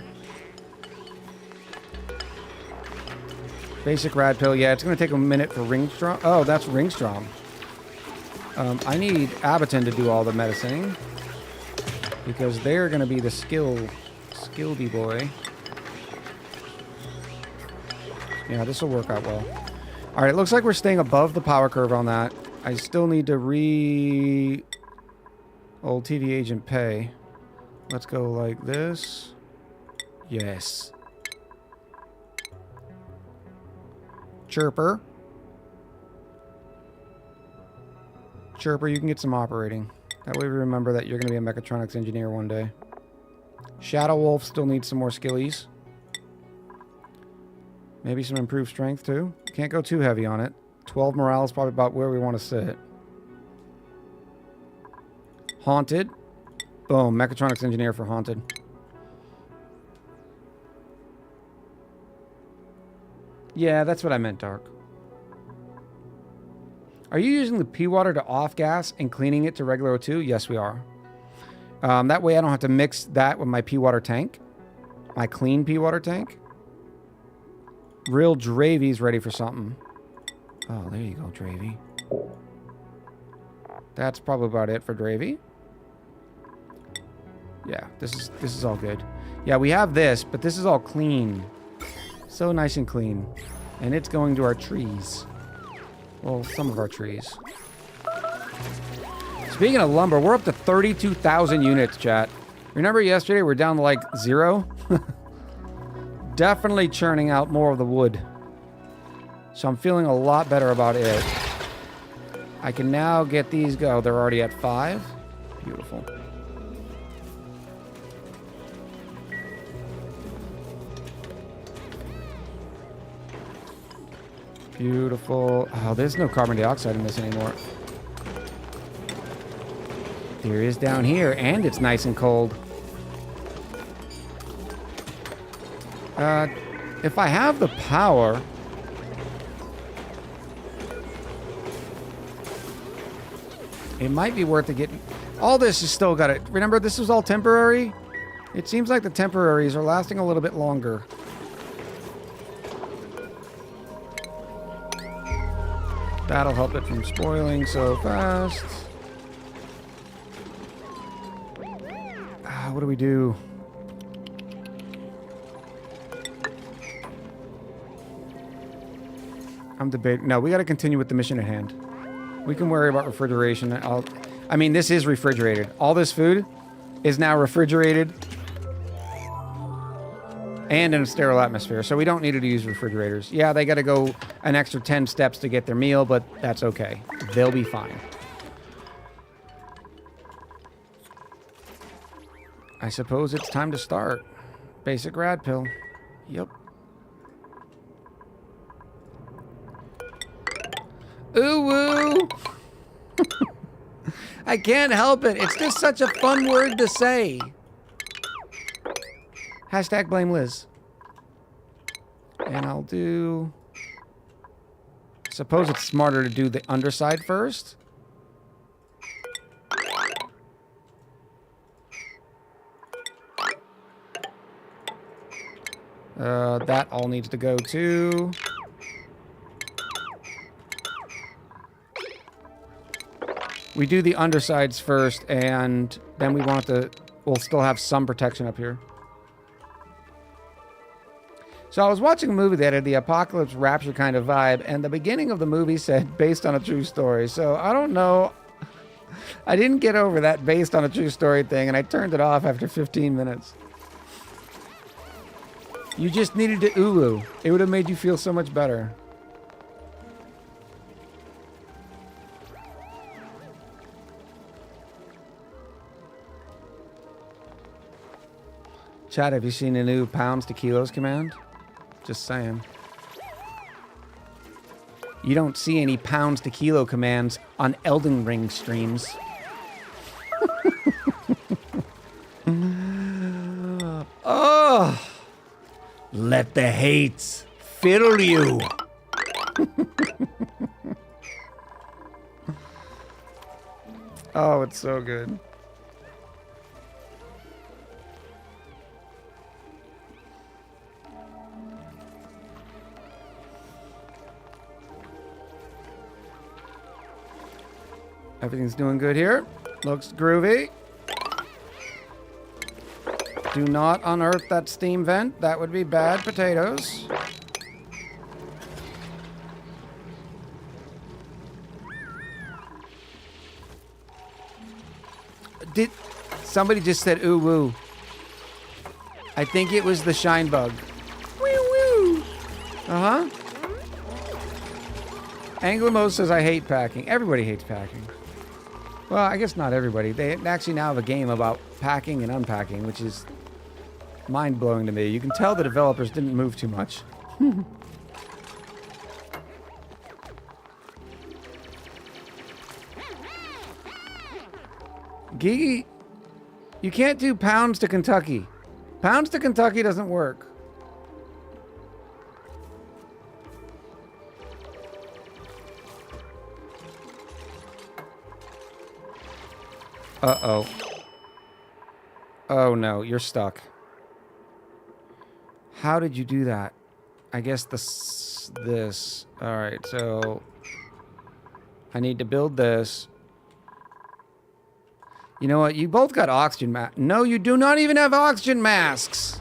Basic rad pill. Yeah, it's going to take a minute for Ringstrom. Oh, that's Ringstrom. I need Aboton to do all the medicining because they're going to be the skilledy boy. Yeah, this will work out well. All right, it looks like we're staying above the power curve on that. I still need to old TV agent pay. Let's go like this. Yes. Chirper. Chirper, you can get some operating. That way we remember that you're going to be a mechatronics engineer one day. Shadow Wolf still needs some more skillies. Maybe some improved strength too. Can't go too heavy on it. 12 morale is probably about where we want to sit. Haunted. Boom, mechatronics engineer for Haunted. Yeah, that's what I meant, Dark. Are you using the pea water to off gas and cleaning it to regular O2? Yes, we are. That way I don't have to mix that with my pea water tank. My clean pea water tank. Real Dravy's ready for something. Oh, there you go, Dravy. That's probably about it for Dravy. Yeah, this is all good. Yeah, we have this, but this is all clean. So nice and clean. And it's going to our trees. Well, some of our trees. Speaking of lumber, we're up to 32,000 units, chat. Remember yesterday we were down to like 0? Definitely churning out more of the wood. So I'm feeling a lot better about it. I can now get these go. They're already at 5. Beautiful. Beautiful. Oh, there's no carbon dioxide in this anymore. There is down here, and it's nice and cold. If I have the power... It might be worth it getting... All this is still got it. Remember, this was all temporary? It seems like the temporaries are lasting a little bit longer. That'll help it from spoiling so fast. What do we do? I'm debating. No, we got to continue with the mission at hand. We can worry about refrigeration. I mean, this is refrigerated. All this food is now refrigerated and in a sterile atmosphere, so we don't need to use refrigerators. Yeah, they got to go an extra 10 steps to get their meal, but that's okay. They'll be fine. I suppose it's time to start. Basic rad pill. Yep. I can't help it. It's just such a fun word to say. Hashtag blame Liz. And I'll do... Suppose it's smarter to do the underside first. That all needs to go too. We do the undersides first, and then we want to... We'll still have some protection up here. So I was watching a movie that had the apocalypse rapture kind of vibe, and the beginning of the movie said, based on a true story. So I don't know. I didn't get over that based on a true story thing, and I turned it off after 15 minutes. You just needed to ooh-oo. It would have made you feel so much better. Chad, have you seen the new pounds to kilos command? Just saying. You don't see any pounds to kilo commands on Elden Ring streams. Oh! Let the hates fiddle you. Oh, it's so good. Everything's doing good here. Looks groovy. Do not unearth that steam vent. That would be bad potatoes. Did somebody just said ooh woo? I think it was the shine bug. Woo woo. Uh-huh. Anglimo says I hate packing. Everybody hates packing. Well, I guess not everybody. They actually now have a game about packing and unpacking, which is mind-blowing to me. You can tell the developers didn't move too much. Gigi, you can't do pounds to Kentucky. Pounds to Kentucky doesn't work. Uh-oh. Oh no, you're stuck. How did you do that? I guess this. Alright, so... I need to build this. You know what? You both got oxygen masks. No, you do not even have oxygen masks!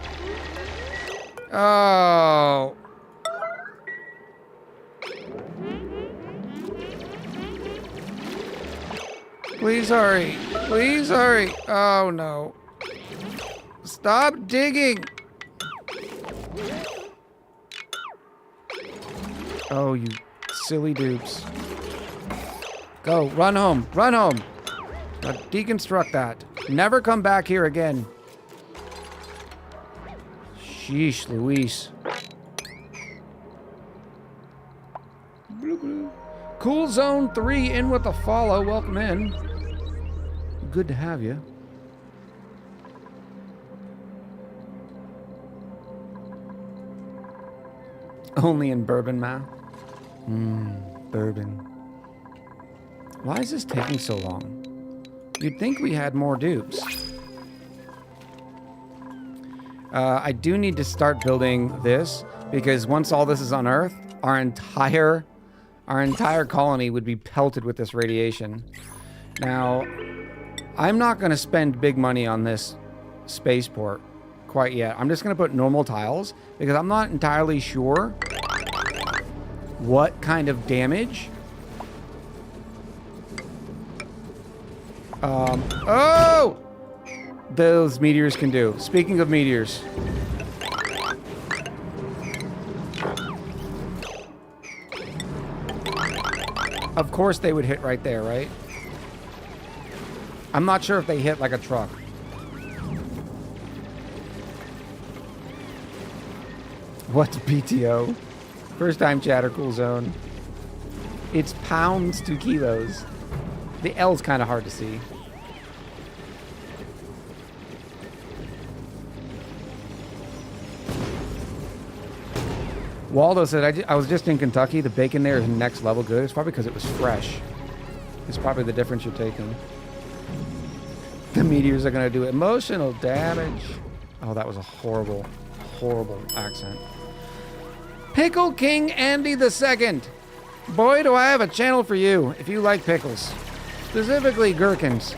Oh... Please hurry. Please hurry. Oh, no. Stop digging. Oh, you silly dupes. Go. Run home. Run home. Now deconstruct that. Never come back here again. Sheesh, Luis. Cool Zone 3 in with a follow. Welcome in. Good to have you. Only in bourbon, ma. Bourbon. Why is this taking so long? You'd think we had more dupes. I do need to start building this because once all this is unearthed, our entire colony would be pelted with this radiation. Now, I'm not going to spend big money on this spaceport quite yet. I'm just going to put normal tiles because I'm not entirely sure what kind of damage. Oh! Those meteors can do. Speaking of meteors. Of course they would hit right there, right? I'm not sure if they hit like a truck. What's PTO? First time chatter, cool zone. It's pounds to kilos. The L's kind of hard to see. Waldo said, I was just in Kentucky. The bacon there is next level good. It's probably because it was fresh. It's probably the difference you're taking. The meteors are going to do emotional damage. Oh, that was a horrible, horrible accent. Pickle King Andy II. Boy, do I have a channel for you if you like pickles. Specifically gherkins.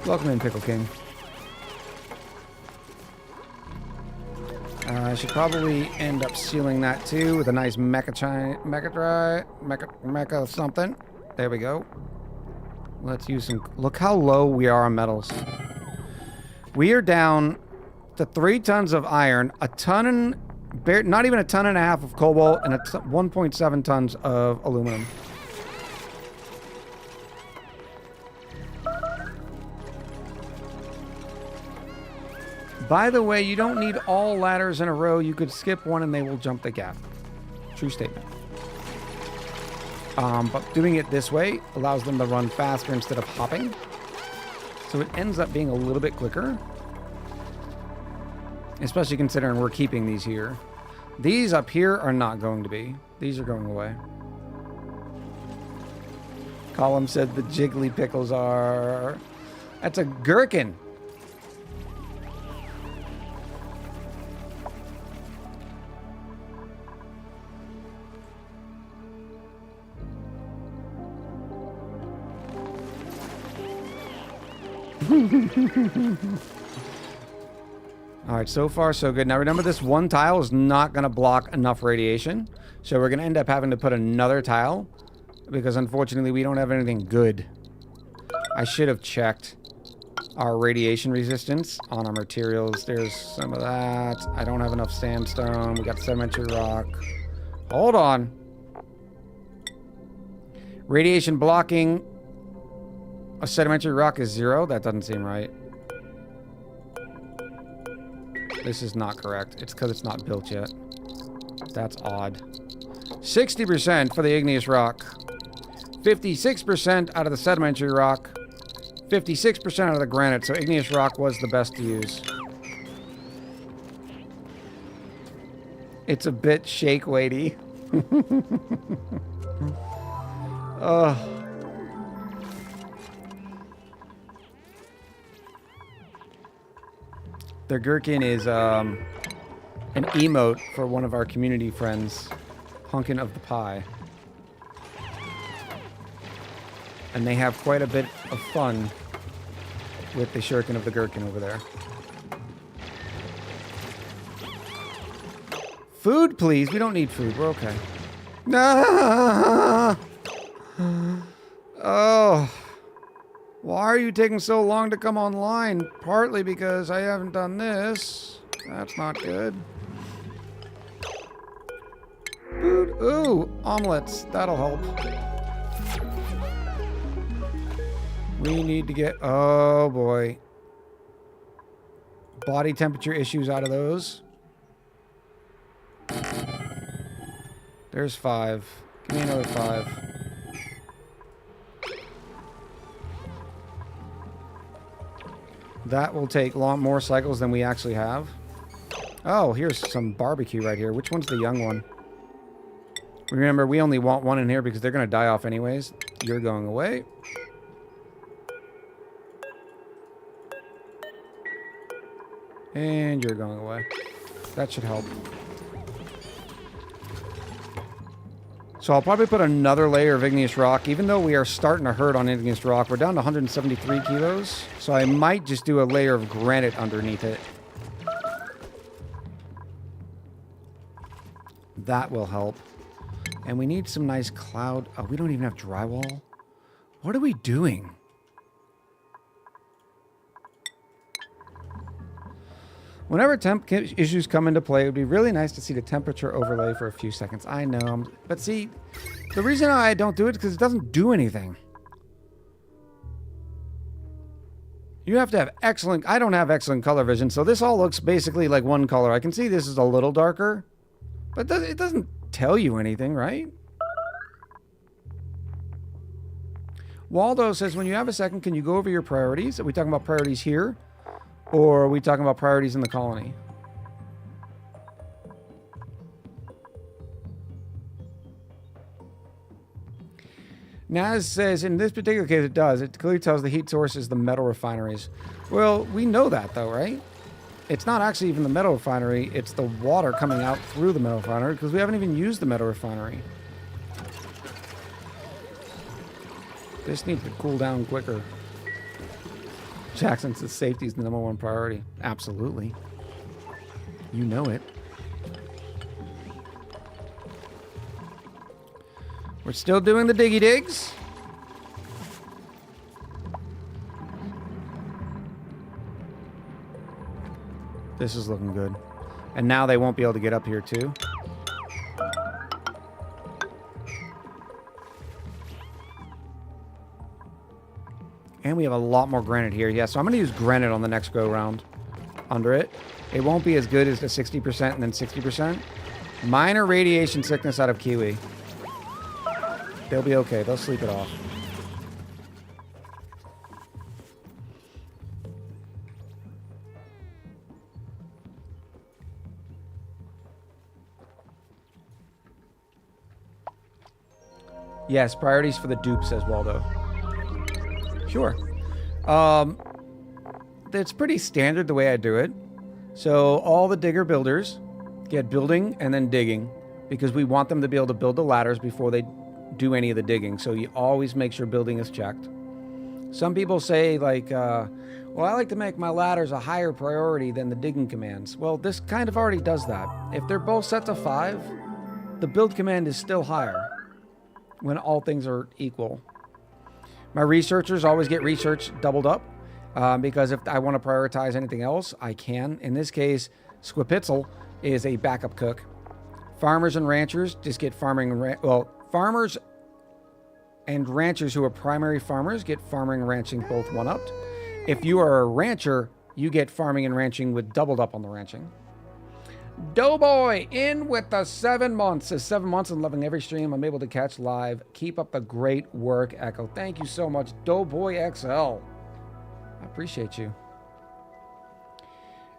Welcome in, Pickle King. I should probably end up sealing that too with a nice mecha something. There we go. Let's use some. Look how low we are on metals. We are down to 3 tons of iron, a ton and not even a ton and a half of cobalt, and 1.7 tons of aluminum. By the way, you don't need all ladders in a row. You could skip one and they will jump the gap. True statement. But doing it this way allows them to run faster instead of hopping. So it ends up being a little bit quicker. Especially considering we're keeping these here. These up here are not going to be. These are going away. Column said the jiggly pickles are... That's a gherkin. Alright, so far so good. Now remember, this one tile is not going to block enough radiation. So we're going to end up having to put another tile. Because unfortunately we don't have anything good. I should have checked our radiation resistance on our materials. There's some of that. I don't have enough sandstone. We got sedimentary rock. Hold on. Radiation blocking. A sedimentary rock is 0? That doesn't seem right. This is not correct. It's because it's not built yet. That's odd. 60% for the igneous rock. 56% out of the sedimentary rock. 56% out of the granite. So igneous rock was the best to use. It's a bit shake weighty. Ugh. The gherkin is an emote for one of our community friends, Hunkin' of the Pie. And they have quite a bit of fun with the shuriken of the gherkin over there. Food, please. We don't need food. We're okay. No. Oh. Why are you taking so long to come online? Partly because I haven't done this. That's not good. Food. Ooh, omelets. That'll help. We need to get... Oh, boy. Body temperature issues out of those. There's 5. Give me another 5. That will take more cycles than we actually have. Oh, here's some barbecue right here. Which one's the young one? Remember, we only want one in here because they're going to die off anyways. You're going away. And you're going away. That should help. So I'll probably put another layer of igneous rock. Even though we are starting to hurt on igneous rock, we're down to 173 kilos. So I might just do a layer of granite underneath it. That will help. And we need some nice cloud. Oh, we don't even have drywall. What are we doing? Whenever temp issues come into play, it would be really nice to see the temperature overlay for a few seconds. I know, but see, the reason I don't do it is because it doesn't do anything. You have to have excellent... I don't have excellent color vision, so this all looks basically like one color. I can see this is a little darker, but it doesn't tell you anything, right? Waldo says, when you have a second, can you go over your priorities? Are we talking about priorities here? Or are we talking about priorities in the colony? Naz says, in this particular case, it does. It clearly tells the heat source is the metal refineries. Well, we know that, though, right? It's not actually even the metal refinery. It's the water coming out through the metal refinery because we haven't even used the metal refinery. This needs to cool down quicker. Jackson says safety is the #1 priority. Absolutely. You know it. We're still doing the diggy digs. This is looking good. And now they won't be able to get up here too. And we have a lot more granite here. Yeah, so I'm going to use granite on the next go round under it. It won't be as good as the 60% and then 60%. Minor radiation sickness out of Kiwi. They'll be okay. They'll sleep it off. Yes, priorities for the dupe, says Waldo. Sure. It's pretty standard the way I do it. So all the digger builders get building and then digging because we want them to be able to build the ladders before they do any of the digging. So you always make sure building is checked. Some people say like, well, I like to make my ladders a higher priority than the digging commands. Well, this kind of already does that. If they're both set to 5, the build command is still higher when all things are equal. My researchers always get research doubled up because if I want to prioritize anything else, I can. In this case, Squipitzel is a backup cook. Farmers and ranchers just get farming. Farmers and ranchers who are primary farmers get farming and ranching both one-upped. If you are a rancher, you get farming and ranching with doubled up on the ranching. Doughboy in with the 7 months. Says 7 months and loving every stream I'm able to catch live. Keep up the great work, Echo. Thank you so much, Doughboy XL. I appreciate you.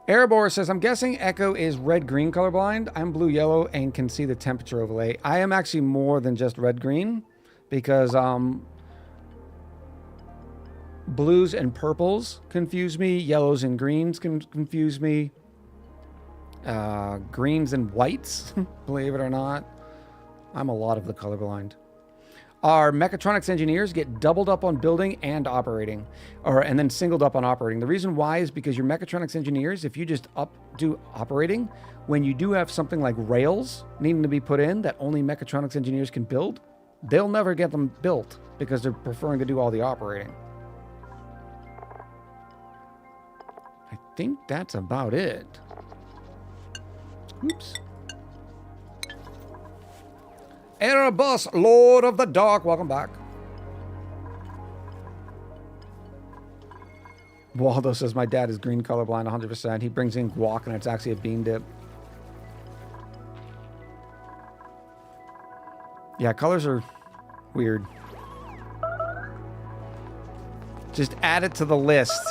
Erebor says, I'm guessing Echo is red-green colorblind. I'm blue-yellow and can see the temperature overlay. I am actually more than just red-green because blues and purples confuse me. Yellows and greens can confuse me. Greens and whites, believe it or not. I'm a lot of the colorblind. Our mechatronics engineers get doubled up on building and operating, and then singled up on operating. The reason why is because your mechatronics engineers, if you just do operating, when you do have something like rails needing to be put in that only mechatronics engineers can build, they'll never get them built because they're preferring to do all the operating. I think that's about it. Oops. Erebus, Lord of the Dark, welcome back. Waldo says my dad is green colorblind 100%. He brings in guac and it's actually a bean dip. Yeah, colors are weird. Just add it to the list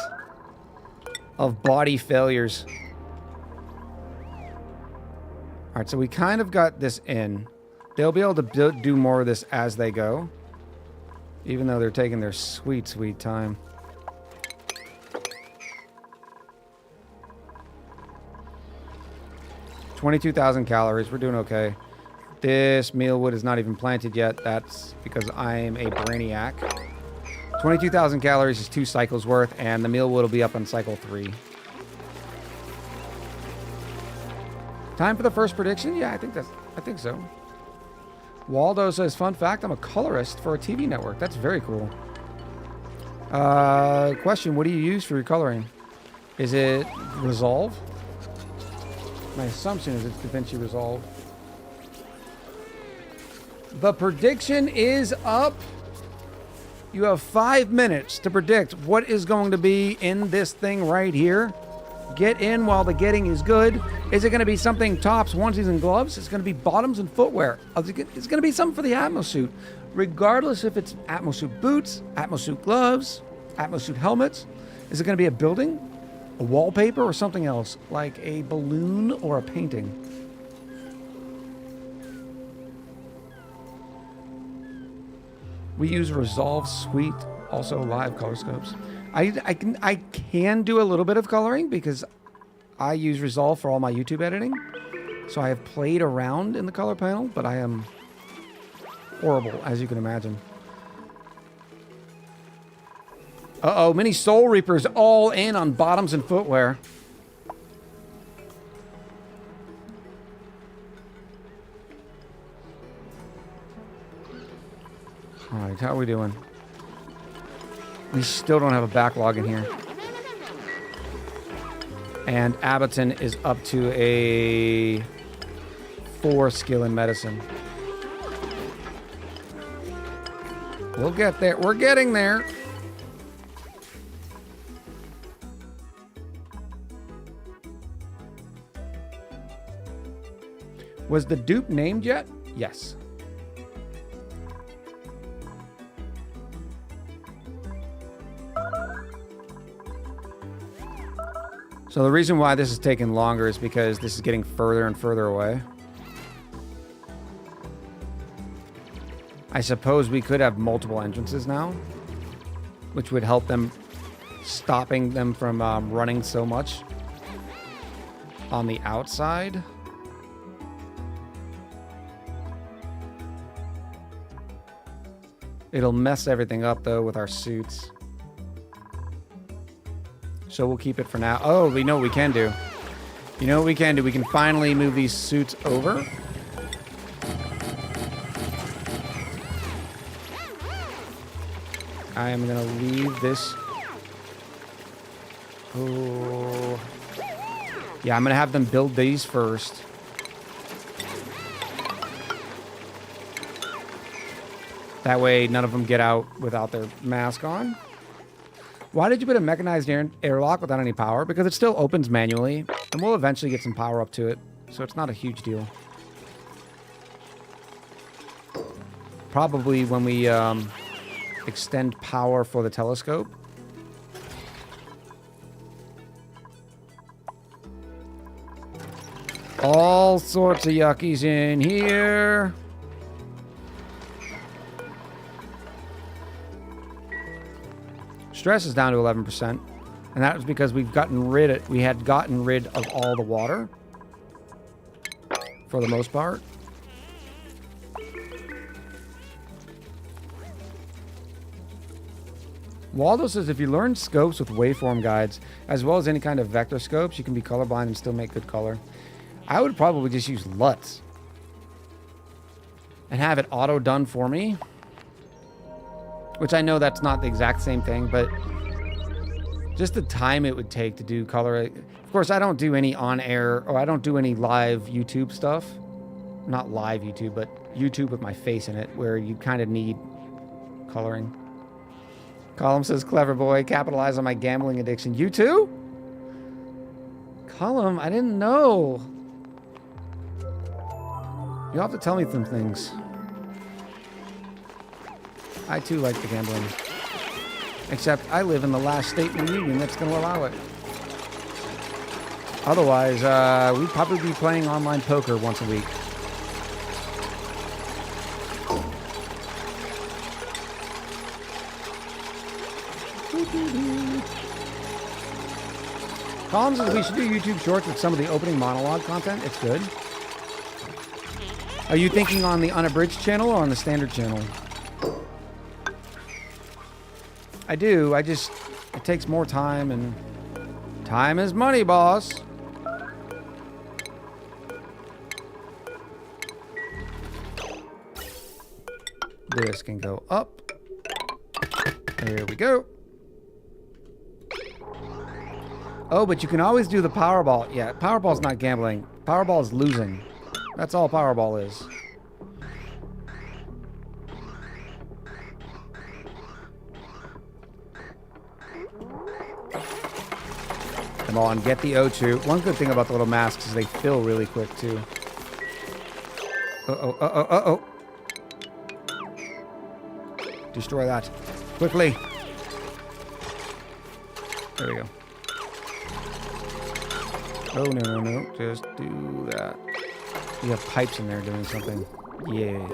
of body failures. All right, so we kind of got this in. They'll be able to do more of this as they go, even though they're taking their sweet, sweet time. $22,000 calories. We're doing okay. This mealwood is not even planted yet. That's because I'm a brainiac. 22,000 calories is 2 cycles worth, and the mealwood will be up on cycle 3. Time for the first prediction? Yeah, I think so. Waldo says, fun fact, I'm a colorist for a TV network. That's very cool. Question, what do you use for your coloring? Is it Resolve? My assumption is it's DaVinci Resolve. The prediction is up. You have 5 minutes to predict what is going to be in this thing right here. Get in while the getting is good. Is it going to be something tops, onesies, and gloves? It's going to be bottoms and footwear. It's going to be something for the Atmo suit. regardless if it's Atmosuit boots, Atmosuit gloves, Atmosuit helmets. Is it going to be a building, a wallpaper, or something else, like a balloon or a painting? We use Resolve Suite, also live color scopes. I can do a little bit of coloring because I use Resolve for all my YouTube editing. So I have played around in the color panel, but I am horrible, as you can imagine. Uh-oh, mini Soul Reapers all in on bottoms and footwear. All right, how are we doing? We still don't have a backlog in here. And Abboton is up to a 4 skill in medicine. We'll get there. We're getting there. Was the dupe named yet? Yes. So the reason why this is taking longer is because this is getting further and further away. I suppose we could have multiple entrances now, which would help them, stopping them from running so much on the outside. It'll mess everything up, though, with our suits. So we'll keep it for now. Oh, we know what we can do. You know what we can do? We can finally move these suits over. I am going to leave this. Oh. Yeah, I'm going to have them build these first. That way, none of them get out without their mask on. Why did you put a mechanized airlock without any power? Because it still opens manually, and we'll eventually get some power up to it, so it's not a huge deal. Probably when we extend power for the telescope. All sorts of yuckies in here. Stress is down to 11%, and that was because we had gotten rid of all the water for the most part. Waldo says if you learn scopes with waveform guides, as well as any kind of vector scopes, you can be colorblind and still make good color. I would probably just use LUTs and have it auto done for me. Which I know that's not the exact same thing, but just the time it would take to do color. Of course, I don't do any on-air, or I don't do any live YouTube stuff. Not live YouTube, but YouTube with my face in it, where you kind of need coloring. Column says, clever boy, capitalize on my gambling addiction. You too? Column, I didn't know. You'll have to tell me some things. I too like the gambling. Except I live in the last state in the union that's going to allow it. Otherwise, we'd probably be playing online poker once a week. Colin says we should do YouTube shorts with some of the opening monologue content. It's good. Are you thinking on the unabridged channel or on the standard channel? I do. It takes more time, and time is money, boss. This can go up. There we go. Oh, but you can always do the Powerball. Yeah, Powerball's not gambling. Powerball is losing. That's all Powerball is. Come on, get the O2. One good thing about the little masks is they fill really quick, too. Uh-oh, uh-oh, uh-oh. Destroy that. Quickly. There we go. Oh, no. Just do that. You have pipes in there doing something. Yes.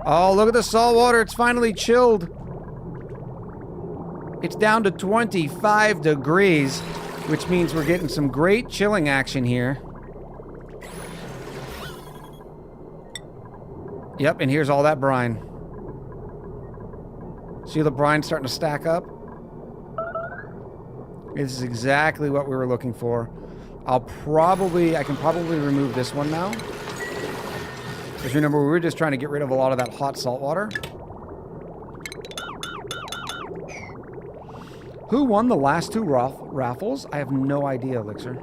Oh, look at the salt water. It's finally chilled. It's down to 25 degrees, which means we're getting some great chilling action here. Yep, and here's all that brine. See the brine starting to stack up? This is exactly what we were looking for. I can probably remove this one now. Because remember, we were just trying to get rid of a lot of that hot salt water. Who won the last two raffles? I have no idea, Elixir.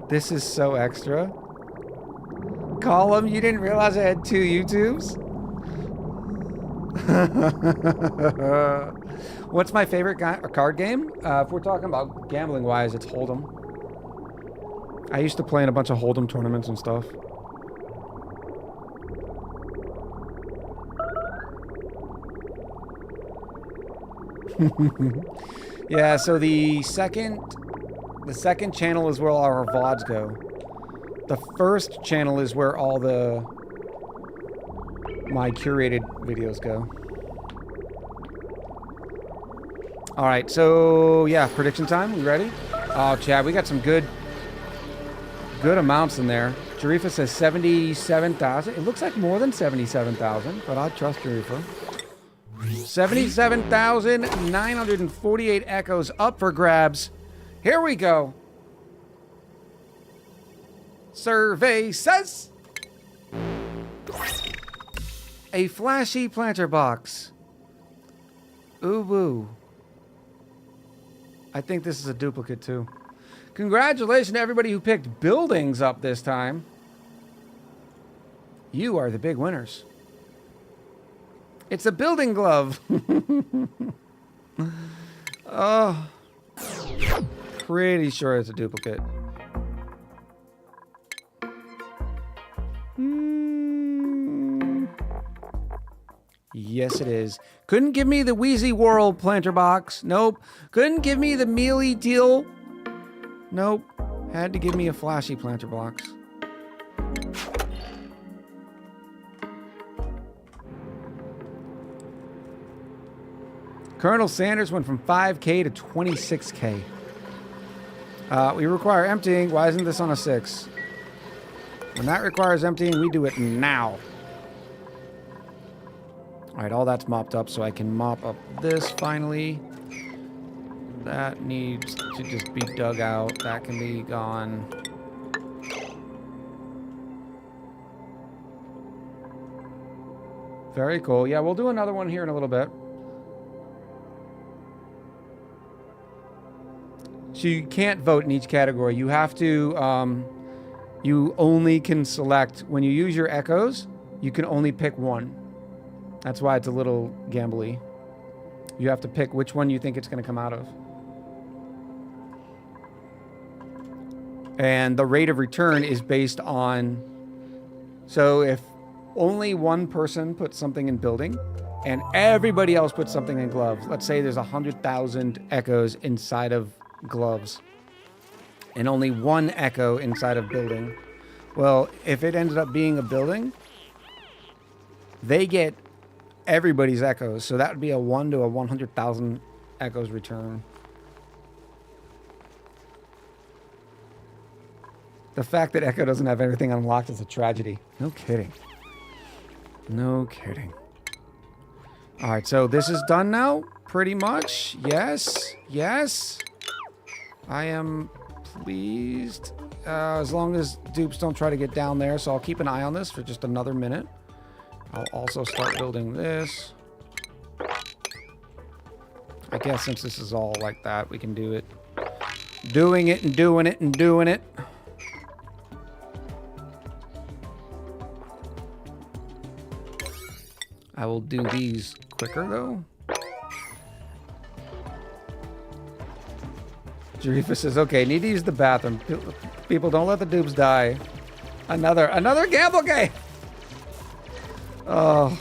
This is so extra. Column, you didn't realize I had 2 YouTubes? What's my favorite card game? If we're talking about gambling-wise, it's Hold'em. I used to play in a bunch of Hold'em tournaments and stuff. Yeah, so the second channel is where all our VODs go. The first channel is where all my curated videos go. All right, so yeah, prediction time. We ready? Oh, Chad, we got some good amounts in there. Jarifa says 77,000. It looks like more than 77,000, but I trust Jarifa. 77,948 echoes up for grabs. Here we go. Survey says a flashy planter box. Ooh woo. I think this is a duplicate too. Congratulations to everybody who picked buildings up this time. You are the big winners. It's a building glove. Oh, pretty sure it's a duplicate. Yes, it is. Couldn't give me the Wheezy World planter box. Nope. Couldn't give me the Mealy Deal. Nope. Had to give me a flashy planter box. Colonel Sanders went from 5K to 26K. We require emptying. Why isn't this on a 6? When that requires emptying, we do it now. All right, all that's mopped up, so I can mop up this finally. That needs to just be dug out. That can be gone. Very cool. Yeah, we'll do another one here in a little bit. So you can't vote in each category. You have to, you only can select, when you use your echoes, you can only pick one. That's why it's a little gambly. You have to pick which one you think it's going to come out of. And the rate of return is based on, so if only one person puts something in building and everybody else puts something in gloves, let's say there's 100,000 echoes inside of gloves and only one echo inside of building. Well, if it ended up being a building, they get everybody's echoes. So that would be a 1 to a 100,000 echoes return. The fact that Echo doesn't have everything unlocked is a tragedy. No kidding. No kidding. All right, so this is done now, pretty much. Yes, yes. I am pleased. As long as dupes don't try to get down there, so I'll keep an eye on this for just another minute. I'll also start building this. I guess since this is all like that, we can do it. Doing it and doing it and doing it. I will do these quicker, though. Jarifa says, okay, need to use the bathroom. People, don't let the dupes die. Another gamble game. Oh,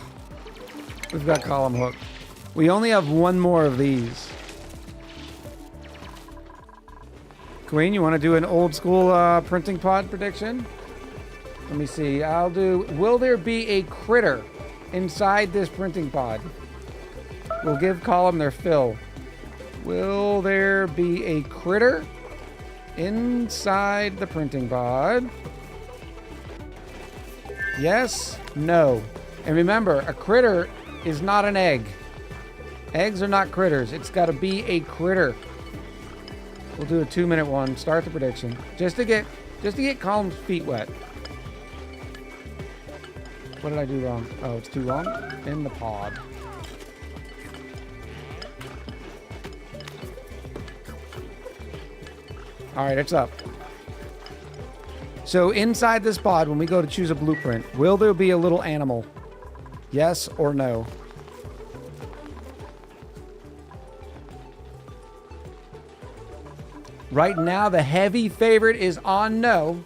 we've got column hook. We only have one more of these. Queen, you want to do an old school printing pod prediction? Let me see. I'll do, will there be a critter inside this printing pod? We'll give column their fill. Will there be a critter inside the printing pod? Yes, no. And remember, a critter is not an egg. Eggs are not critters. It's got to be a critter. We'll do a 2-minute one. Start the prediction. Just to get column's feet wet. What did I do wrong? Oh, it's too long. In the pod. All right, it's up. So inside this pod, when we go to choose a blueprint, will there be a little animal? Yes or no? Right now, the heavy favorite is on no.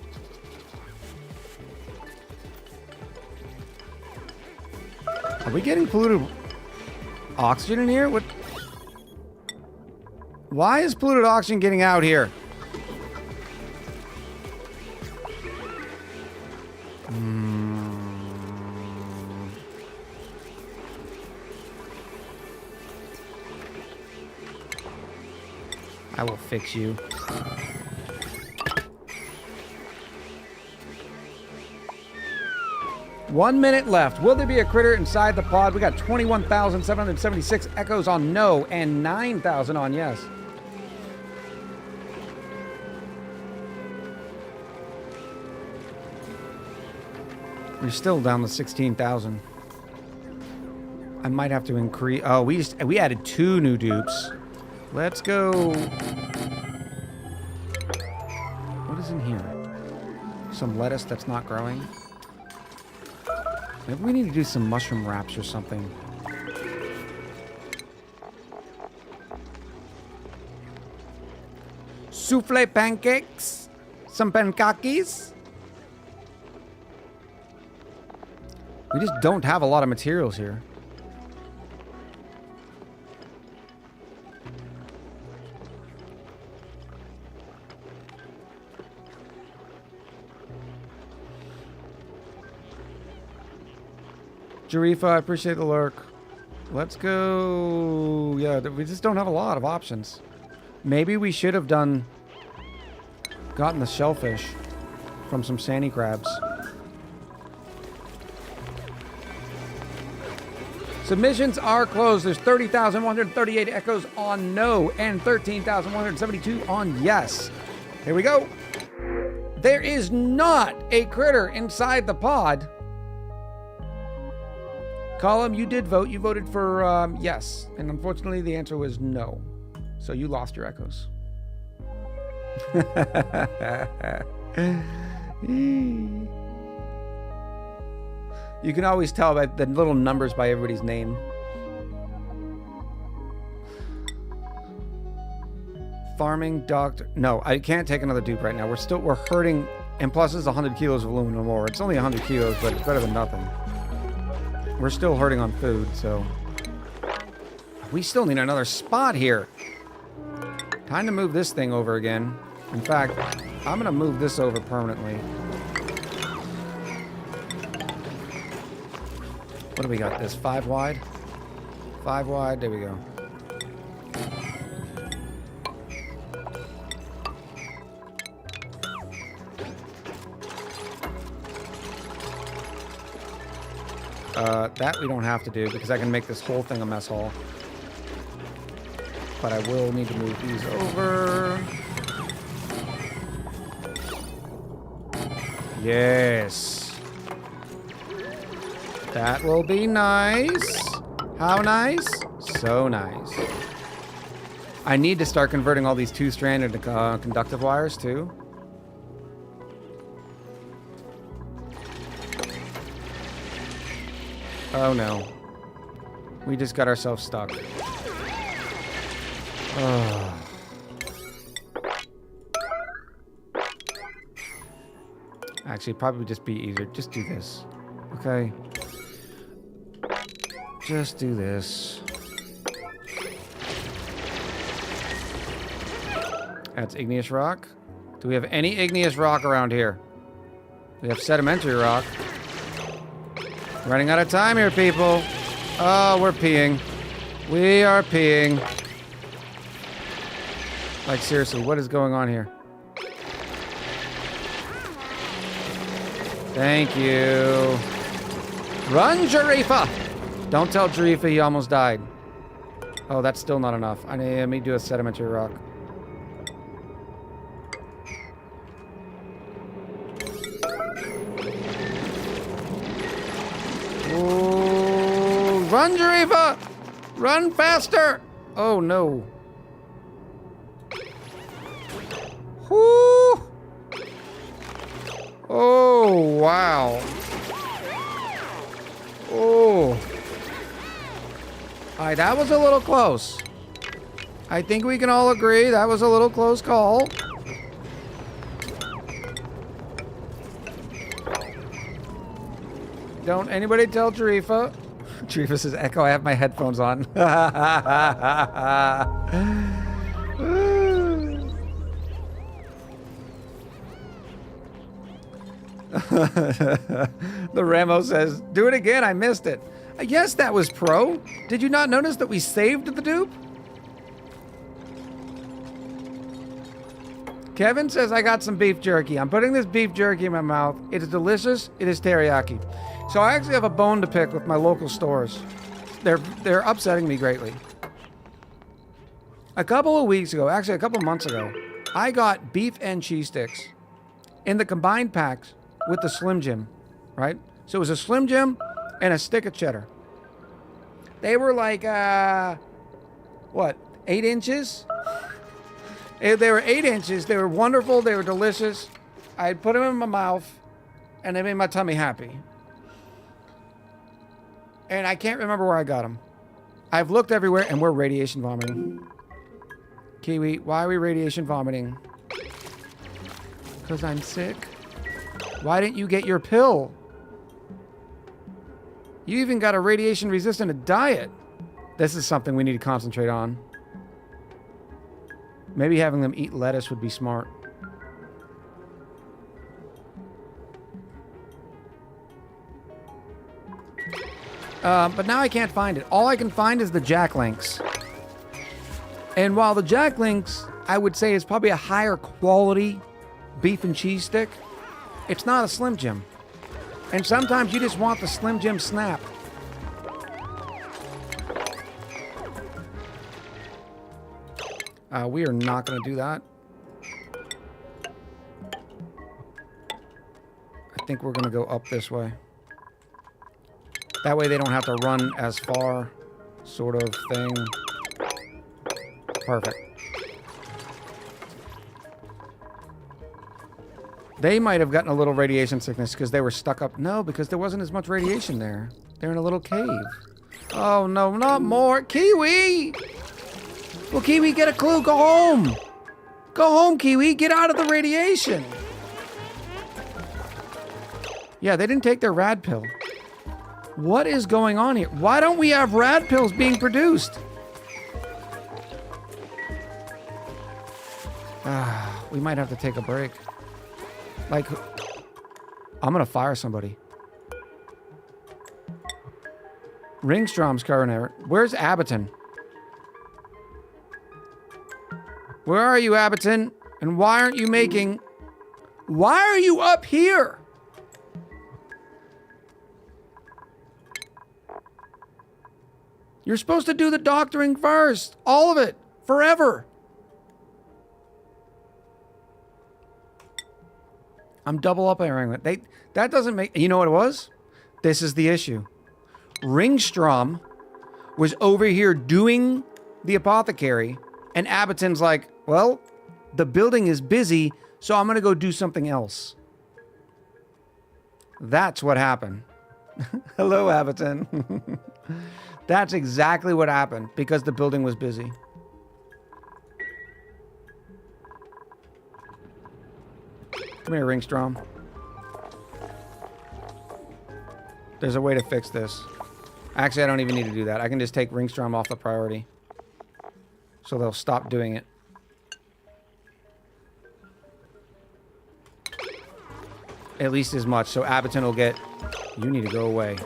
Are we getting polluted oxygen in here? What? Why is polluted oxygen getting out here? I will fix you. One minute left. Will there be a critter inside the pod? We got 21,776 echoes on no and 9,000 on yes. We're still down to 16,000. I might have to increase. Oh, we added 2 new dupes. Let's go. What is in here? Some lettuce that's not growing. Maybe we need to do some mushroom wraps or something. Souffle pancakes? Some pancakes? We just don't have a lot of materials here. Jarifa, I appreciate the lurk. Let's go. Yeah, we just don't have a lot of options. Maybe we should have gotten the shellfish from some sandy crabs. Submissions are closed. There's 30,138 echoes on no and 13,172 on yes. Here we go. There is not a critter inside the pod. Column, you did vote. You voted for yes. And unfortunately, the answer was no. So you lost your echoes. You can always tell by the little numbers by everybody's name. Farming doctor. No, I can't take another dupe right now. We're hurting. And plus, it's 100 kilos of aluminum ore. It's only 100 kilos, but it's better than nothing. We're still hurting on food, so we still need another spot here. Time to move this thing over again. In fact, I'm going to move this over permanently. What do we got? This 5 wide? 5 wide. There we go. That we don't have to do because I can make this whole thing a mess hall. But I will need to move these over. Yes. That will be nice. How nice? So nice. I need to start converting all these 2-stranded conductive wires too. Oh no. We just got ourselves stuck. Oh. Actually, probably just be easier. Just do this. Okay. Just do this. That's igneous rock. Do we have any igneous rock around here? We have sedimentary rock. Running out of time here, people. Oh, we're peeing. We are peeing. Like, seriously, what is going on here? Thank you. Run, Jarifa! Don't tell Jarifa he almost died. Oh, that's still not enough. Let me do a sedimentary rock. Ooh, run, Jarifa! Run faster! Oh, no. Whoo! Oh, wow. Oh. Alright, that was a little close. I think we can all agree that was a little close call. Don't anybody tell Tarifa. Tarifa says, Echo, I have my headphones on. The Ramo says, do it again, I missed it. Yes, that was pro. Did you not notice that we saved the dupe? Kevin says, I got some beef jerky. I'm putting this beef jerky in my mouth. It is delicious. It is teriyaki. So I actually have a bone to pick with my local stores. They're upsetting me greatly. A couple of weeks ago, actually a couple of months ago, I got beef and cheese sticks in the combined packs with the Slim Jim, right? So it was a Slim Jim and a stick of cheddar. They were like, what, 8 inches? They were 8 inches. They were wonderful. They were delicious. I put them in my mouth, and they made my tummy happy. And I can't remember where I got them. I've looked everywhere, and we're radiation vomiting. Kiwi, why are we radiation vomiting? Because I'm sick. Why didn't you get your pill? You even got a radiation-resistant diet. This is something we need to concentrate on. Maybe having them eat lettuce would be smart. But now I can't find it. All I can find is the Jack Links. And while the Jack Links, I would say, is probably a higher quality beef and cheese stick, it's not a Slim Jim. And sometimes you just want the Slim Jim snap. We are not going to do that. I think we're going to go up this way. That way they don't have to run as far, sort of thing. Perfect. They might have gotten a little radiation sickness because they were stuck up. No, because there wasn't as much radiation there. They're in a little cave. Oh, no, not more. Kiwi! Well, Kiwi, get a clue. Go home. Go home, Kiwi. Get out of the radiation. Yeah, they didn't take their rad pill. What is going on here? Why don't we have rad pills being produced? We might have to take a break. Like, I'm gonna fire somebody. Ringstrom's coroner. Where's Abboton? Where are you, Abboton? And why aren't you making... Why are you up here? You're supposed to do the doctoring first. All of it. Forever. I'm double up airing it. That doesn't make... You know what it was? This is the issue. Ringstrom was over here doing the apothecary, and Abboton's like, well, the building is busy, so I'm going to go do something else. That's what happened. Hello, Abboton. That's exactly what happened, because the building was busy. Come here, Ringstrom. There's a way to fix this. Actually, I don't even need to do that. I can just take Ringstrom off the priority. So they'll stop doing it. At least as much. So Abboton will get... You need to go away.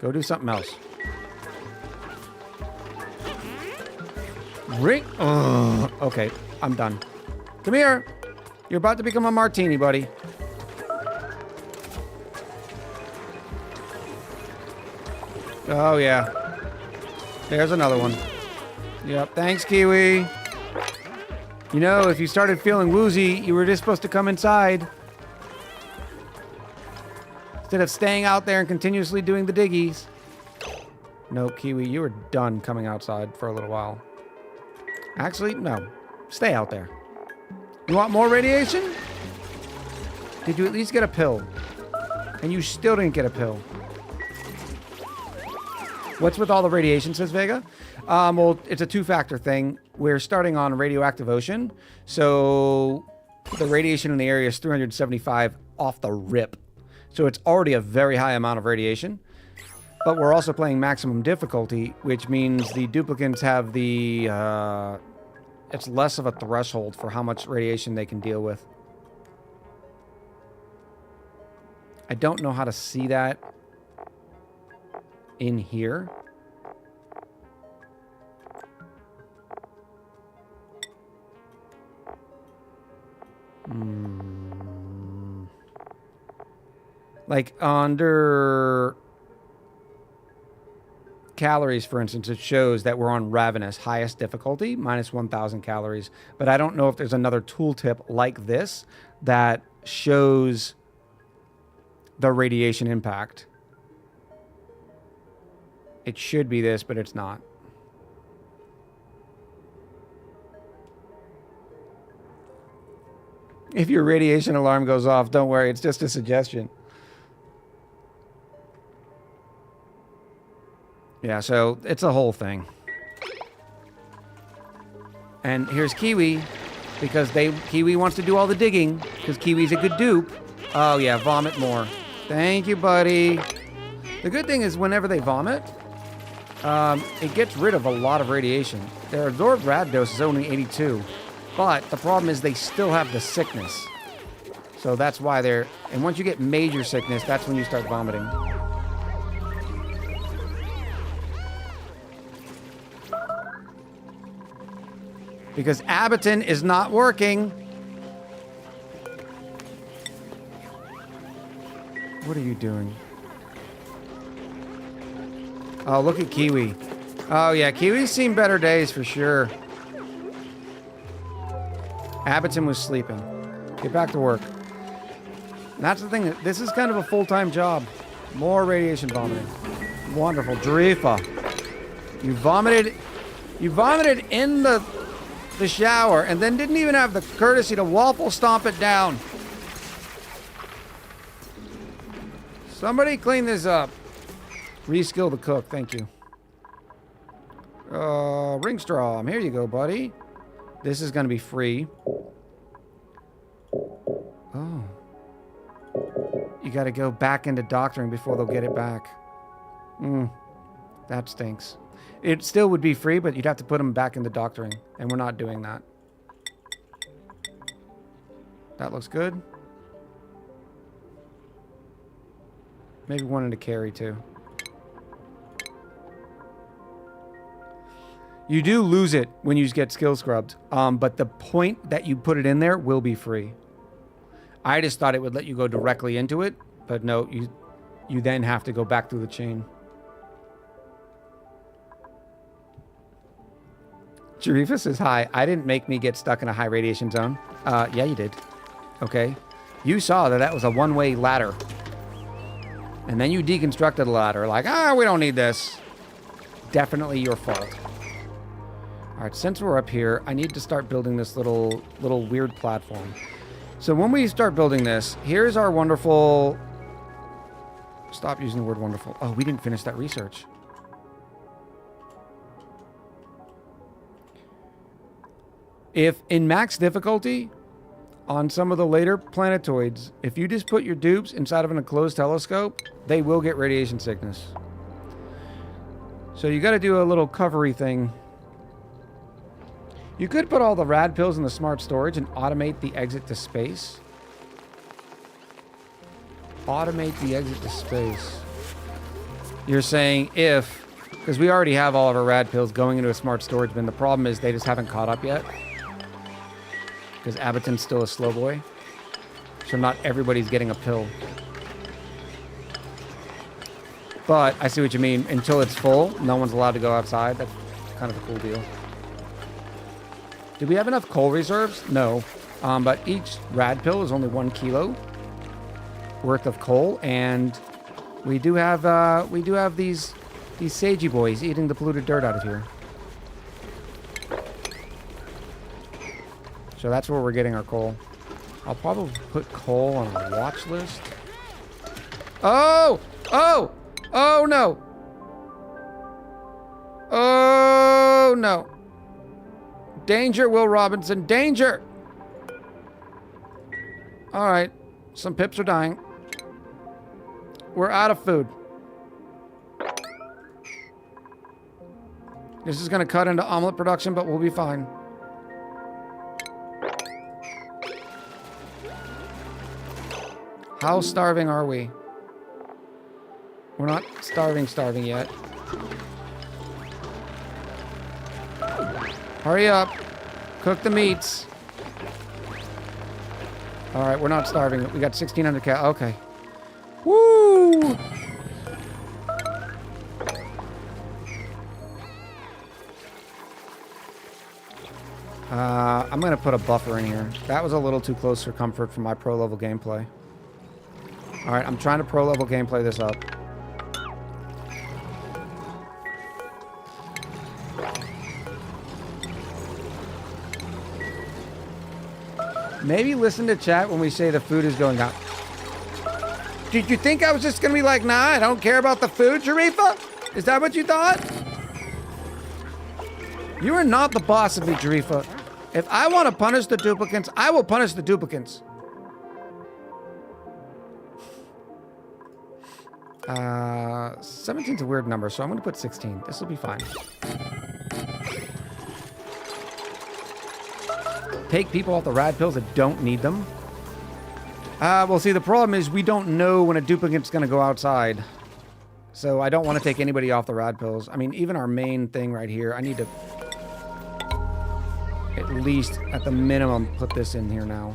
Go do something else. Ring... Ugh. Okay, I'm done. Come here. You're about to become a martini, buddy. Oh, yeah. There's another one. Yep, thanks, Kiwi. You know, if you started feeling woozy, you were just supposed to come inside. Instead of staying out there and continuously doing the diggies. No, Kiwi, you were done coming outside for a little while. Actually, no. Stay out there. You want more radiation? Did you at least get a pill? And you still didn't get a pill. What's with all the radiation, says Vega? Well, it's a two-factor thing. We're starting on radioactive ocean, so the radiation in the area is 375 off the rip. So it's already a very high amount of radiation. But we're also playing maximum difficulty, which means the duplicants have the... it's less of a threshold for how much radiation they can deal with. I don't know how to see that in here. Like under calories, for instance, it shows that we're on Ravenous, highest difficulty, minus 1,000 calories. But I don't know if there's another tooltip like this that shows the radiation impact. It should be this, but it's not. If your radiation alarm goes off, don't worry, it's just a suggestion. Yeah, so it's a whole thing. And here's Kiwi, because Kiwi wants to do all the digging, because Kiwi's a good dupe. Oh yeah, vomit more. Thank you, buddy. The good thing is whenever they vomit, it gets rid of a lot of radiation. Their absorbed rad dose is only 82, but the problem is they still have the sickness. So that's why they're... And once you get major sickness, that's when you start vomiting. Because Abboton is not working. What are you doing? Oh, look at Kiwi. Oh, yeah, Kiwi's seen better days for sure. Abboton was sleeping. Get back to work. And that's the thing. This is kind of a full-time job. More radiation vomiting. Wonderful. Drifa. You vomited in the shower and then didn't even have the courtesy to waffle stomp it down. Somebody clean this up. Reskill the cook. Thank you. Ringstrom. Here you go, buddy. This is going to be free. Oh. You got to go back into doctoring before they'll get it back. That stinks. It still would be free, but you'd have to put them back into doctoring. And we're not doing that. That looks good. Maybe one into carry, too. You do lose it when you get skill scrubbed. But the point that you put it in there will be free. I just thought it would let you go directly into it. But no, you then have to go back through the chain. Jarifus says, hi. I didn't make me get stuck in a high radiation zone. Yeah, you did. Okay. You saw that was a one-way ladder. And then you deconstructed the ladder. Like, we don't need this. Definitely your fault. All right, since we're up here, I need to start building this little weird platform. So when we start building this, here's our wonderful... Stop using the word wonderful. Oh, we didn't finish that research. If in max difficulty, on some of the later planetoids, if you just put your dupes inside of an enclosed telescope, they will get radiation sickness. So you got to do a little covery thing. You could put all the rad pills in the smart storage and automate the exit to space. Automate the exit to space. You're saying if, because we already have all of our rad pills going into a smart storage bin. The problem is they just haven't caught up yet. Because Abbott's still a slow boy. So not everybody's getting a pill. But I see what you mean. Until it's full, no one's allowed to go outside. That's kind of a cool deal. Do we have enough coal reserves? No. But each rad pill is only 1 kilo worth of coal, and we do have these sagey boys eating the polluted dirt out of here. So that's where we're getting our coal. I'll probably put coal on a watch list. Oh! Oh! Oh no! Oh no! Danger, Will Robinson, danger! Alright, some pips are dying. We're out of food. This is going to cut into omelet production, but we'll be fine. How starving are we? We're not starving yet. Hurry up. Cook the meats. Alright, we're not starving. We got 1,600 cal. Okay. Woo! I'm going to put a buffer in here. That was a little too close for comfort for my pro level gameplay. Alright, I'm trying to pro level gameplay this up. Maybe listen to chat when we say the food is going up. Did you think I was just going to be like, nah, I don't care about the food, Jarifa? Is that what you thought? You are not the boss of me, Jarifa. If I want to punish the duplicants, I will punish the duplicants. 17's a weird number, so I'm going to put 16. This will be fine. Take people off the rad pills that don't need them. Well, see, the problem is we don't know when a duplicant's going to go outside. So I don't want to take anybody off the rad pills. I mean, even our main thing right here, I need to at least, at the minimum, put this in here now.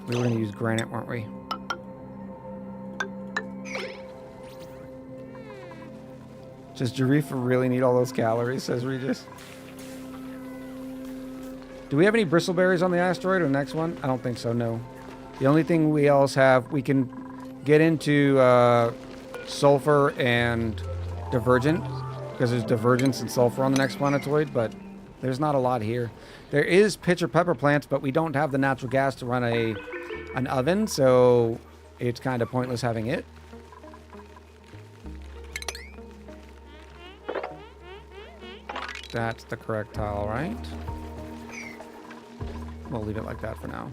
We were going to use granite, weren't we? Does Jarifa really need all those calories, says Regis. Do we have any bristleberries on the asteroid or the next one? I don't think so, no. The only thing we else have, we can get into sulfur and divergent, because there's divergence and sulfur on the next planetoid, but there's not a lot here. There is pitcher pepper plants, but we don't have the natural gas to run an oven, so it's kind of pointless having it. That's the correct tile, right? We'll leave it like that for now.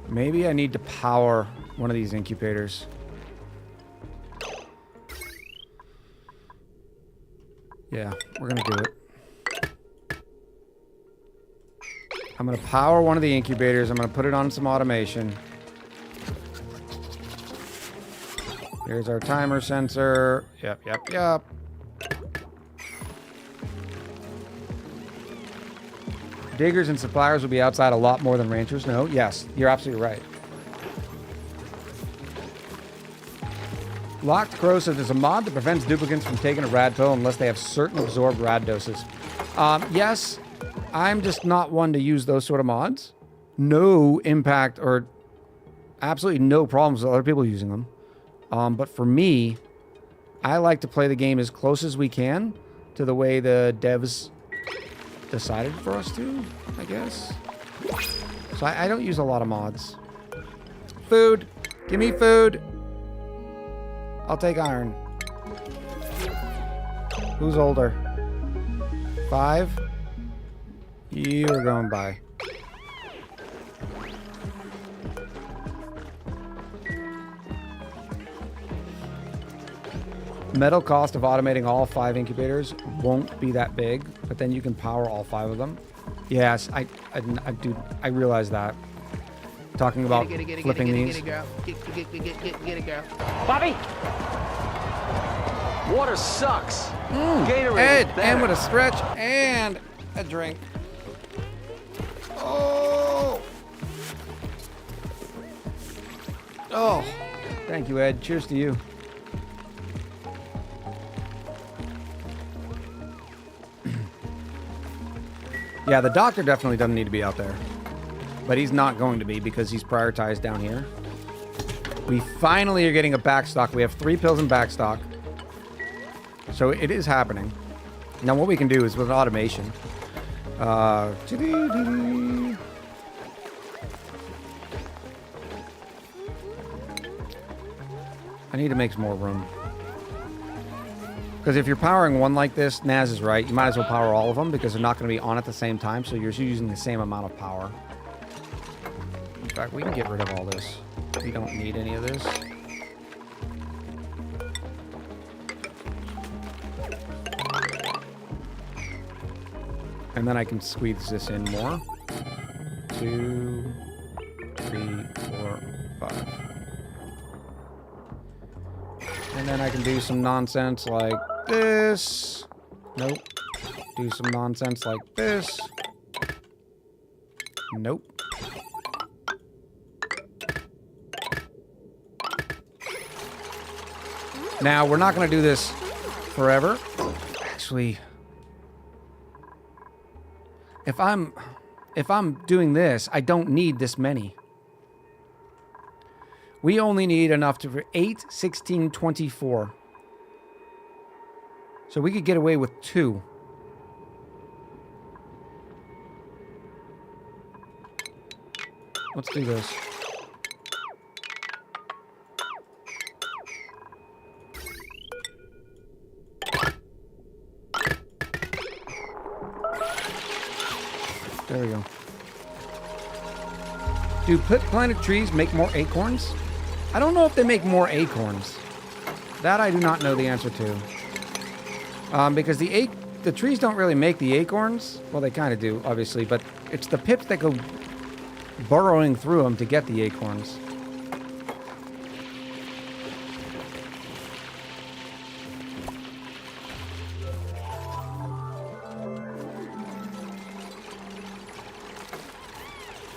Maybe I need to power one of these incubators. Yeah, we're gonna do it. I'm gonna power one of the incubators. I'm gonna put it on some automation. Here's our timer sensor. Yep. Diggers and suppliers will be outside a lot more than ranchers. No, yes, you're absolutely right. Locked Crow says there's a mod that prevents duplicants from taking a rad pill unless they have certain absorbed rad doses. Yes, I'm just not one to use those sort of mods. No impact or absolutely no problems with other people using them. But for me, I like to play the game as close as we can to the way the devs decided for us to, I guess. So I don't use a lot of mods. Food. Give me food. I'll take iron. Who's older? 5? You are going by. Metal cost of automating all 5 incubators won't be that big, but then you can power all 5 of them. Yes, I realize that. Talking about flipping these. Get it, girl. Get it, girl. Bobby! Water sucks. Gatorade Ed, is better. and with a stretch and a drink. Oh! Oh, thank you, Ed. Cheers to you. Yeah, the doctor definitely doesn't need to be out there. But he's not going to be because he's prioritized down here. We finally are getting a backstock. We have 3 pills in backstock. So it is happening. Now what we can do is with automation. I need to make some more room. Because if you're powering one like this, Naz is right. You might as well power all of them because they're not going to be on at the same time. So you're using the same amount of power. In fact, we can get rid of all this. We don't need any of this. And then I can squeeze this in more. 2, 3, 4, 5. And then I can do some nonsense like this. Nope. Do some nonsense like this. Nope. Now, we're not going to do this forever. Actually, if I'm doing this, I don't need this many. We only need enough for 8, 16, 24. So we could get away with 2. Let's do this. There we go. Do planted trees make more acorns? I don't know if they make more acorns. That I do not know the answer to. Because the trees don't really make the acorns. Well, they kind of do, obviously, but it's the pips that go burrowing through them to get the acorns.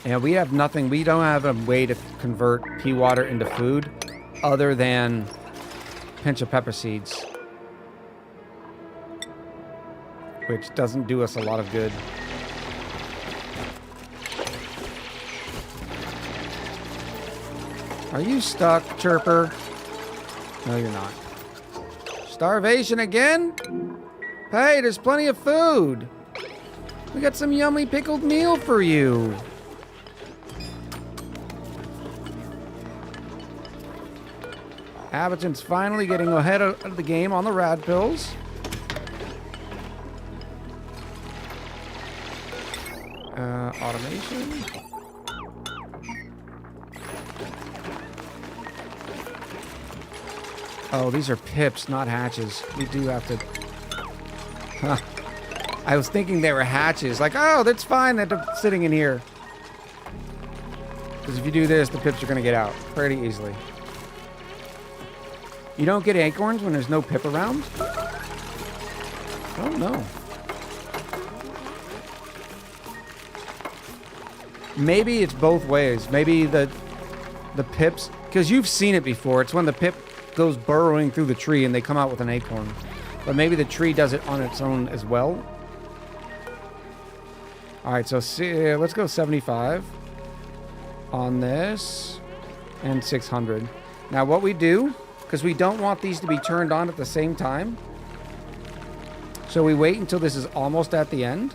And we have nothing. We don't have a way to convert pea water into food other than pinch of pepper seeds, which doesn't do us a lot of good. Are you stuck, Chirper? No, you're not. Starvation again? Hey, there's plenty of food. We got some yummy pickled meal for you. Abbott's finally getting ahead of the game on the rad pills. Automation. Oh, these are pips, not hatches. We do have to... Huh. I was thinking they were hatches. Like, oh, that's fine. They're sitting in here. Because if you do this, the pips are going to get out pretty easily. You don't get acorns when there's no pip around? Oh, no. Maybe it's both ways. Maybe the pips... Because you've seen it before. It's when the pip goes burrowing through the tree and they come out with an acorn. But maybe the tree does it on its own as well. Alright, so let's go 75 on this. And 600. Now what we do... Because we don't want these to be turned on at the same time. So we wait until this is almost at the end.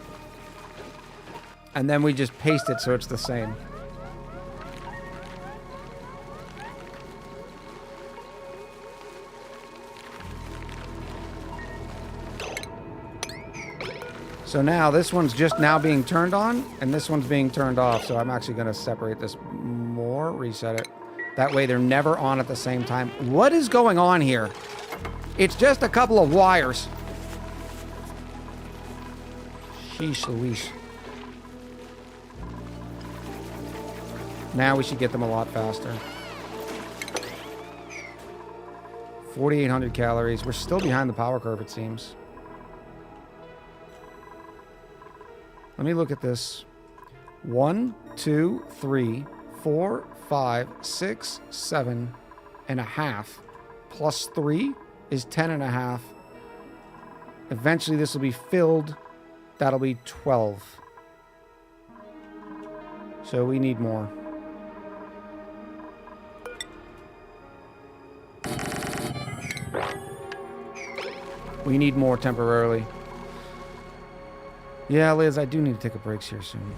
And then we just paste it so it's the same. So now this one's just now being turned on, and this one's being turned off. So I'm actually going to separate this more, reset it. That way they're never on at the same time. What is going on here? It's just a couple of wires. Sheesh Louise. Now we should get them a lot faster. 4,800 calories. We're still behind the power curve, it seems. Let me look at this. 1, 2, 3, 4, 5, 6, 7 and a half. Plus 3 is 10 and a half. Eventually this will be filled. That'll be 12. So we need more. We need more temporarily. Yeah, Liz, I do need to take a break here soon.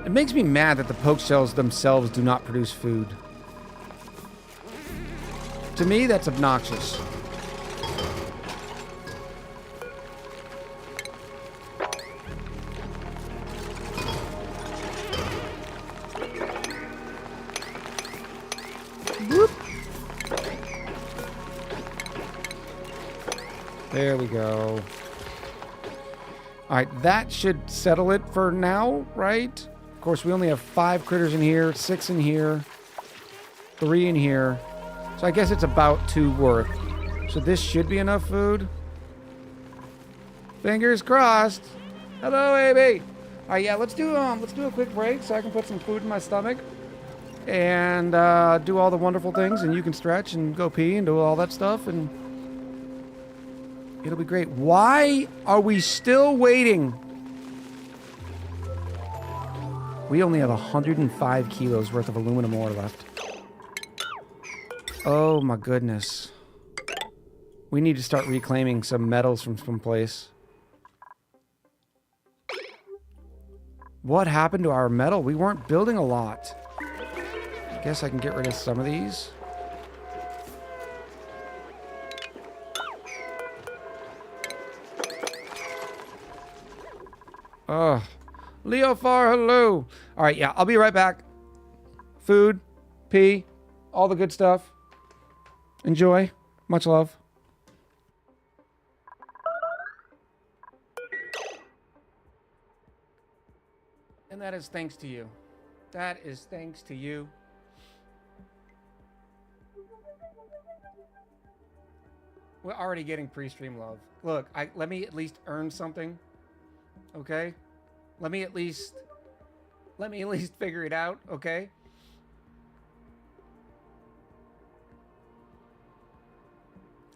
It makes me mad that the poke shells themselves do not produce food. To me, that's obnoxious. Whoop. There we go. All right, that should settle it for now, right? Of course, we only have 5 critters in here, 6 in here, 3 in here. So I guess it's about 2 worth. So this should be enough food. Fingers crossed. Hello, Amy. All right, yeah, let's do a quick break so I can put some food in my stomach and do all the wonderful things, and you can stretch and go pee and do all that stuff, and it'll be great. Why are we still waiting? We only have 105 kilos worth of aluminum ore left. Oh my goodness. We need to start reclaiming some metals from someplace. What happened to our metal? We weren't building a lot. I guess I can get rid of some of these. Oh, Leo Far, hello. All right, yeah, I'll be right back. Food, pee, all the good stuff. Enjoy. Much love. And that is thanks to you. That is thanks to you. We're already getting pre-stream love. Look, let me at least earn something. Okay? Let me at least figure it out, okay?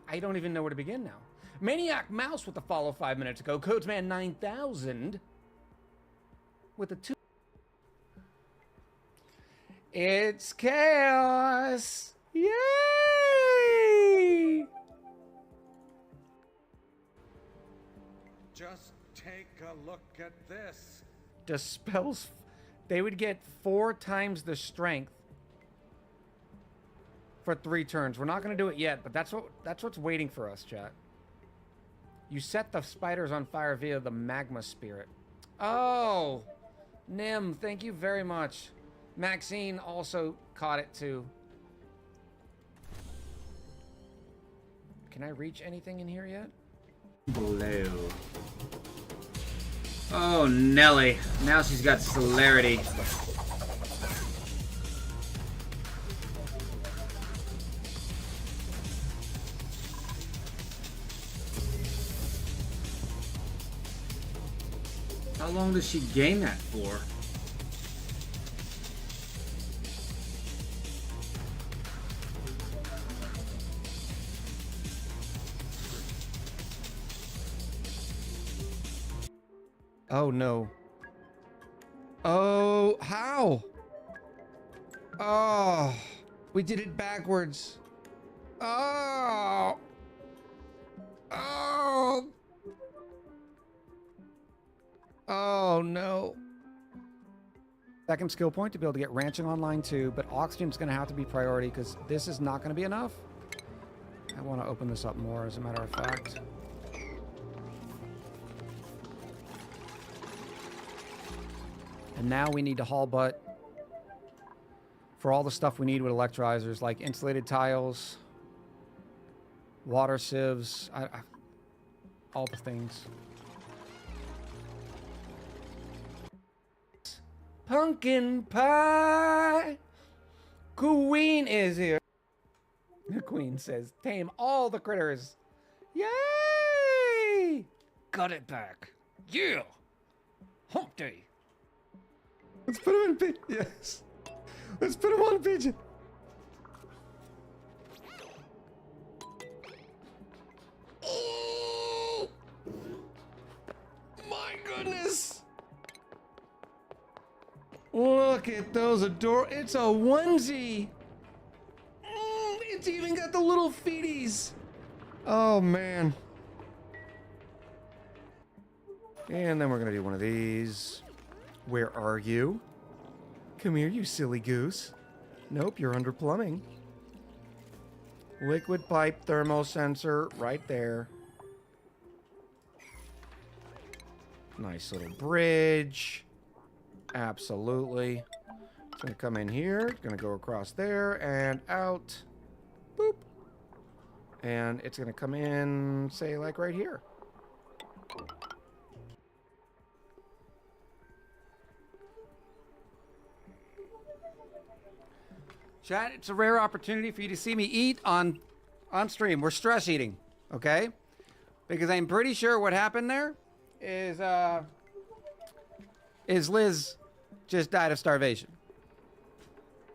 I don't even know where to begin now. Maniac Mouse with the follow 5 minutes ago. Codesman 9000 with a 2. It's chaos. Yay! Just take a look at this. Dispels. They would get 4 times the strength for 3 turns. We're not going to do it yet, but that's what's waiting for us, chat. You set the spiders on fire via the magma spirit. Oh, Nim, thank you very much. Maxine also caught it too. Can I reach anything in here yet? Blue. Oh, Nelly. Now she's got celerity. How long does she gain that for? Oh no. Oh, how? Oh, we did it backwards. Oh. Oh. Oh no. Second skill point to be able to get ranching online too, but oxygen's gonna have to be priority because this is not gonna be enough. I want to open this up more as a matter of fact. And now we need to haul butt for all the stuff we need with electrolyzers, like insulated tiles, water sieves, all the things. Pumpkin pie! Queen is here. The queen says, tame all the critters. Yay! Got it back. Yeah! Hump day. Let's put him in pigeon. Yes. Let's put him on pigeon. Oh! My goodness. Look at those It's a onesie. It's even got the little feeties. Oh, man. And then we're going to do one of these. Where are you? Come here, you silly goose. Nope, you're under plumbing. Liquid pipe thermal sensor right there. Nice little bridge. Absolutely. It's going to come in here. It's going to go across there and out. Boop. And it's going to come in, say, like right here. Chat, it's a rare opportunity for you to see me eat on stream. We're stress eating, okay? Because I'm pretty sure what happened there is Liz just died of starvation.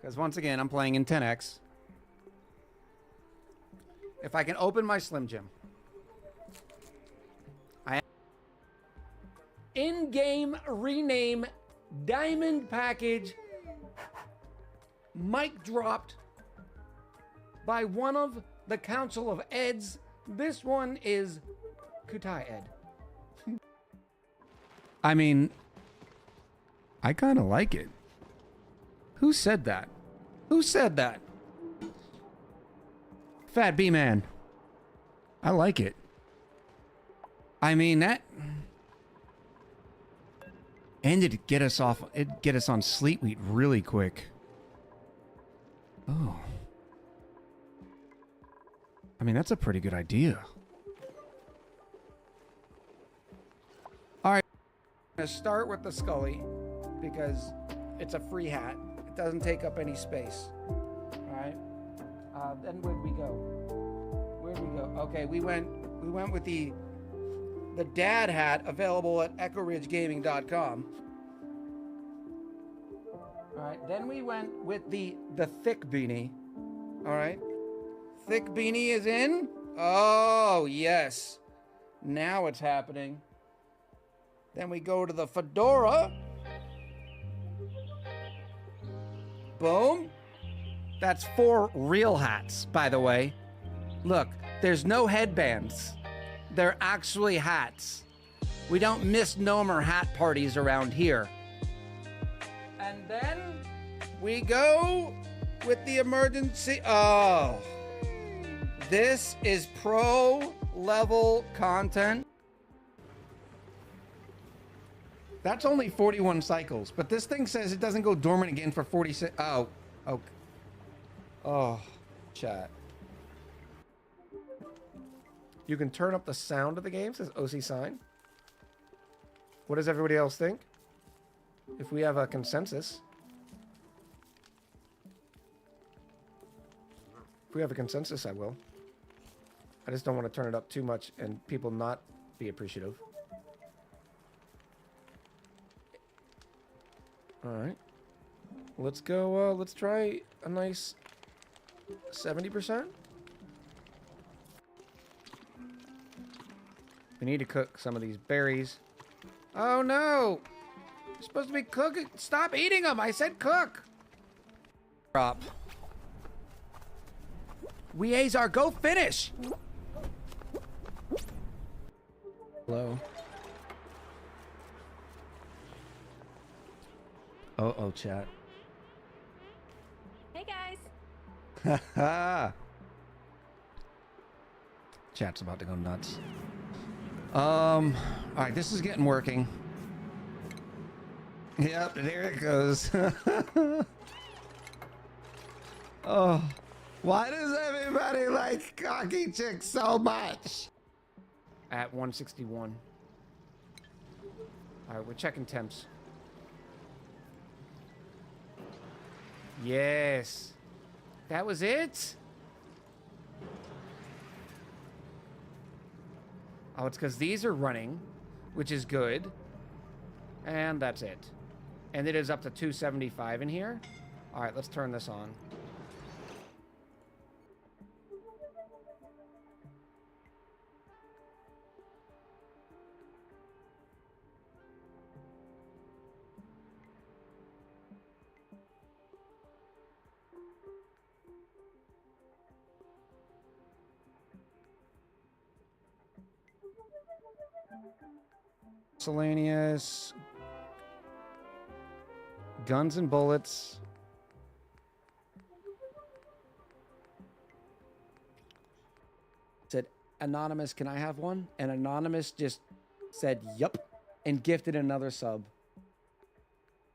Because once again, I'm playing in 10x. If I can open my Slim Jim. In-game rename diamond package. Mic dropped by one of the Council of Eds. This one is Kutai Ed. I mean, I kind of like it. Who said that? Who said that? Fat B-Man. I like it. I mean, that... And it'd get us on Sleet Wheat really quick. Oh. I mean, that's a pretty good idea. All right. I'm going to start with the Scully because it's a free hat. It doesn't take up any space. All right. Then where'd we go? Where'd we go? Okay, we went with the dad hat available at EchoRidgeGaming.com. All right, then we went with the thick beanie. All right, thick beanie is in. Oh yes, now it's happening. Then we go to the fedora. Boom. That's 4 real hats, by the way. Look, there's no headbands. They're actually hats. We don't misnomer hat parties around here. And then we go with the emergency. Oh, this is pro level content. That's only 41 cycles, but this thing says it doesn't go dormant again for 46. Oh, okay. Oh, chat. You can turn up the sound of the game, says OC Sign. What does everybody else think? If we have a consensus. If we have a consensus, I will. I just don't want to turn it up too much and people not be appreciative. Alright. Let's go, let's try a nice 70%. We need to cook some of these berries. Oh no! You're supposed to be cooking. Stop eating them! I said cook! Drop. Weazar, go finish! Hello. Oh, chat. Hey guys. Haha. Chat's about to go nuts. Alright, this is getting working. Yep, there it goes. Oh, why does everybody like cocky chicks so much? At 161. All right, we're checking temps. Yes. That was it? Oh, it's because these are running, which is good. And that's it. And it is up to 275 in here. All right, let's turn this on. Miscellaneous. Guns and bullets. Said, Anonymous, can I have one? And Anonymous just said, yup, and gifted another sub.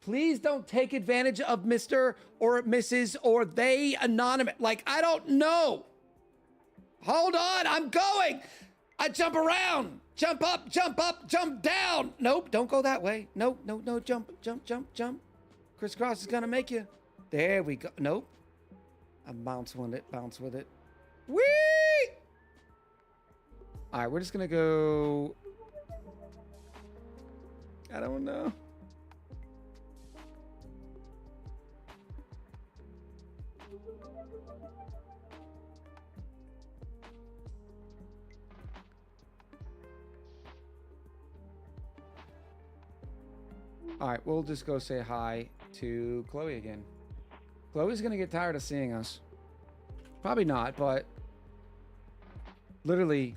Please don't take advantage of Mr. or Mrs. or they Anonymous. Like, I don't know. Hold on, I'm going. I jump around. Jump up, jump down. Nope, don't go that way. Nope, no, jump. Crisscross is gonna make you. There we go. Nope. I bounce with it. Whee! All right, we're just gonna go. I don't know. All right, we'll just go say hi to Chloe again. Chloe's gonna get tired of seeing us. Probably not, but literally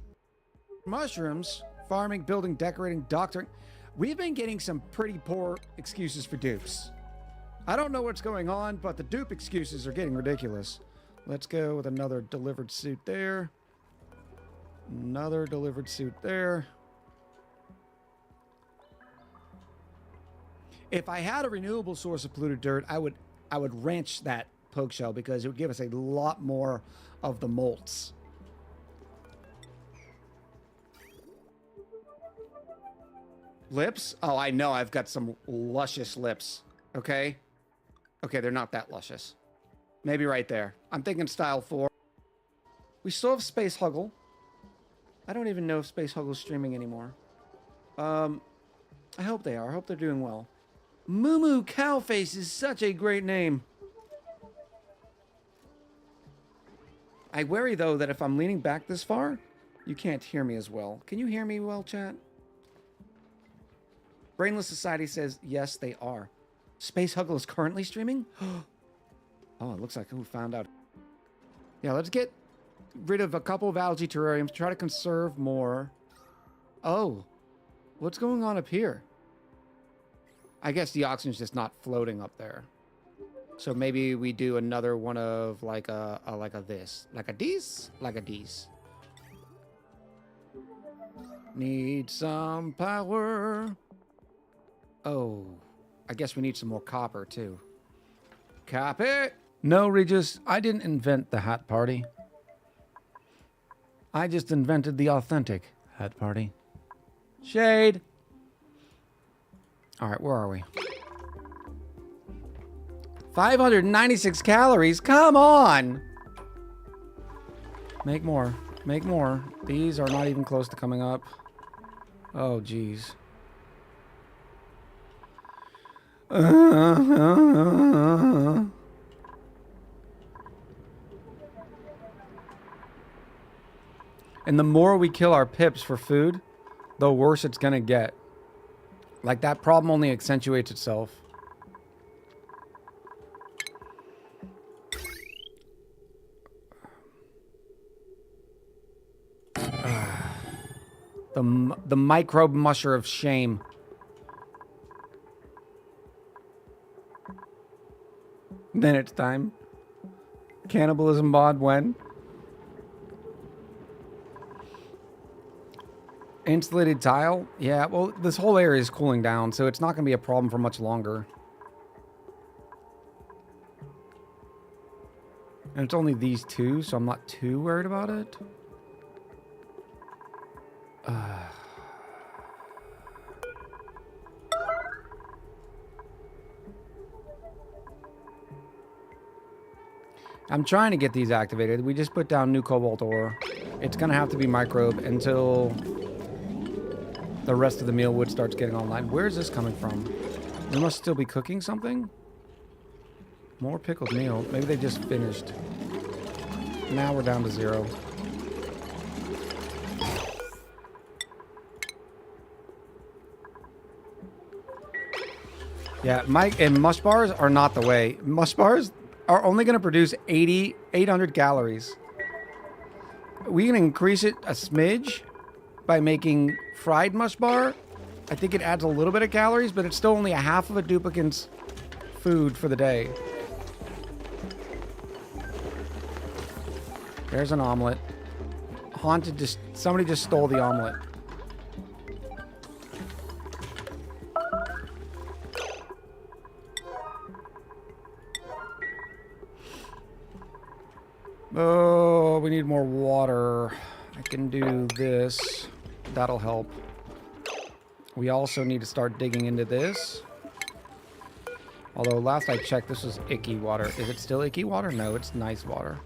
mushrooms, farming, building, decorating, doctoring. We've been getting some pretty poor excuses for dupes. I don't know what's going on, but the dupe excuses are getting ridiculous. Let's go with another delivered suit there. Another delivered suit there. If I had a renewable source of polluted dirt, I would wrench that poke shell because it would give us a lot more of the molts. Lips? Oh, I know I've got some luscious lips. Okay? Okay, they're not that luscious. Maybe right there. I'm thinking style 4. We still have Space Huggle. I don't even know if Space Huggle's streaming anymore. I hope they are. I hope they're doing well. Moo Cowface is such a great name. I worry, though, that if I'm leaning back this far, you can't hear me as well. Can you hear me well, chat? Brainless Society says, yes, they are. Space Huggle is currently streaming? Oh, it looks like who found out. Yeah, let's get rid of a couple of algae terrariums, try to conserve more. Oh, what's going on up here? I guess the oxygen's just not floating up there. So maybe we do another one of like a this. Like a these? Like a these. Need some power. Oh, I guess we need some more copper too. Copper? No, Regis, I didn't invent the hat party. I just invented the authentic hat party. Shade. All right, where are we? 596 calories. Come on. Make more. Make more. These are not even close to coming up. Oh, geez. And the more we kill our pips for food, the worse it's gonna get. Like, that problem only accentuates itself. The microbe musher of shame. Then it's time. Cannibalism mod when? Insulated tile? Yeah, well, this whole area is cooling down, so it's not going to be a problem for much longer. And it's only these two, so I'm not too worried about it. I'm trying to get these activated. We just put down new cobalt ore. It's going to have to be microbe until the rest of the meal wood starts getting online. Where is this coming from? We must still be cooking something? More pickled meal. Maybe they just finished. Now we're down to 0. Yeah, Mike, and mush bars are not the way. Mush bars are only going to produce 800 calories. We can increase it a smidge by making fried mush bar. I think it adds a little bit of calories, but it's still only a half of a duplicant's food for the day. There's an omelet. Somebody just stole the omelet. Oh, we need more water. I can do this. That'll help. We also need to start digging into this. Although last I checked, this was icky water. Is it still icky water? No, it's nice water.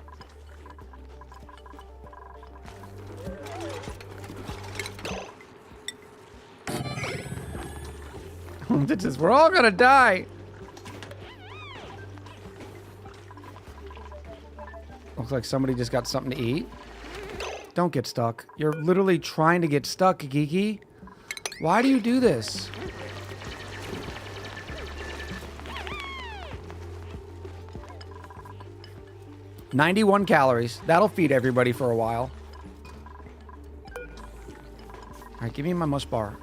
We're all gonna die. Looks like somebody just got something to eat. Don't get stuck. You're literally trying to get stuck, Geeky. Why do you do this? $91 calories. That'll feed everybody for a while. All right, give me my mush bar.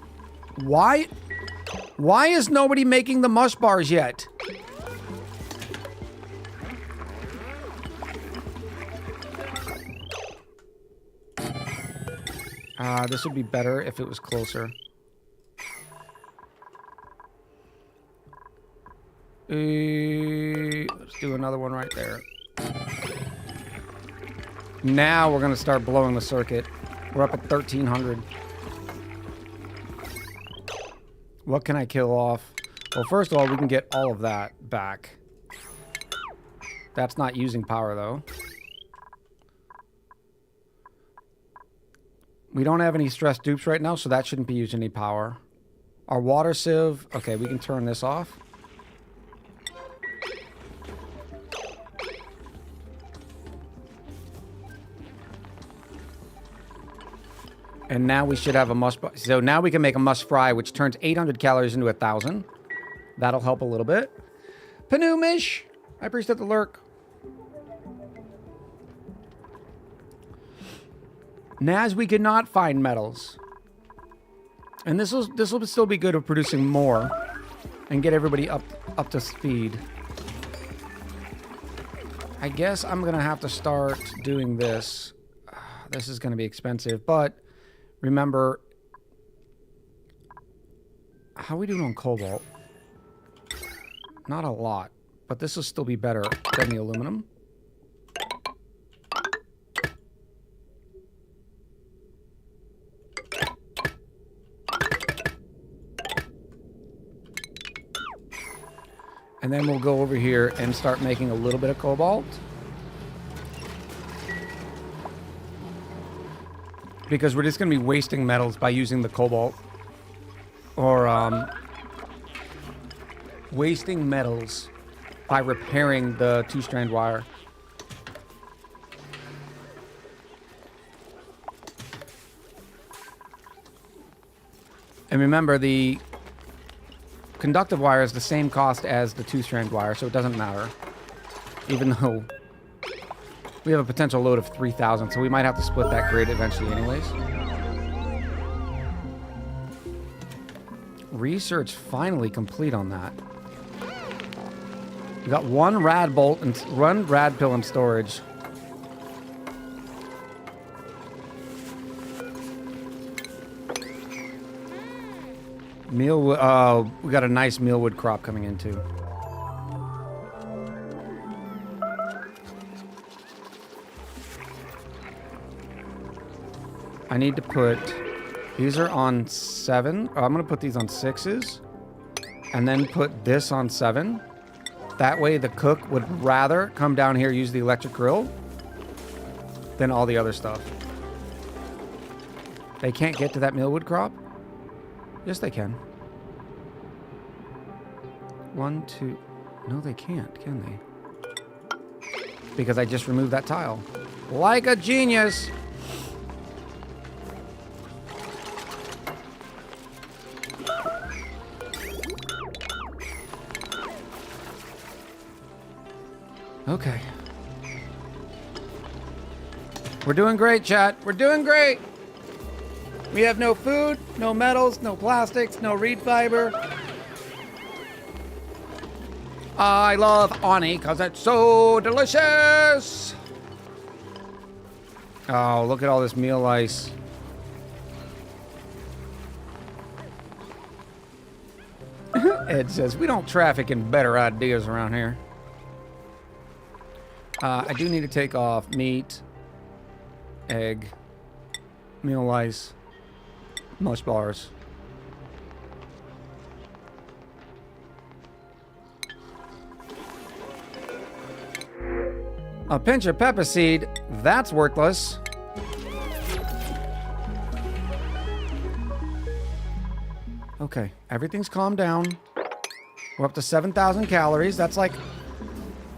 Why is nobody making the mush bars yet? This would be better if it was closer. Let's do another one right there. Now we're going to start blowing the circuit. We're up at 1,300. What can I kill off? Well, first of all, we can get all of that back. That's not using power, though. We don't have any stress dupes right now, so that shouldn't be using any power. Our water sieve... Okay, we can turn this off. And now we should have a mush... So now we can make a mush fry, which turns 800 calories into 1,000. That'll help a little bit. Panoomish! I appreciate the lurk. Naz, we cannot find metals. And this will still be good at producing more and get everybody up to speed. I guess I'm going to have to start doing this. This is going to be expensive, but remember, how are we doing on cobalt? Not a lot, but this will still be better than the aluminum. And then we'll go over here and start making a little bit of cobalt. Because we're just going to be wasting metals by using the cobalt. Or, wasting metals by repairing the 2-strand wire. And remember, the conductive wire is the same cost as the 2-strand wire, so it doesn't matter. Even though we have a potential load of 3,000, so we might have to split that grid eventually anyways. Research finally complete on that. We got one rad bolt and one rad pill in storage. Mealwood. Oh, we got a nice mealwood crop coming in too. I need to put... These are on 7. Oh, I'm going to put these on 6s. And then put this on 7. That way the cook would rather come down here, use the electric grill, than all the other stuff. They can't get to that mealwood crop? Yes, they can. 1, 2... No, they can't, can they? Because I just removed that tile. Like a genius! Okay. We're doing great, chat. We're doing great! We have no food, no metals, no plastics, no reed fiber. I love ONI because it's so delicious! Oh, look at all this meal ice. Ed says, we don't traffic in better ideas around here. I do need to take off meat, egg, meal ice, mush bars. A pinch of pepper seed, that's worthless. Okay, everything's calmed down. We're up to 7,000 calories. That's like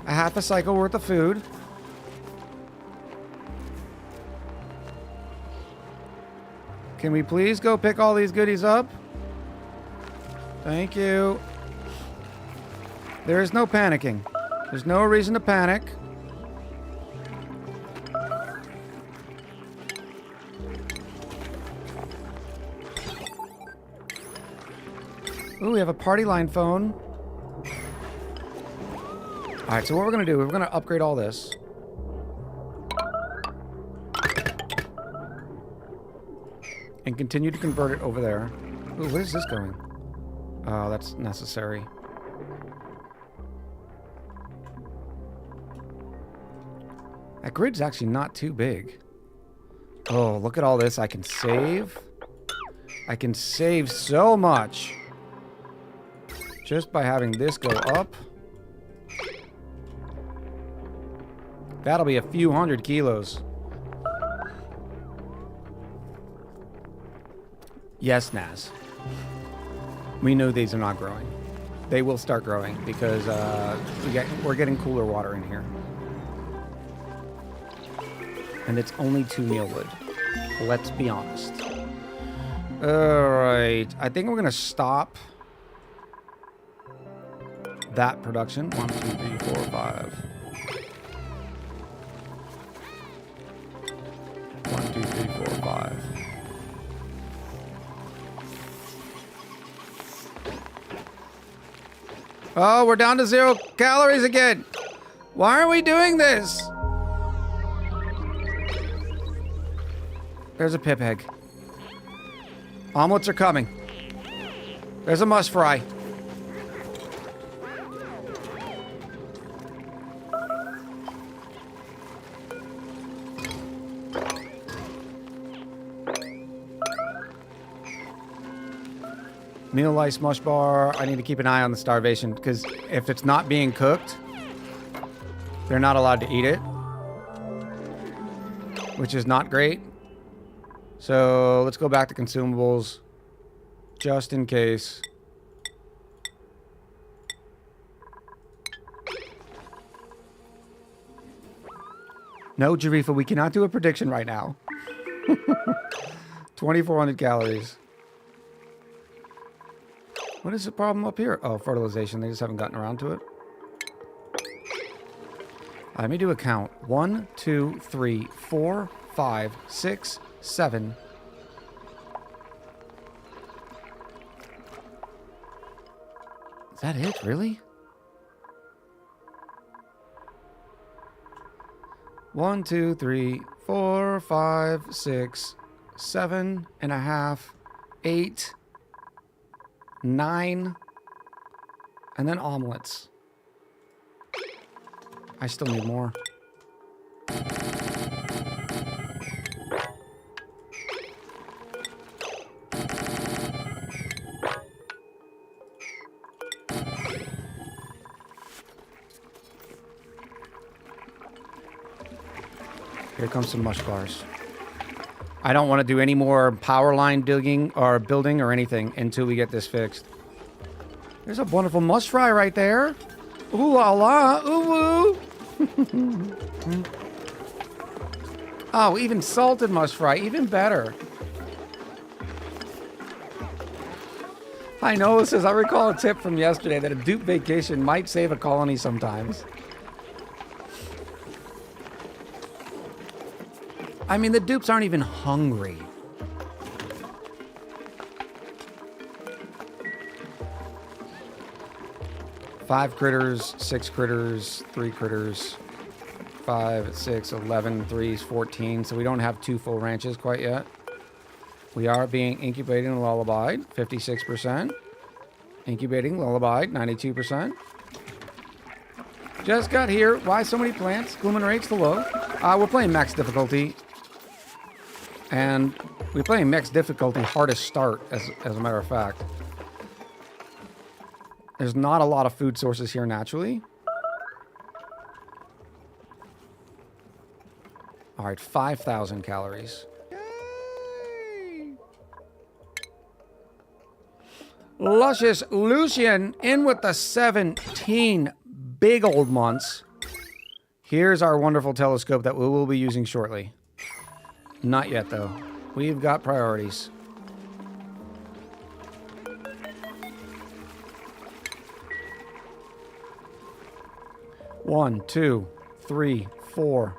a half a cycle worth of food. Can we please go pick all these goodies up? Thank you. There is no panicking. There's no reason to panic. Ooh, we have a party line phone. Alright, so what we're going to do, we're going to upgrade all this. And continue to convert it over there. Ooh, where is this going? Oh, that's necessary. That grid's actually not too big. Oh, look at all this I can save. I can save so much. Just by having this go up. That'll be a few hundred kilos. Yes, Naz. We know these are not growing. They will start growing because we're getting cooler water in here. And it's only 2 mealwood. Let's be honest. Alright. I think we're going to stop that production. 1, 2, 3, 4, 5. 1, 2, 3, 4, 5. Oh, we're down to 0 calories again. Why are we doing this? There's a pip egg. Omelets are coming. There's a mush fry. Meal ice mush bar. I need to keep an eye on the starvation because if it's not being cooked, they're not allowed to eat it, which is not great. So let's go back to consumables just in case. No, Jarifa, we cannot do a prediction right now. 2,400 calories. What is the problem up here? Oh, fertilization. They just haven't gotten around to it. Let me do a count. 1, 2, 3, 4, 5, 6, 7. Is that it? Really? 1, 2, 3, 4, 5, 6, 7.5, 8. 9, and then omelets. I still need more. Here comes some mush bars. I don't want to do any more power line digging or building or anything until we get this fixed. There's a wonderful mush fry right there. Ooh la la, ooh woo. Oh, even salted mush fry, even better. Hi, Noah says, I recall a tip from yesterday that a dupe vacation might save a colony sometimes. I mean, the dupes aren't even hungry. Five critters, 6 critters, 3 critters, 5, 6, 11, 3s, 14. So we don't have 2 full ranches quite yet. We are being incubated and lullabied, 56%. Incubating, lullabied, 92%. Just got here. Why so many plants? Blooming rates too low. We're playing max difficulty. And we're playing max difficulty hardest start, as a matter of fact. There's not a lot of food sources here naturally. All right, 5,000 calories. Yay! Luscious Lucian in with the 17 big old months. Here's our wonderful telescope that we will be using shortly. Not yet, though. We've got priorities. One, 2, 3, 4,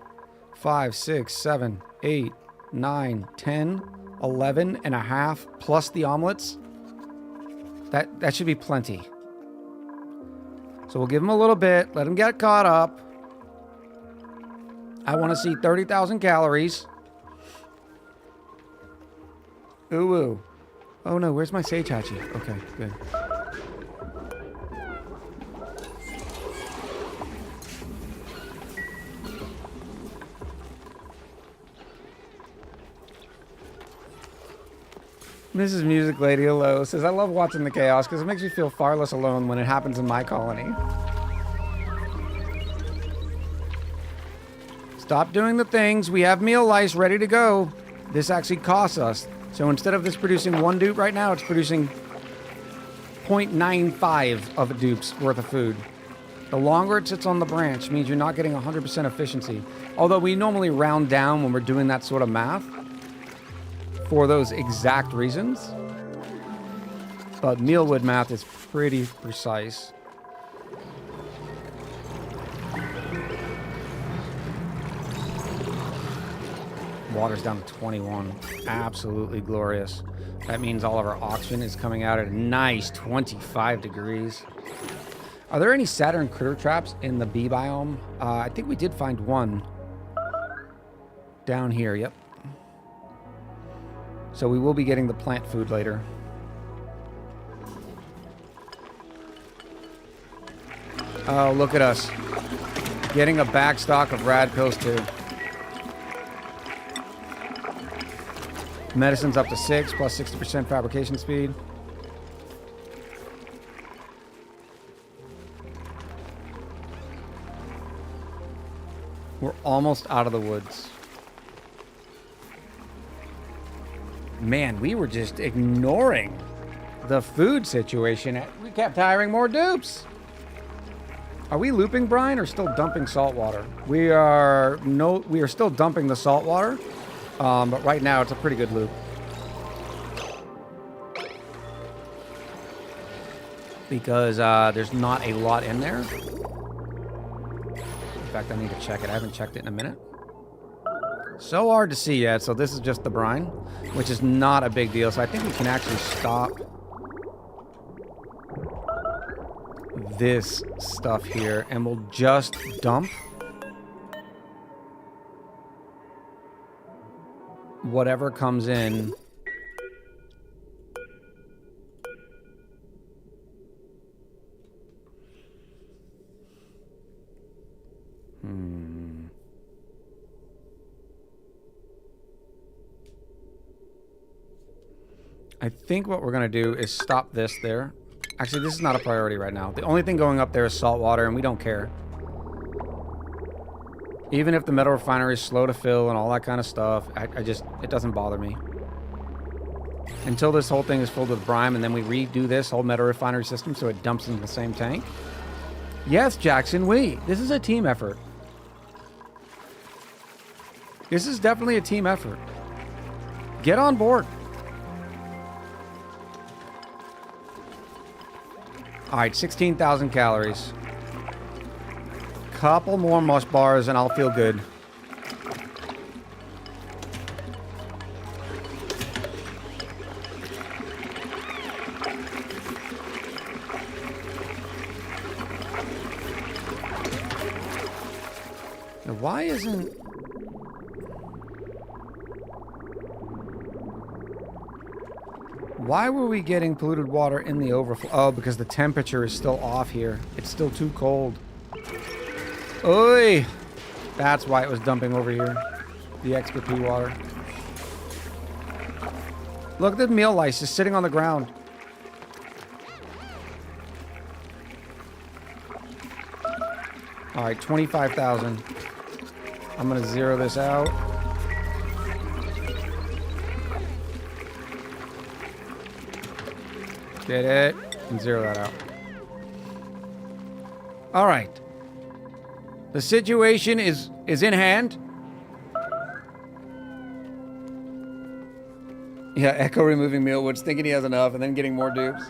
5, 6, 7, 8, 9, 10, 11 and a half plus the omelets. That should be plenty. So we'll give him a little bit, let him get caught up. I want to see 30,000 calories. Ooh, ooh. Oh no, where's my sage hatchet? Okay, good. Mrs. Music Lady, hello, says, I love watching the chaos because it makes me feel far less alone when it happens in my colony. Stop doing the things. We have meal lice ready to go. This actually costs us. So instead of this producing 1 dupe right now, it's producing 0.95 of a dupe's worth of food. The longer it sits on the branch means you're not getting 100% efficiency. Although we normally round down when we're doing that sort of math for those exact reasons. But mealwood math is pretty precise. Water's down to 21. Absolutely glorious. That means all of our oxygen is coming out at a nice 25 degrees. Are there any Saturn critter traps in the bee biome? I think we did find one. Down here, yep. So we will be getting the plant food later. Oh, look at us. Getting a backstock of rad pills too. Medicine's up to 6, plus 60% fabrication speed. We're almost out of the woods. Man, we were just ignoring the food situation. We kept hiring more dupes. Are we looping brine or still dumping salt water? We are still dumping the salt water. But right now it's a pretty good loop. Because there's not a lot in there. In fact, I need to check it. I haven't checked it in a minute. So hard to see yet, so this is just the brine, which is not a big deal. So I think we can actually stop this stuff here, and we'll just dump whatever comes in I think what we're going to do is stop this there. Actually, this is not a priority right now. The only thing going up there is salt water, and we don't care. Even if the metal refinery is slow to fill and all that kind of stuff, it doesn't bother me. Until this whole thing is filled with brine, and then we redo this whole metal refinery system so it dumps into the same tank. Yes, Jackson, this is a team effort. This is definitely a team effort. Get on board. All right, 16,000 calories. Couple more mush bars and I'll feel good. Now, why isn't... Why were we getting polluted water in the overflow? Oh, because the temperature is still off here. It's still too cold. Oi! That's why it was dumping over here. The extra pee water. Look at the meal lice just sitting on the ground. Alright, 25,000. I'm gonna zero this out. Get it? And zero that out. Alright. The situation is in hand. Yeah, Echo removing mealwoods, thinking he has enough, and then getting more dupes.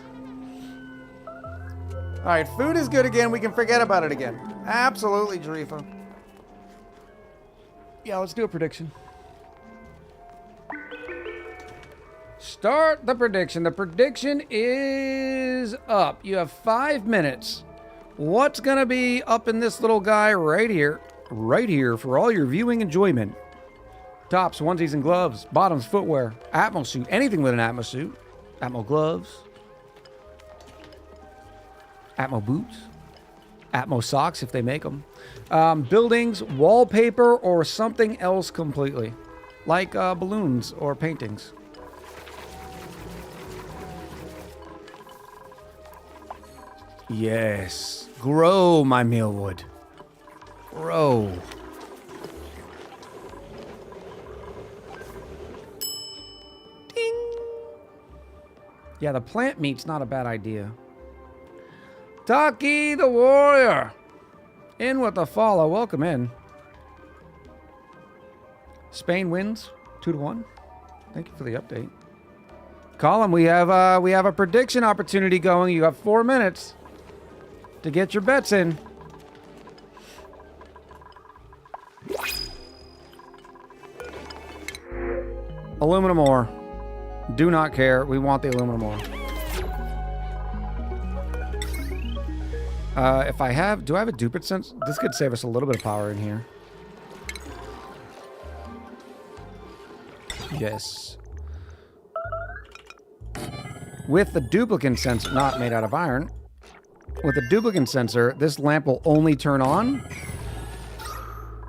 Alright, food is good again. We can forget about it again. Absolutely, Jarifa. Yeah, let's do a prediction. Start the prediction. The prediction is up. You have 5 minutes. What's going to be up in this little guy right here? Right here for all your viewing enjoyment. Tops, onesies, and gloves. Bottoms, footwear. Atmo suit. Anything with an Atmo suit. Atmo gloves. Atmo boots. Atmo socks if they make them. Buildings, wallpaper, or something else completely. Like balloons or paintings. Yes. Grow, my mealwood. Grow. Ding. Yeah, the plant meat's not a bad idea. Taki the warrior. In with the follow. Welcome in. Spain wins 2-1. Thank you for the update. Colin, we have a prediction opportunity going. You have 4 minutes to get your bets in. Aluminum ore. Do not care. We want the aluminum ore. If I have... Do I have a duplicate sense? This could save us a little bit of power in here. Yes. With the duplicate sensor, not made out of iron, with the duplicate sensor, this lamp will only turn on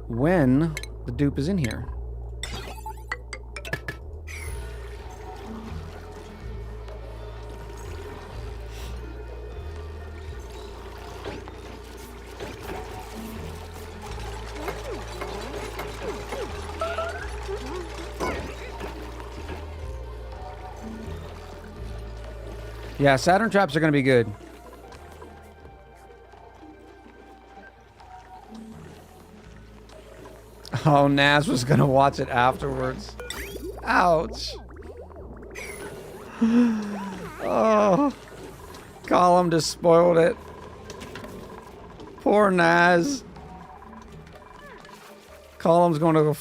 when the dupe is in here. Yeah, Saturn traps are going to be good. Oh, Naz was going to watch it afterwards. Ouch. Oh. Column just spoiled it. Poor Naz. Column's going to go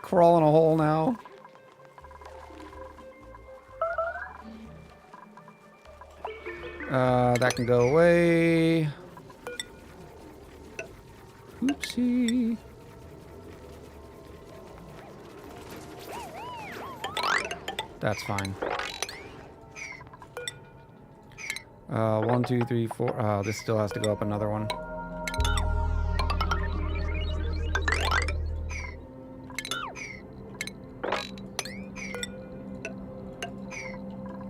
crawl in a hole now. That can go away. Oopsie. That's fine. 1, 2, 3, 4. Oh, this still has to go up another one.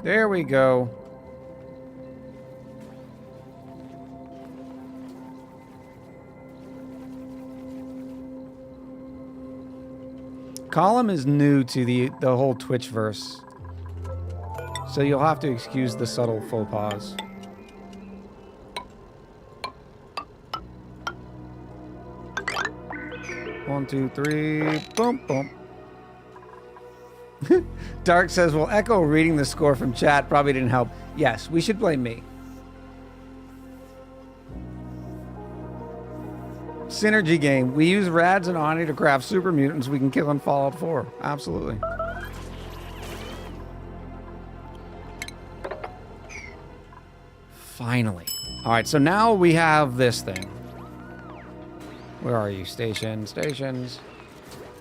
There we go. Column is new to the whole Twitchverse, so you'll have to excuse the subtle faux pas. One, two, three, boom, boom. Dark says, well, Echo reading the score from chat probably didn't help. Yes, we should blame me. Synergy game. We use Rads and Oni to craft super mutants we can kill in Fallout 4. Absolutely. Finally. All right, so now we have this thing. Where are you? Stations.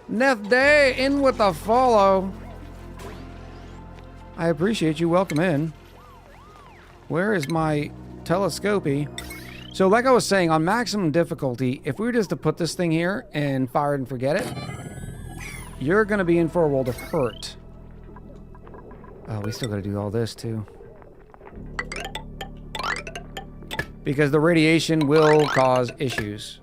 Neth Day, in with a follow. I appreciate you. Welcome in. Where is my telescopy? So like I was saying, on maximum difficulty, if we were just to put this thing here and fire it and forget it, you're going to be in for a world of hurt. Oh, we still got to do all this too. Because the radiation will cause issues.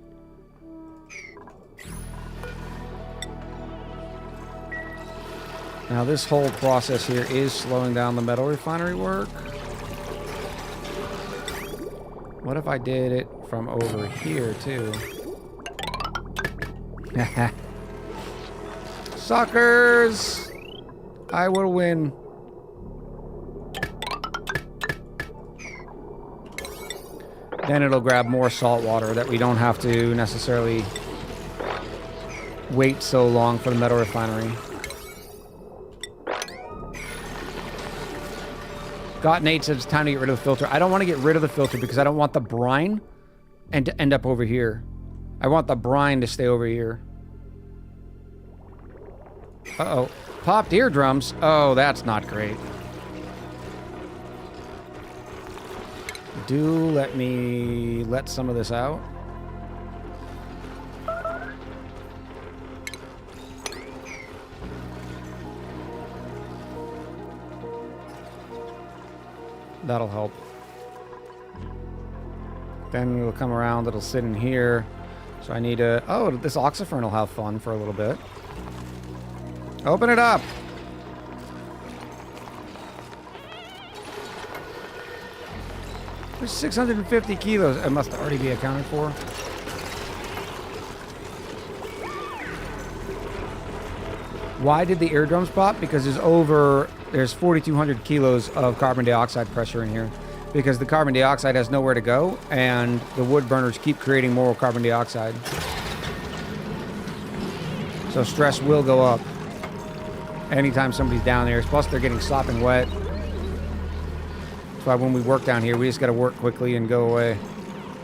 Now this whole process here is slowing down the metal refinery work. What if I did it from over here too? Suckers! I will win. Then it'll grab more salt water that we don't have to necessarily wait so long for the metal refinery. Got Nate says it's time to get rid of the filter. I don't want to get rid of the filter because I don't want the brine and to end up over here. I want the brine to stay over here. Uh-oh. Popped eardrums. Oh, that's not great. Do let me let some of this out. That'll help. Then it'll come around, it'll sit in here. So I need to... Oh, this oxyfern will have fun for a little bit. Open it up! There's 650 kilos. It must already be accounted for. Why did the eardrums pop? Because there's 4,200 kilos of carbon dioxide pressure in here. Because the carbon dioxide has nowhere to go, and the wood burners keep creating more carbon dioxide. So stress will go up anytime somebody's down there. Plus they're getting sopping wet. That's why when we work down here, we just gotta work quickly and go away.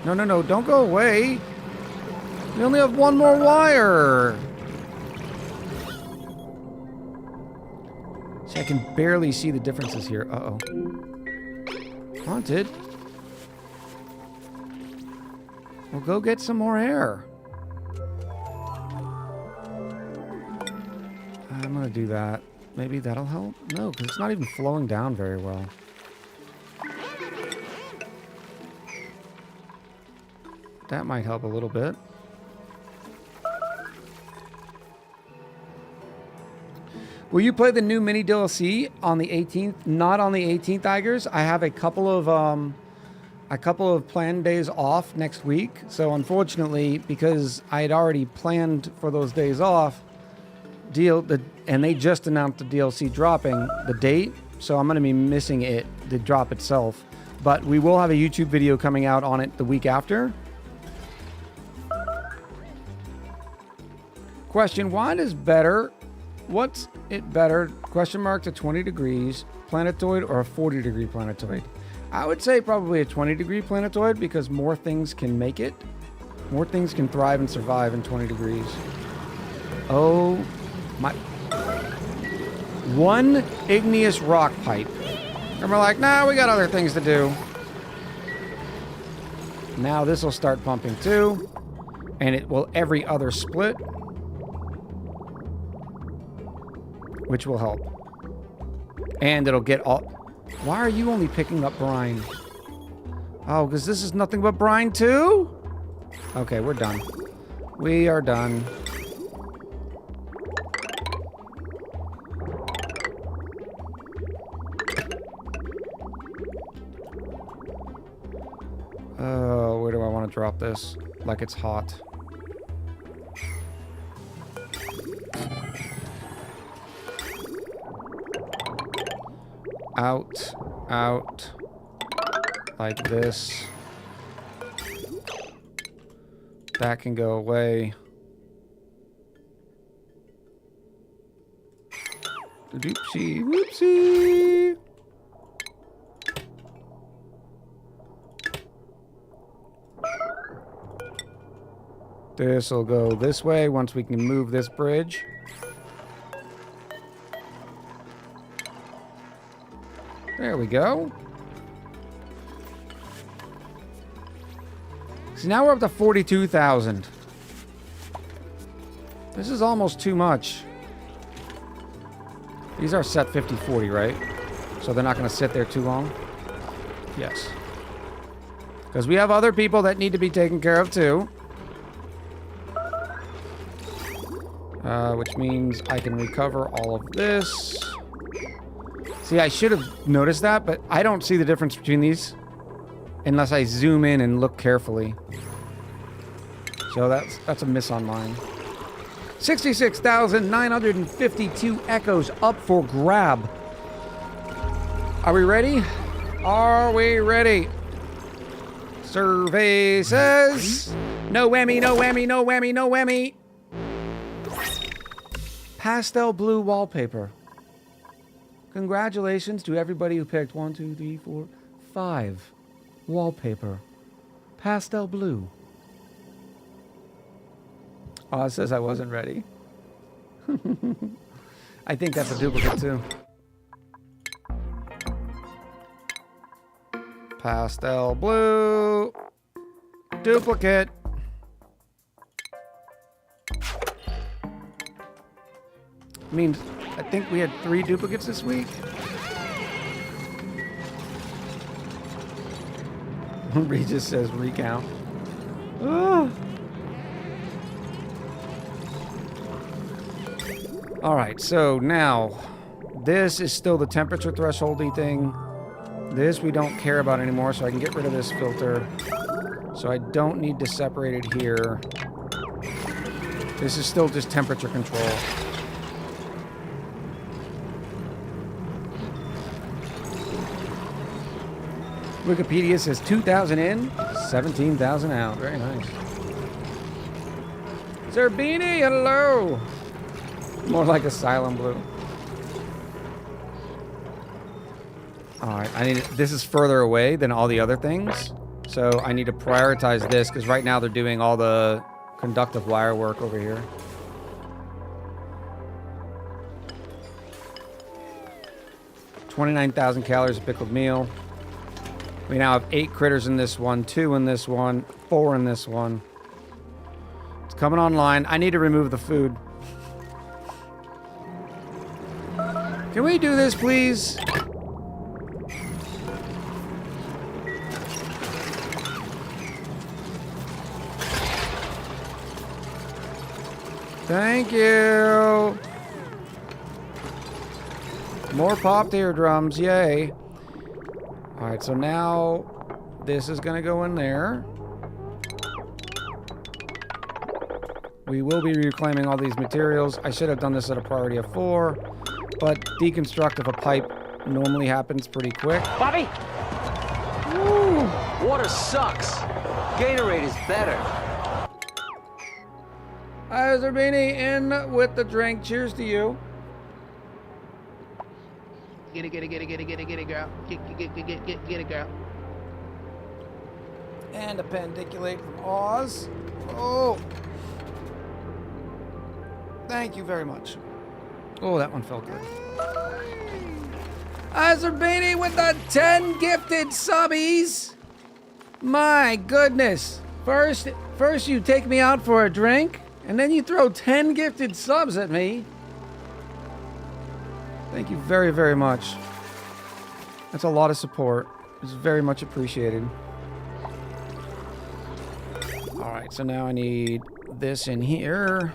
No, no, no, don't go away. We only have one more wire. See, I can barely see the differences here. Uh-oh. Haunted. Well, go get some more air. I'm gonna do that. Maybe that'll help? No, because it's not even flowing down very well. That might help a little bit. Will you play the new mini DLC on the 18th? Not on the 18th, Igers. I have a couple of planned days off next week. So unfortunately, because I had already planned for those days off, and they just announced the DLC dropping the date, so I'm going to be missing it, the drop itself. But we will have a YouTube video coming out on it the week after. Question, what's it better, question mark, to 20 degrees planetoid or a 40 degree planetoid? I would say probably a 20 degree planetoid because more things can make it. More things can thrive and survive in 20 degrees. Oh my. One igneous rock pipe. And we're like, nah, we got other things to do. Now this will start pumping too. And it will every other split. Which will help. And it'll get all... Why are you only picking up brine? Oh, because this is nothing but brine too? Okay, we're done. We are done. Oh, where do I want to drop this? Like it's hot. Out, out, like this. That can go away. Doopsie, whoopsie. This will go this way once we can move this bridge. There we go. See, now we're up to 42,000. This is almost too much. These are set 50-40, right? So they're not going to sit there too long? Yes. Because we have other people that need to be taken care of too. Which means I can recover all of this. See, I should have noticed that, but I don't see the difference between these unless I zoom in and look carefully. So that's a miss on mine. 66,952 echoes up for grab. Are we ready? Are we ready? Survey says no whammy, no whammy, no whammy, no whammy. Pastel blue wallpaper. Congratulations to everybody who picked 1, 2, 3, 4, 5 wallpaper. Pastel blue. Oh, it says I wasn't ready. I think that's a duplicate too. Pastel blue. Duplicate. Means I think we had 3 duplicates this week. Regis says recount. Ah. All right, so now this is still the temperature thresholdy thing. This we don't care about anymore, so I can get rid of this filter. So I don't need to separate it here. This is still just temperature control. Wikipedia says 2,000 in, 17,000 out. Very nice. Zerbini, hello. More like Asylum Blue. Alright, this is further away than all the other things. So I need to prioritize this because right now they're doing all the conductive wire work over here. $29,000 calories of pickled meal. We now have 8 critters in this one, 2 in this one, 4 in this one. It's coming online. I need to remove the food. Can we do this, please? Thank you. More popped eardrums, yay. Alright, so now this is gonna go in there. We will be reclaiming all these materials. I should have done this at a priority of 4, but deconstruct of a pipe normally happens pretty quick. Bobby! Woo. Water sucks. Gatorade is better. Hi, Zerbini, in with the drink. Cheers to you. Get it, girl. Get it, girl. And a pendiculate from Oz. Oh. Thank you very much. Oh, that one felt good. Zerbini with the 10 gifted subbies. My goodness. First you take me out for a drink, and then you throw 10 gifted subs at me. Thank you very, very much. That's a lot of support. It's very much appreciated. Alright, so now I need this in here.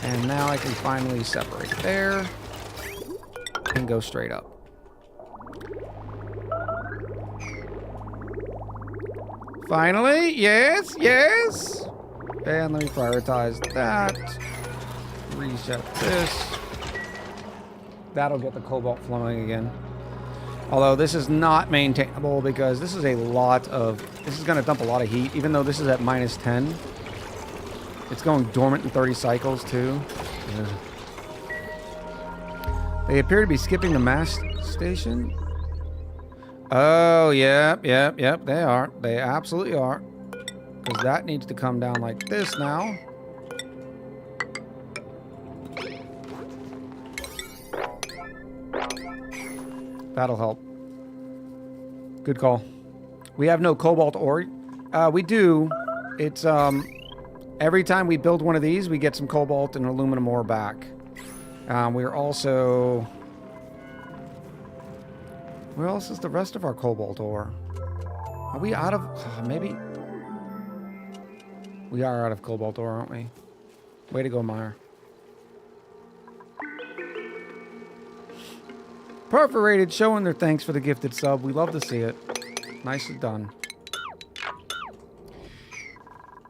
And now I can finally separate there. And go straight up. Finally, yes, yes. And let me prioritize that. Reset this. That'll get the cobalt flowing again. Although this is not maintainable because this is a lot of... This is going to dump a lot of heat, even though this is at minus 10. It's going dormant in 30 cycles, too. Ugh. They appear to be skipping the mass station. Oh, yep, they are. They absolutely are. Because that needs to come down like this now. That'll help. Good call. We have no cobalt ore. We do. It's, every time we build one of these, we get some cobalt and aluminum ore back. We're also... Where else is the rest of our cobalt ore? Are we out of... maybe... We are out of cobalt ore, aren't we? Way to go, Meyer. Perforated showing their thanks for the gifted sub. We love to see it. Nicely done.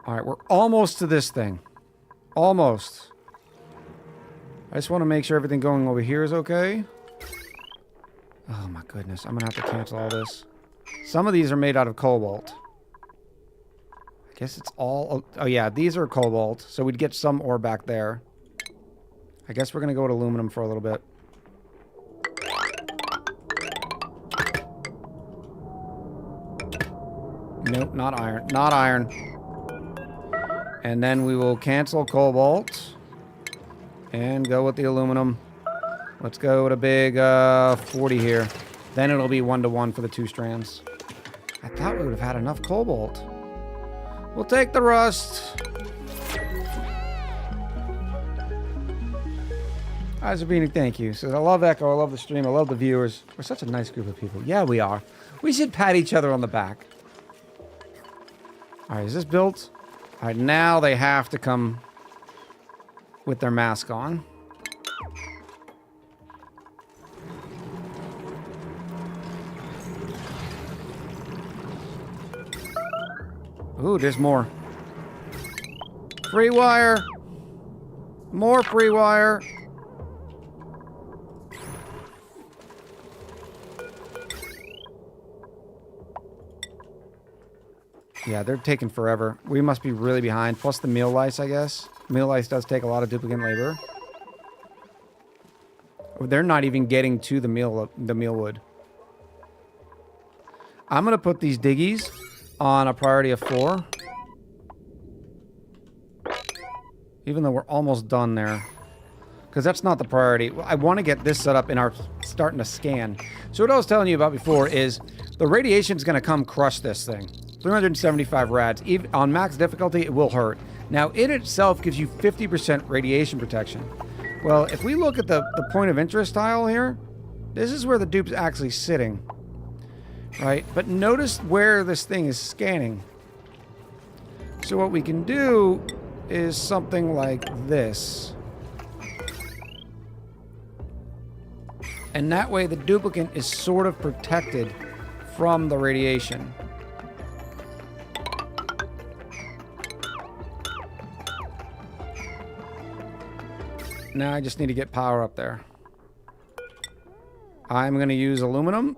Alright, we're almost to this thing. Almost. I just want to make sure everything going over here is okay. Oh my goodness, I'm going to have to cancel all this. Some of these are made out of cobalt. I guess it's all... Oh yeah, these are cobalt, so we'd get some ore back there. I guess we're going to go with aluminum for a little bit. Nope, not iron. Not iron. And then we will cancel cobalt. And go with the aluminum. Let's go with a big 40 here. Then it'll be 1-to-1 for the 2 strands. I thought we would have had enough cobalt. We'll take the rust. Zabini, thank you. Says, I love Echo. I love the stream. I love the viewers. We're such a nice group of people. Yeah, we are. We should pat each other on the back. Alright, is this built? Alright, now they have to come with their mask on. Ooh, there's more. Free wire. More free wire. Yeah, they're taking forever. We must be really behind. Plus the meal lice, I guess. Meal lice does take a lot of duplicate labor. They're not even getting to the meal wood. I'm gonna put these diggies on a priority of 4. Even though we're almost done there. Because that's not the priority. I want to get this set up in our starting to scan. So what I was telling you about before is the radiation's going to come crush this thing. 375 rads. Even on max difficulty, it will hurt. Now, it itself gives you 50% radiation protection. Well, if we look at the point of interest tile here, this is where the dupe's actually sitting. Right? But notice where this thing is scanning. So what we can do is something like this. And that way the duplicant is sort of protected from the radiation. Now I just need to get power up there. I'm going to use aluminum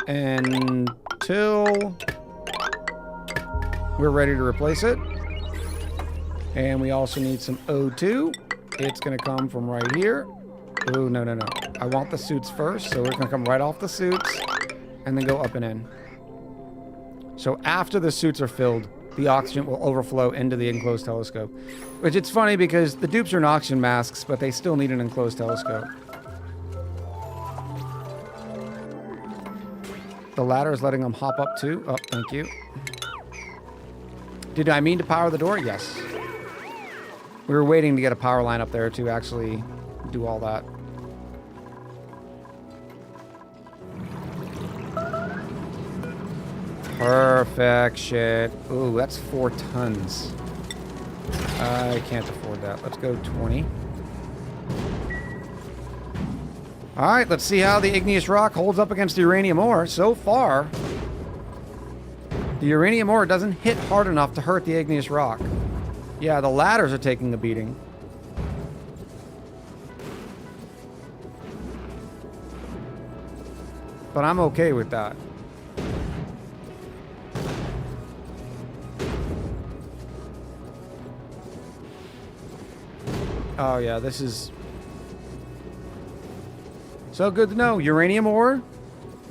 until we're ready to replace it. And we also need some O2. It's going to come from right here. Oh, no, no, no. I want the suits first, so we're going to come right off the suits and then go up and in. So after the suits are filled, the oxygen will overflow into the enclosed telescope. Which it's funny because the dupes are in oxygen masks, but they still need an enclosed telescope. The ladder is letting them hop up too. Oh, thank you. Did I mean to power the door? Yes. We were waiting to get a power line up there to actually do all that. Perfect shit. Ooh, that's 4 tons. I can't afford that. Let's go 20. Alright, let's see how the igneous rock holds up against the uranium ore. So far, the uranium ore doesn't hit hard enough to hurt the igneous rock. Yeah, the ladders are taking a beating. But I'm okay with that. Oh yeah, this is so good to know. Uranium ore,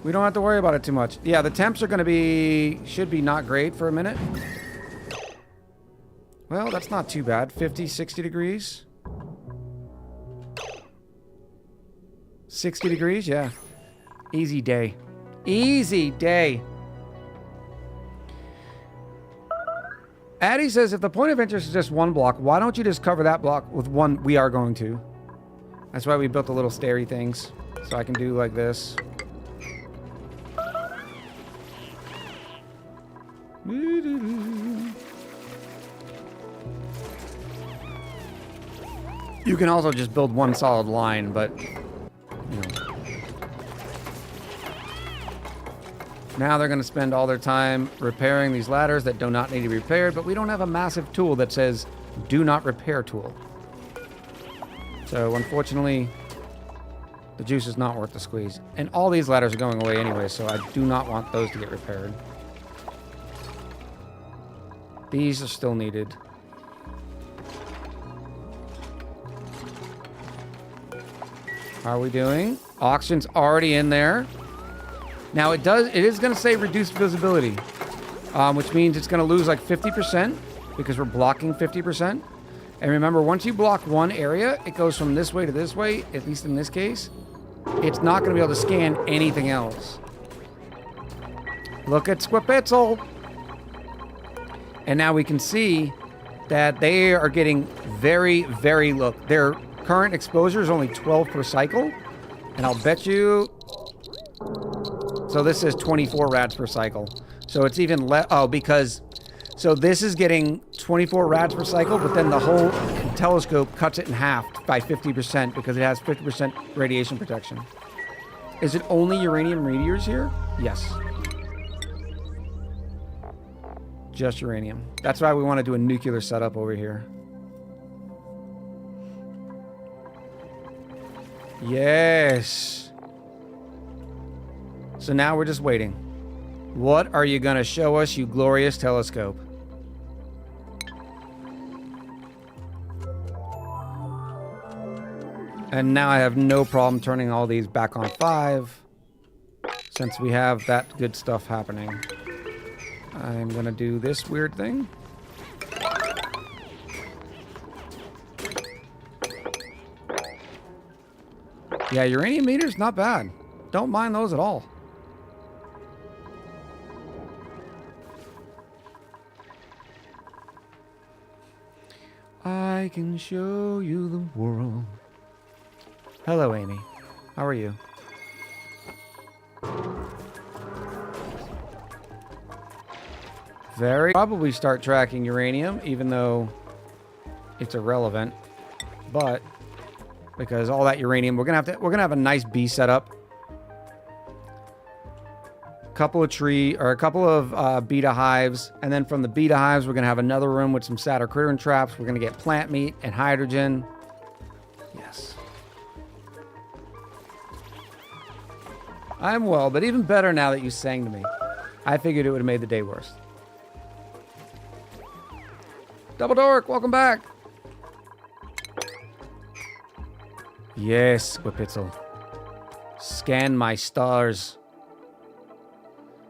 we don't have to worry about it too much. Yeah, the temps are going to be, should be not great for a minute. Well, that's not too bad. 50, 60 degrees. 60 degrees, yeah. Easy day. Easy day. Addie says, if the point of interest is just one block, why don't you just cover that block with one? We are going to. That's why we built the little stairy things. So I can do like this. You can also just build one solid line, but, you know. Now they're going to spend all their time repairing these ladders that do not need to be repaired, but we don't have a massive tool that says, do not repair tool. So, unfortunately, the juice is not worth the squeeze. And all these ladders are going away anyway, so I do not want those to get repaired. These are still needed. How are we doing? Oxygen's already in there. Now it is going to say reduced visibility, which means it's going to lose like 50% because we're blocking 50%. And remember, once you block one area, it goes from this way to this way, at least in this case. It's not going to be able to scan anything else. Look at Squipitzel. And now we can see that they are getting very, very low. Their current exposure is only 12 per cycle. And I'll bet you... So this is 24 rads per cycle. So it's even less... Oh, because... So this is getting 24 rads per cycle, but then the whole telescope cuts it in half by 50% because it has 50% radiation protection. Is it only uranium meteors here? Yes. Just uranium. That's why we want to do a nuclear setup over here. Yes. So now we're just waiting. What are you going to show us, you glorious telescope? And now I have no problem turning all these back on 5, since we have that good stuff happening. I'm going to do this weird thing. Yeah, uranium meters, not bad. Don't mind those at all. I can show you the world. Hello, Amy. How are you? Very probably start tracking uranium, even though it's irrelevant. But because all that uranium, we're gonna have a nice bee setup. A couple of beta hives, and then from the beta hives, we're gonna have another room with some Saturn traps. We're gonna get plant meat and hydrogen. Yes. I'm well, but even better now that you sang to me. I figured it would have made the day worse. Double Dork, welcome back. Yes, Whipitzel. Scan my stars.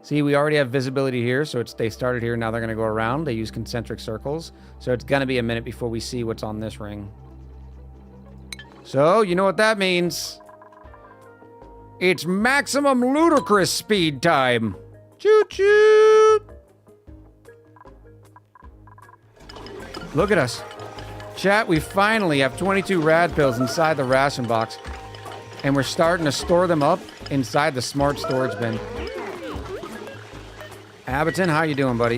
See, we already have visibility here, so they started here, now they're going to go around. They use concentric circles, so it's going to be a minute before we see what's on this ring. So, you know what that means. It's maximum ludicrous speed time. Choo-choo! Look at us. Chat, we finally have 22 rad pills inside the ration box, and we're starting to store them up inside the smart storage bin. Abboton, how you doing, buddy?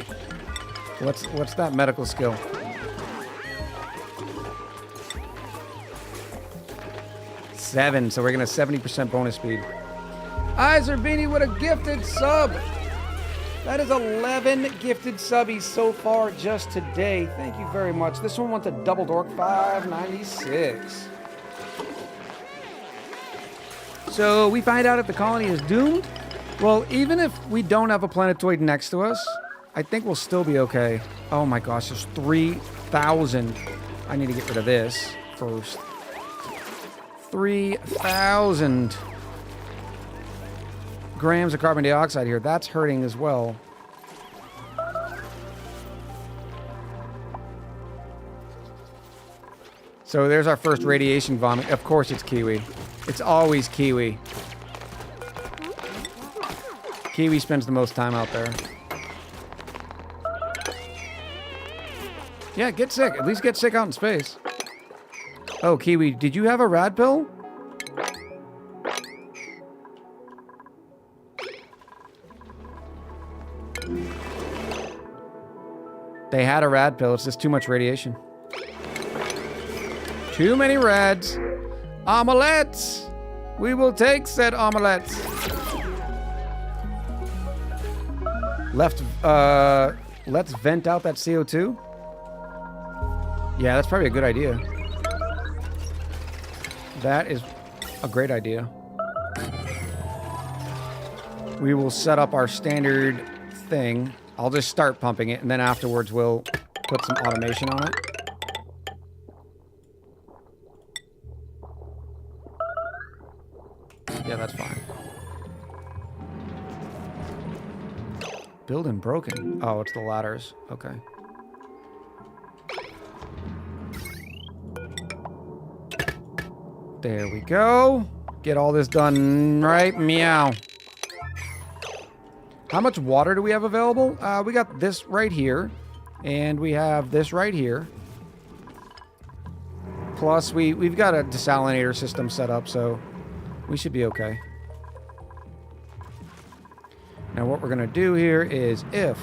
What's that medical skill? Seven, so we're gonna 70% bonus speed. Izerbini with a gifted sub. That is 11 gifted subbies so far just today. Thank you very much. This one went to Double Dork 596. So we find out if the colony is doomed. Well, even if we don't have a planetoid next to us, I think we'll still be okay. Oh my gosh, there's 3,000. I need to get rid of this first. 3,000 grams of carbon dioxide here. That's hurting as well. So there's our first radiation vomit. Of course it's Kiwi. It's always Kiwi. Kiwi spends the most time out there. Yeah, get sick. At least get sick out in space. Oh, Kiwi, did you have a rad pill? They had a rad pill. It's just too much radiation. Too many rads. Omelettes. We will take said omelettes. Let's vent out that CO2. Yeah, that's probably a good idea. That is a great idea. We will set up our standard thing. I'll just start pumping it, and then afterwards we'll put some automation on it. Yeah, that's fine. Building broken. Oh, it's the ladders. Okay. There we go. Get all this done right. Meow. How much water do we have available? We got this right here. And we have this right here. Plus, we've got a desalinator system set up, so we should be okay. Now what we're going to do here is if...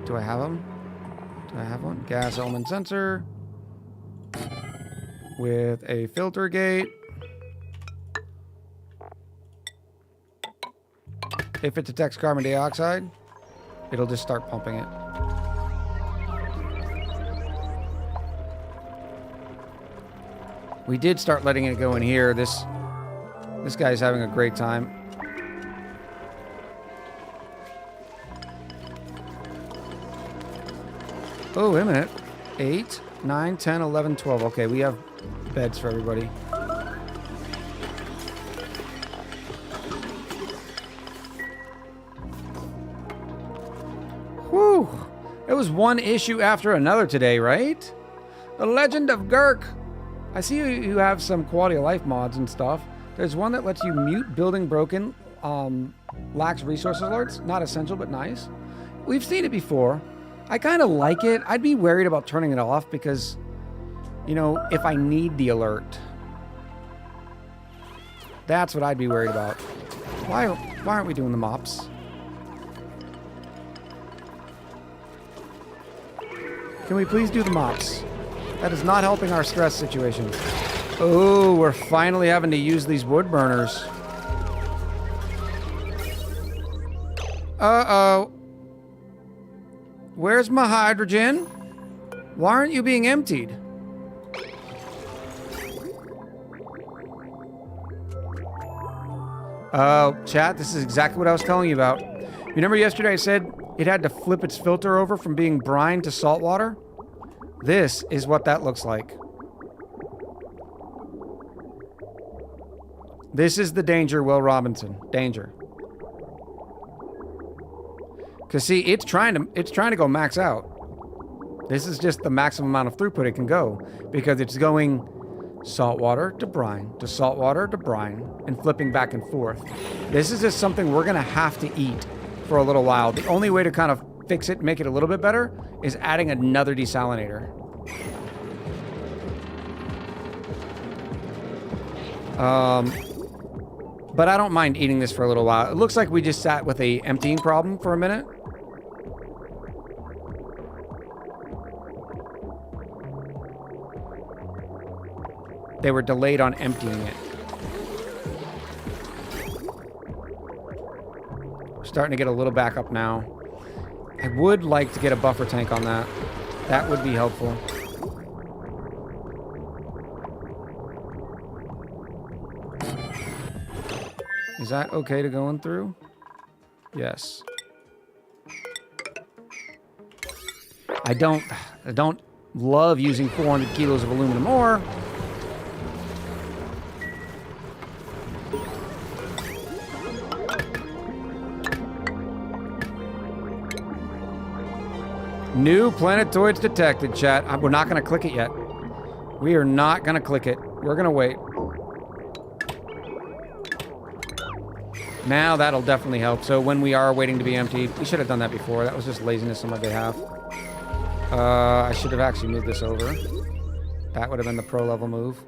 Do I have them? Do I have one? Gas element sensor. With a filter gate. If it detects carbon dioxide, it'll just start pumping it. We did start letting it go in here. This guy's having a great time. Oh, wait a minute. 8, 9, 10, 11, 12. Okay, we have beds for everybody. Whew. It was one issue after another today, right? The Legend of Gurk. I see you have some quality of life mods and stuff. There's one that lets you mute building broken, lacks resource alerts. Not essential, but nice. We've seen it before. I kind of like it. I'd be worried about turning it off because, you know, if I need the alert. That's what I'd be worried about. Why aren't we doing the mops? Can we please do the mops? That is not helping our stress situation. Oh, we're finally having to use these wood burners. Uh-oh. Where's my hydrogen? Why aren't you being emptied? Chat, this is exactly what I was telling you about. Remember yesterday I said it had to flip its filter over from being brine to salt water? This is what that looks like. This is the danger, Will Robinson. Danger. Because see, it's trying to go max out. This is just the maximum amount of throughput it can go. Because it's going saltwater to brine, to saltwater to brine, and flipping back and forth. This is just something we're going to have to eat for a little while. The only way to kind of fix it, make it a little bit better, is adding another desalinator. But I don't mind eating this for a little while. It looks like we just sat with a emptying problem for a minute. They were delayed on emptying it. We're starting to get a little back up now. I would like to get a buffer tank on that. That would be helpful. Is that okay to go in through? Yes. I don't love using 400 kilos of aluminum ore. New planetoids detected, chat. We're not going to click it yet. We are not going to click it. We're going to wait. Now that'll definitely help. So when we are waiting to be emptied, we should have done that before. That was just laziness on my behalf. I should have actually moved this over. That would have been the pro level move.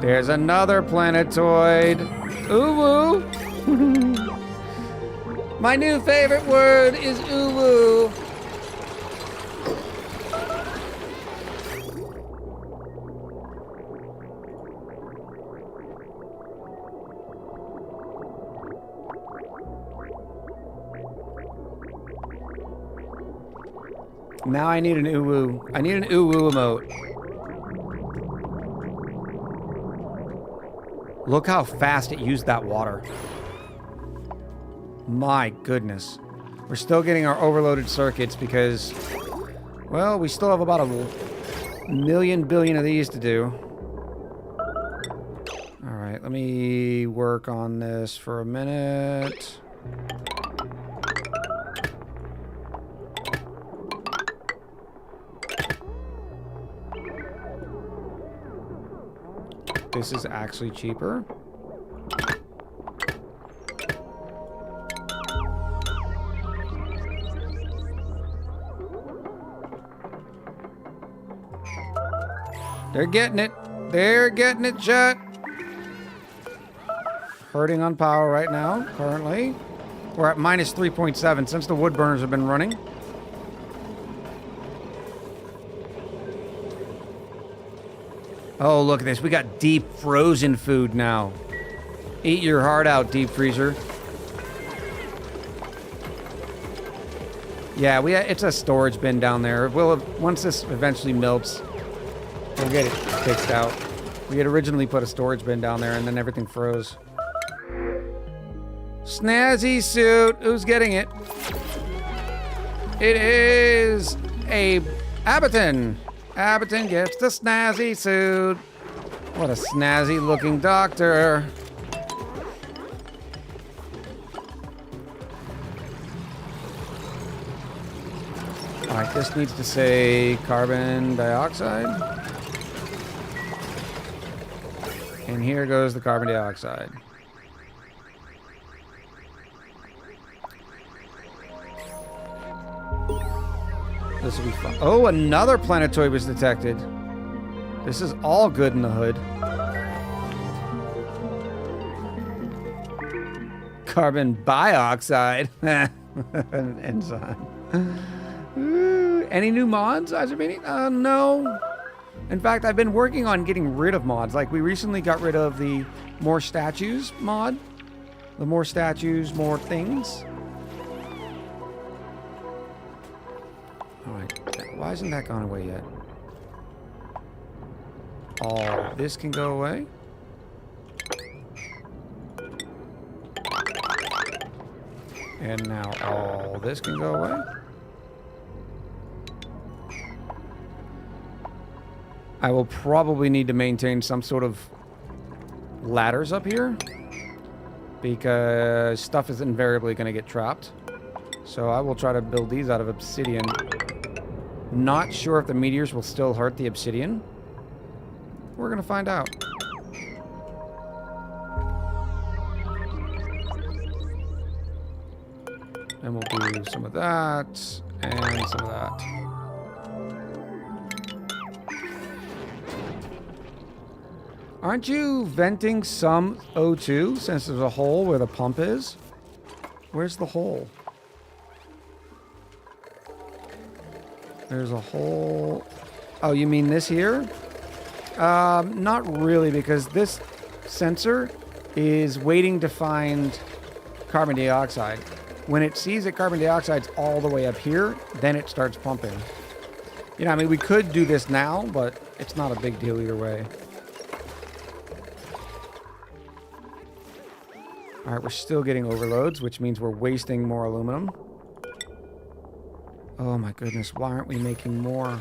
There's another planetoid. Uwu. My new favorite word is uwu. Now I need an uwu. I need an uwu emote. Look how fast it used that water. My goodness. We're still getting our overloaded circuits because, well, we still have about a million billion of these to do. All right, let me work on this for a minute. This is actually cheaper. They're getting it. They're getting it, chat. Hurting on power right now, currently. We're at minus 3.7 since the wood burners have been running. Oh, look at this. We got deep frozen food now. Eat your heart out, deep freezer. Yeah, it's a storage bin down there. Once this eventually melts, we'll get it fixed out. We had originally put a storage bin down there and then everything froze. Snazzy suit. Who's getting it? It is a Abaton. Abaton gets the snazzy suit. What a snazzy looking doctor. Alright, this needs to say carbon dioxide. And here goes the carbon dioxide. This will be fun. Oh, another planetoid was detected. This is all good in the hood. Carbon dioxide. An enzyme. Ooh, any new mods, Azerbeanie? No. In fact, I've been working on getting rid of mods. Like, we recently got rid of the more statues mod. The more statues, more things. Alright, why hasn't that gone away yet? All this can go away. And now all this can go away. I will probably need to maintain some sort of ladders up here because stuff is invariably going to get trapped. So I will try to build these out of obsidian. Not sure if the meteors will still hurt the obsidian. We're going to find out. And we'll do some of that and some of that. Aren't you venting some O2 since there's a hole where the pump is? Where's the hole? There's a hole. Oh, you mean this here? Not really, because this sensor is waiting to find carbon dioxide. When it sees that carbon dioxide's all the way up here, then it starts pumping. You know, I mean, we could do this now, but it's not a big deal either way. All right, we're still getting overloads, which means we're wasting more aluminum. Oh my goodness, why aren't we making more?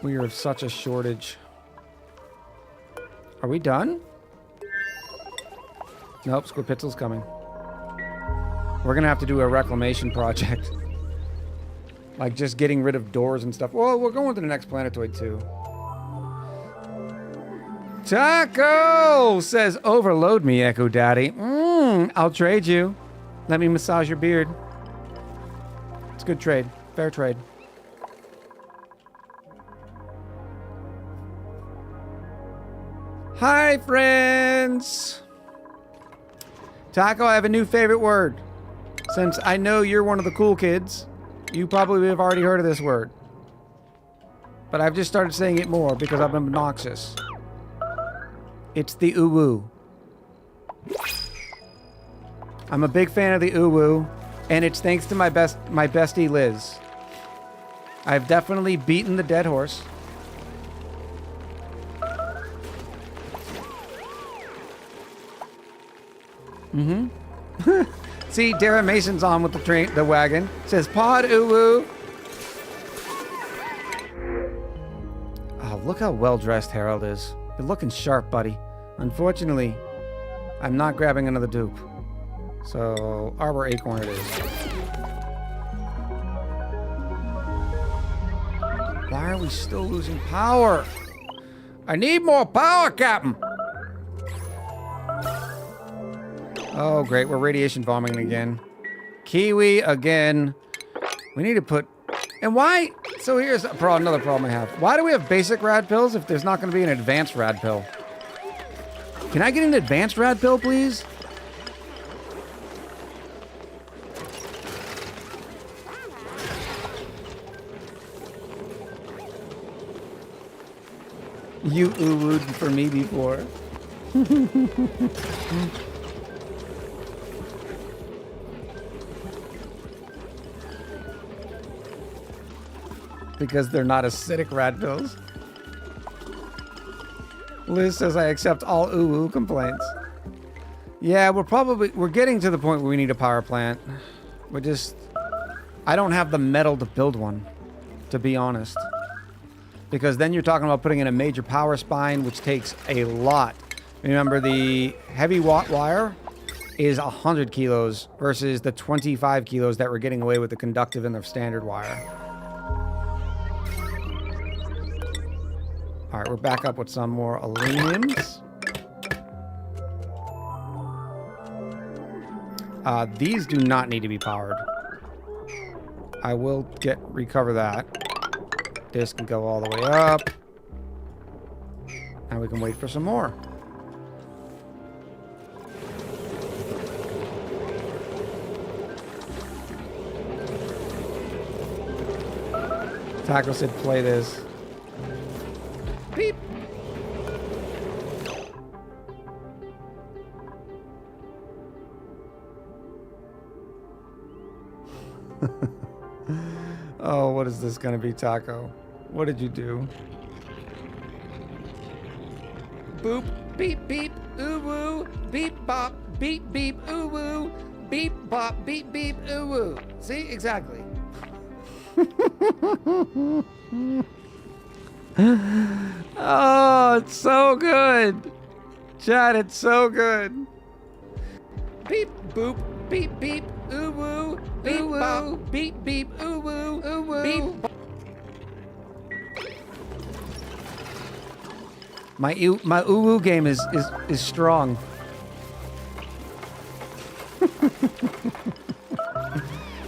We are of such a shortage. Are we done? Nope, Squipitzel's coming. We're gonna have to do a reclamation project. Like just getting rid of doors and stuff. Well, we're going to the next planetoid too. Taco says, overload me, Echo Daddy. I'll trade you. Let me massage your beard. It's a good trade. Fair trade. Hi, friends. Taco, I have a new favorite word. Since I know you're one of the cool kids, you probably have already heard of this word. But I've just started saying it more because I'm obnoxious. It's the uwu. I'm a big fan of the uwu, and it's thanks to my bestie Liz. I've definitely beaten the dead horse. See, Dara Mason's on with the wagon. Says pod uwu. Oh, look how well dressed Harold is. You're looking sharp, buddy. Unfortunately, I'm not grabbing another dupe. So, Arbor Acorn it is. Why are we still losing power? I need more power, Captain! Oh, great. We're radiation bombing again. Kiwi again. We need to put... And why... So here's another problem I have. Why do we have basic rad pills if there's not going to be an advanced rad pill? Can I get an advanced rad pill, please? You ooh-wooed for me before. Because they're not acidic rad pills. Liz says I accept all ooh-woo complaints. Yeah, we're getting to the point where we need a power plant. I don't have the metal to build one, to be honest. Because then you're talking about putting in a major power spine, which takes a lot. Remember, the heavy watt wire is 100 kilos versus the 25 kilos that we're getting away with the conductive and the standard wire. All right, we're back up with some more aluminums. These do not need to be powered. I will recover that. This can go all the way up. And we can wait for some more. Taco said play this. Beep. Oh, what is this gonna be, Taco? What did you do? Boop, beep, beep, ooh woo, beep, bop, beep, beep, ooh woo, beep, bop, beep, beep, ooh woo. See, exactly. Oh, it's so good. Chad, it's so good. Beep, boop, beep, beep, ooh woo, beep, bop, beep, beep, ooh woo, ooh woo. Beep, bop. My ooh woo game is strong.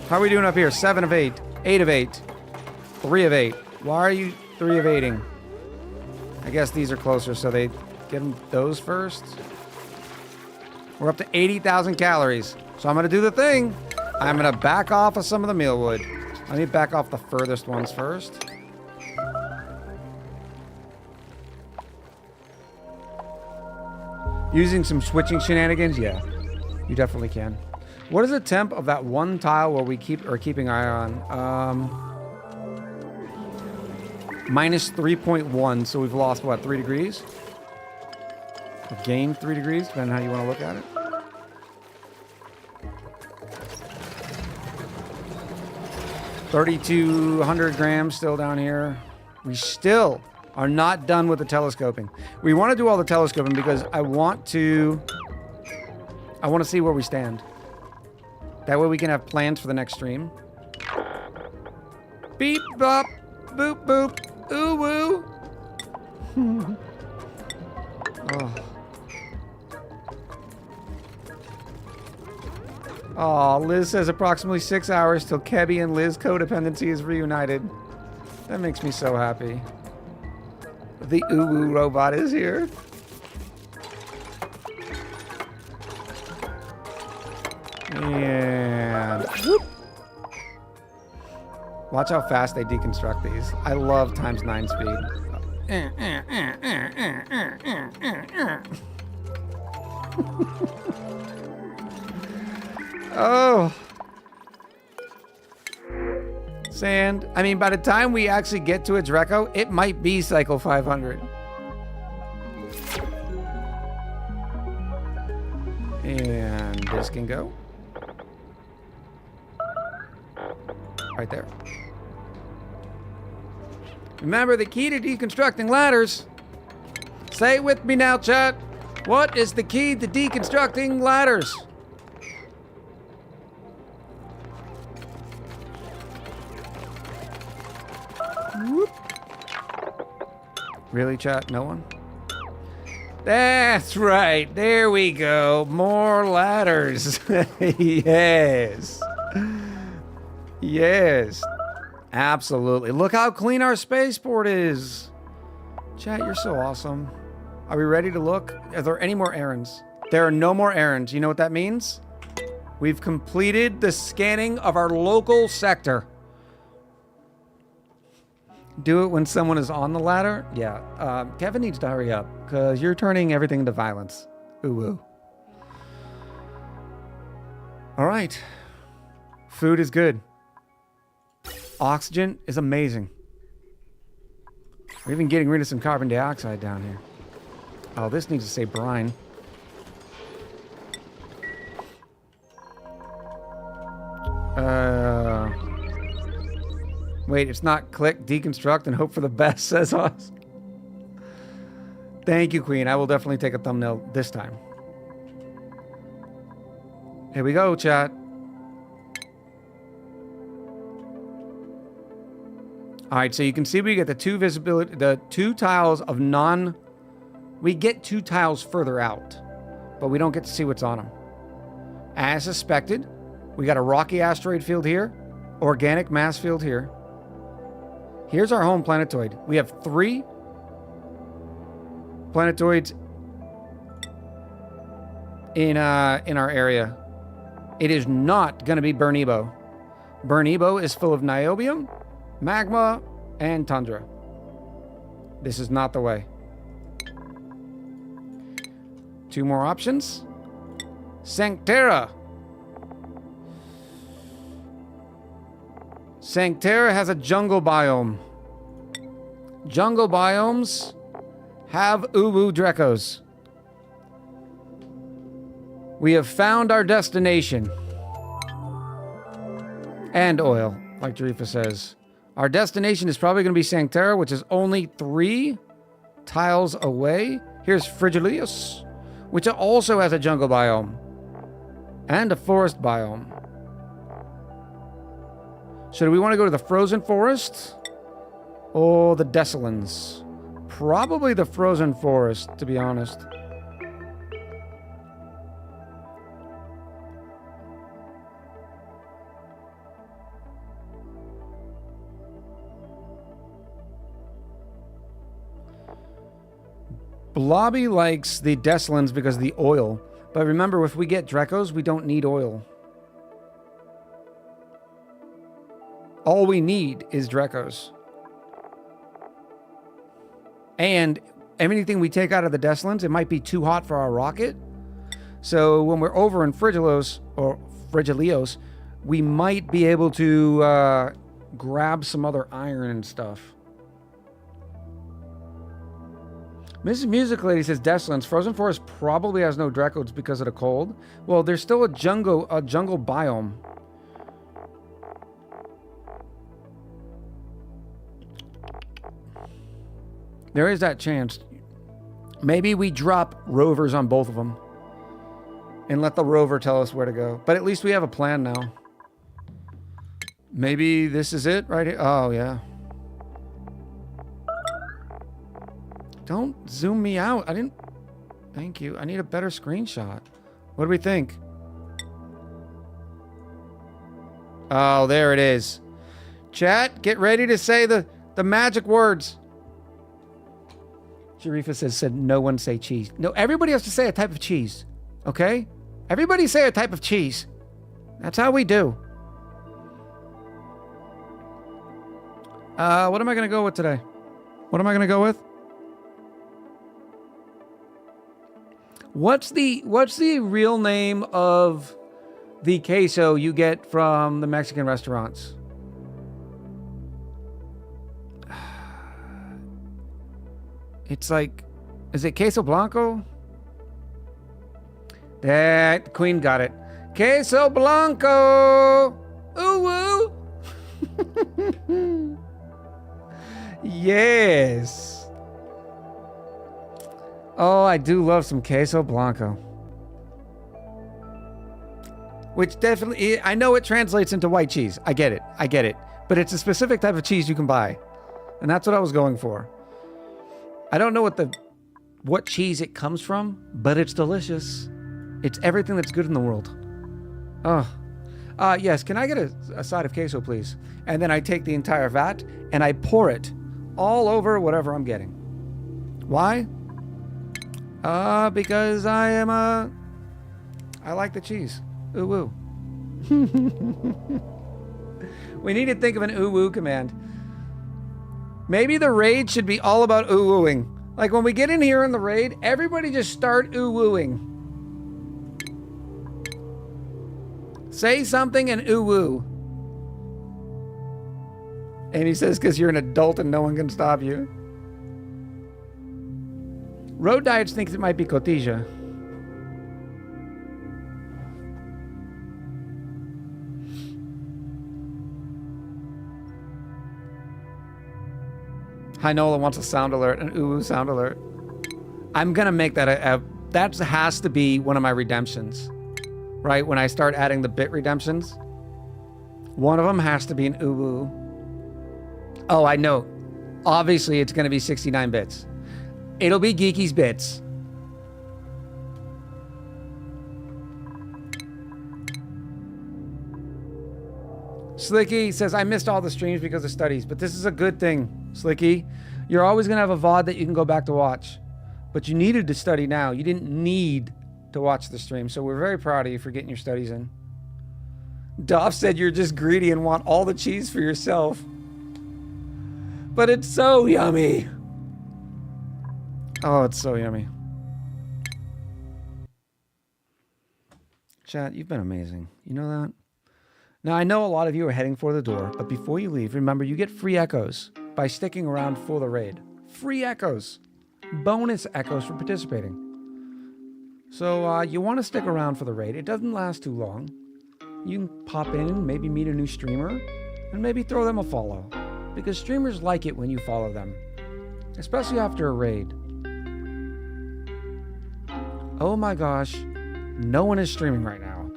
How are we doing up here? 7 of 8. 8 of 8. 3 of 8. Why are you 3 of 8ing? I guess these are closer, so they give them those first. We're up to 80,000 calories. So I'm going to do the thing. I'm going to back off of some of the mealwood. Let me back off the furthest ones first. Using some switching shenanigans? Yeah, you definitely can. What is the temp of that one tile where we are keeping eye on? Minus 3.1, so we've lost, what, 3 degrees? We've gained 3 degrees, depending on how you want to look at it. $3,200 grams still down here. We still are not done with the telescoping. We want to do all the telescoping because I want to see where we stand. That way we can have plans for the next stream. Beep, bop, boop, boop, ooh, woo. Oh. Oh, Liz says approximately 6 hours till Kebby and Liz codependency is reunited. That makes me so happy. The Uwu robot is here. And whoop. Watch how fast they deconstruct these. I love ×9 speed. Oh. Sand. I mean, by the time we actually get to a Dreco, it might be cycle 500. And this can go. Right there. Remember the key to deconstructing ladders. Say it with me now, chat. What is the key to deconstructing ladders? Whoop. Really, chat? No one? That's right. There we go. More ladders. Yes. Yes. Absolutely. Look how clean our spaceport is. Chat, you're so awesome. Are we ready to look? Are there any more errands? There are no more errands. You know what that means? We've completed the scanning of our local sector. Do it when someone is on the ladder? Yeah. Kevin needs to hurry up because you're turning everything into violence. Ooh. All right. Food is good. Oxygen is amazing. We're even getting rid of some carbon dioxide down here. Oh, this needs to say brine. Wait, it's not click, deconstruct, and hope for the best, says us. Thank you, Queen. I will definitely take a thumbnail this time. Here we go, chat. All right, so you can see we get the two tiles of non... We get 2 tiles further out, but we don't get to see what's on them. As suspected, we got a rocky asteroid field here, organic mass field here. Here's our home planetoid. We have 3 planetoids in our area. It is not going to be Bernebo. Bernebo is full of niobium, magma, and tundra. This is not the way. 2 more options. Sanctera. Sanctera has a jungle biome. Jungle biomes have Uwu Drecos. We have found our destination. And oil, like Jarifa says. Our destination is probably going to be Sanctera, which is only 3 tiles away. Here's Frigilius, which also has a jungle biome and a forest biome. So do we want to go to the frozen forest or the Desolans? Probably the frozen forest, to be honest. Blobby likes the Deslins because of the oil. But remember, if we get Drekos, we don't need oil. All we need is Drekos. And anything we take out of the Deslins, it might be too hot for our rocket. So when we're over in Frigilos, or Frigilios, we might be able to grab some other iron and stuff. Mrs. Music Lady says Deslins. Frozen Forest probably has no Drekos because of the cold. Well, there's still a jungle biome. There is that chance. Maybe we drop rovers on both of them and let the rover tell us where to go. But at least we have a plan now. Maybe this is it right here. Oh, yeah. Don't zoom me out. I didn't... Thank you. I need a better screenshot. What do we think? Oh, there it is. Chat, get ready to say the magic words. Sharifa said no one say cheese. No, everybody has to say a type of cheese. Okay? Everybody say a type of cheese. That's how we do. What am I going to go with today? What am I going to go with? What's the real name of the queso you get from the Mexican restaurants? It's like, is it queso blanco? That Queen got it. Queso blanco. Ooh woo. Yes. Oh, I do love some queso blanco. Which definitely, I know it translates into white cheese. I get it. But it's a specific type of cheese you can buy. And that's what I was going for. I don't know what cheese it comes from, but it's delicious. It's everything that's good in the world. Oh. Yes, can I get a side of queso, please? And then I take the entire vat and I pour it all over whatever I'm getting. Why? Because I like the cheese. Ooh woo. We need to think of an ooh woo command. Maybe the raid should be all about ooh wooing. Like when we get in here in the raid, everybody just start ooh wooing. Say something and ooh woo. And he says, because you're an adult and no one can stop you. Road Diets thinks it might be cotija. Hi Nola wants a sound alert, an ooh sound alert. I'm gonna make that that has to be one of my redemptions, right? When I start adding the bit redemptions, one of them has to be an ooh. Oh, I know. Obviously, it's gonna be 69 bits. It'll be Geeky's bits. Slicky says, I missed all the streams because of studies, but this is a good thing, Slicky. You're always going to have a VOD that you can go back to watch. But you needed to study now. You didn't need to watch the stream, so we're very proud of you for getting your studies in. Doff said you're just greedy and want all the cheese for yourself. But it's so yummy. Oh, it's so yummy. Chat, you've been amazing. You know that? Now, I know a lot of you are heading for the door, but before you leave, remember you get free echoes by sticking around for the raid. Free echoes. Bonus echoes for participating. So you want to stick around for the raid. It doesn't last too long. You can pop in, maybe meet a new streamer, and maybe throw them a follow. Because streamers like it when you follow them. Especially after a raid. Oh my gosh. No one is streaming right now.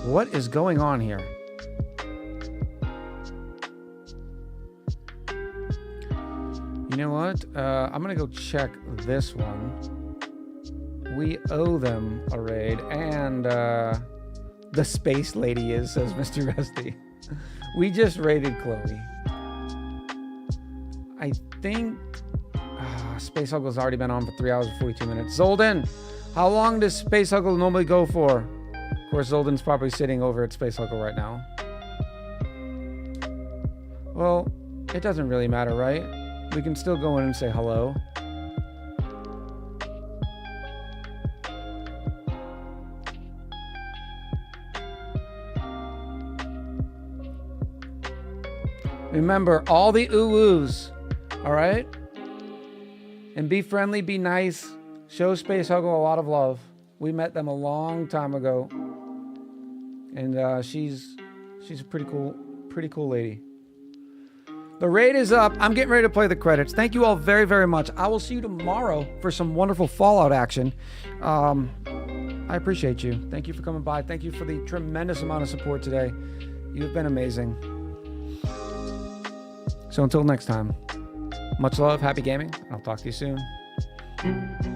What is going on here? You know what? I'm gonna go check this one. We owe them a raid, and the space lady is, says Mr. Rusty. We just raided Chloe. I think Space Huggle's already been on for 3 hours and 42 minutes. Zolden, how long does Space Huggle normally go for? Of course, Zolden's probably sitting over at Space Huggle right now. Well, it doesn't really matter, right? We can still go in and say hello. Remember, all the ooh-woos, all right? And be friendly, be nice. Show Space Huggle a lot of love. We met them a long time ago. And she's a pretty cool lady. The raid is up. I'm getting ready to play the credits. Thank you all very, very much. I will see you tomorrow for some wonderful Fallout action. I appreciate you. Thank you for coming by. Thank you for the tremendous amount of support today. You've been amazing. So until next time, much love, happy gaming. I'll talk to you soon.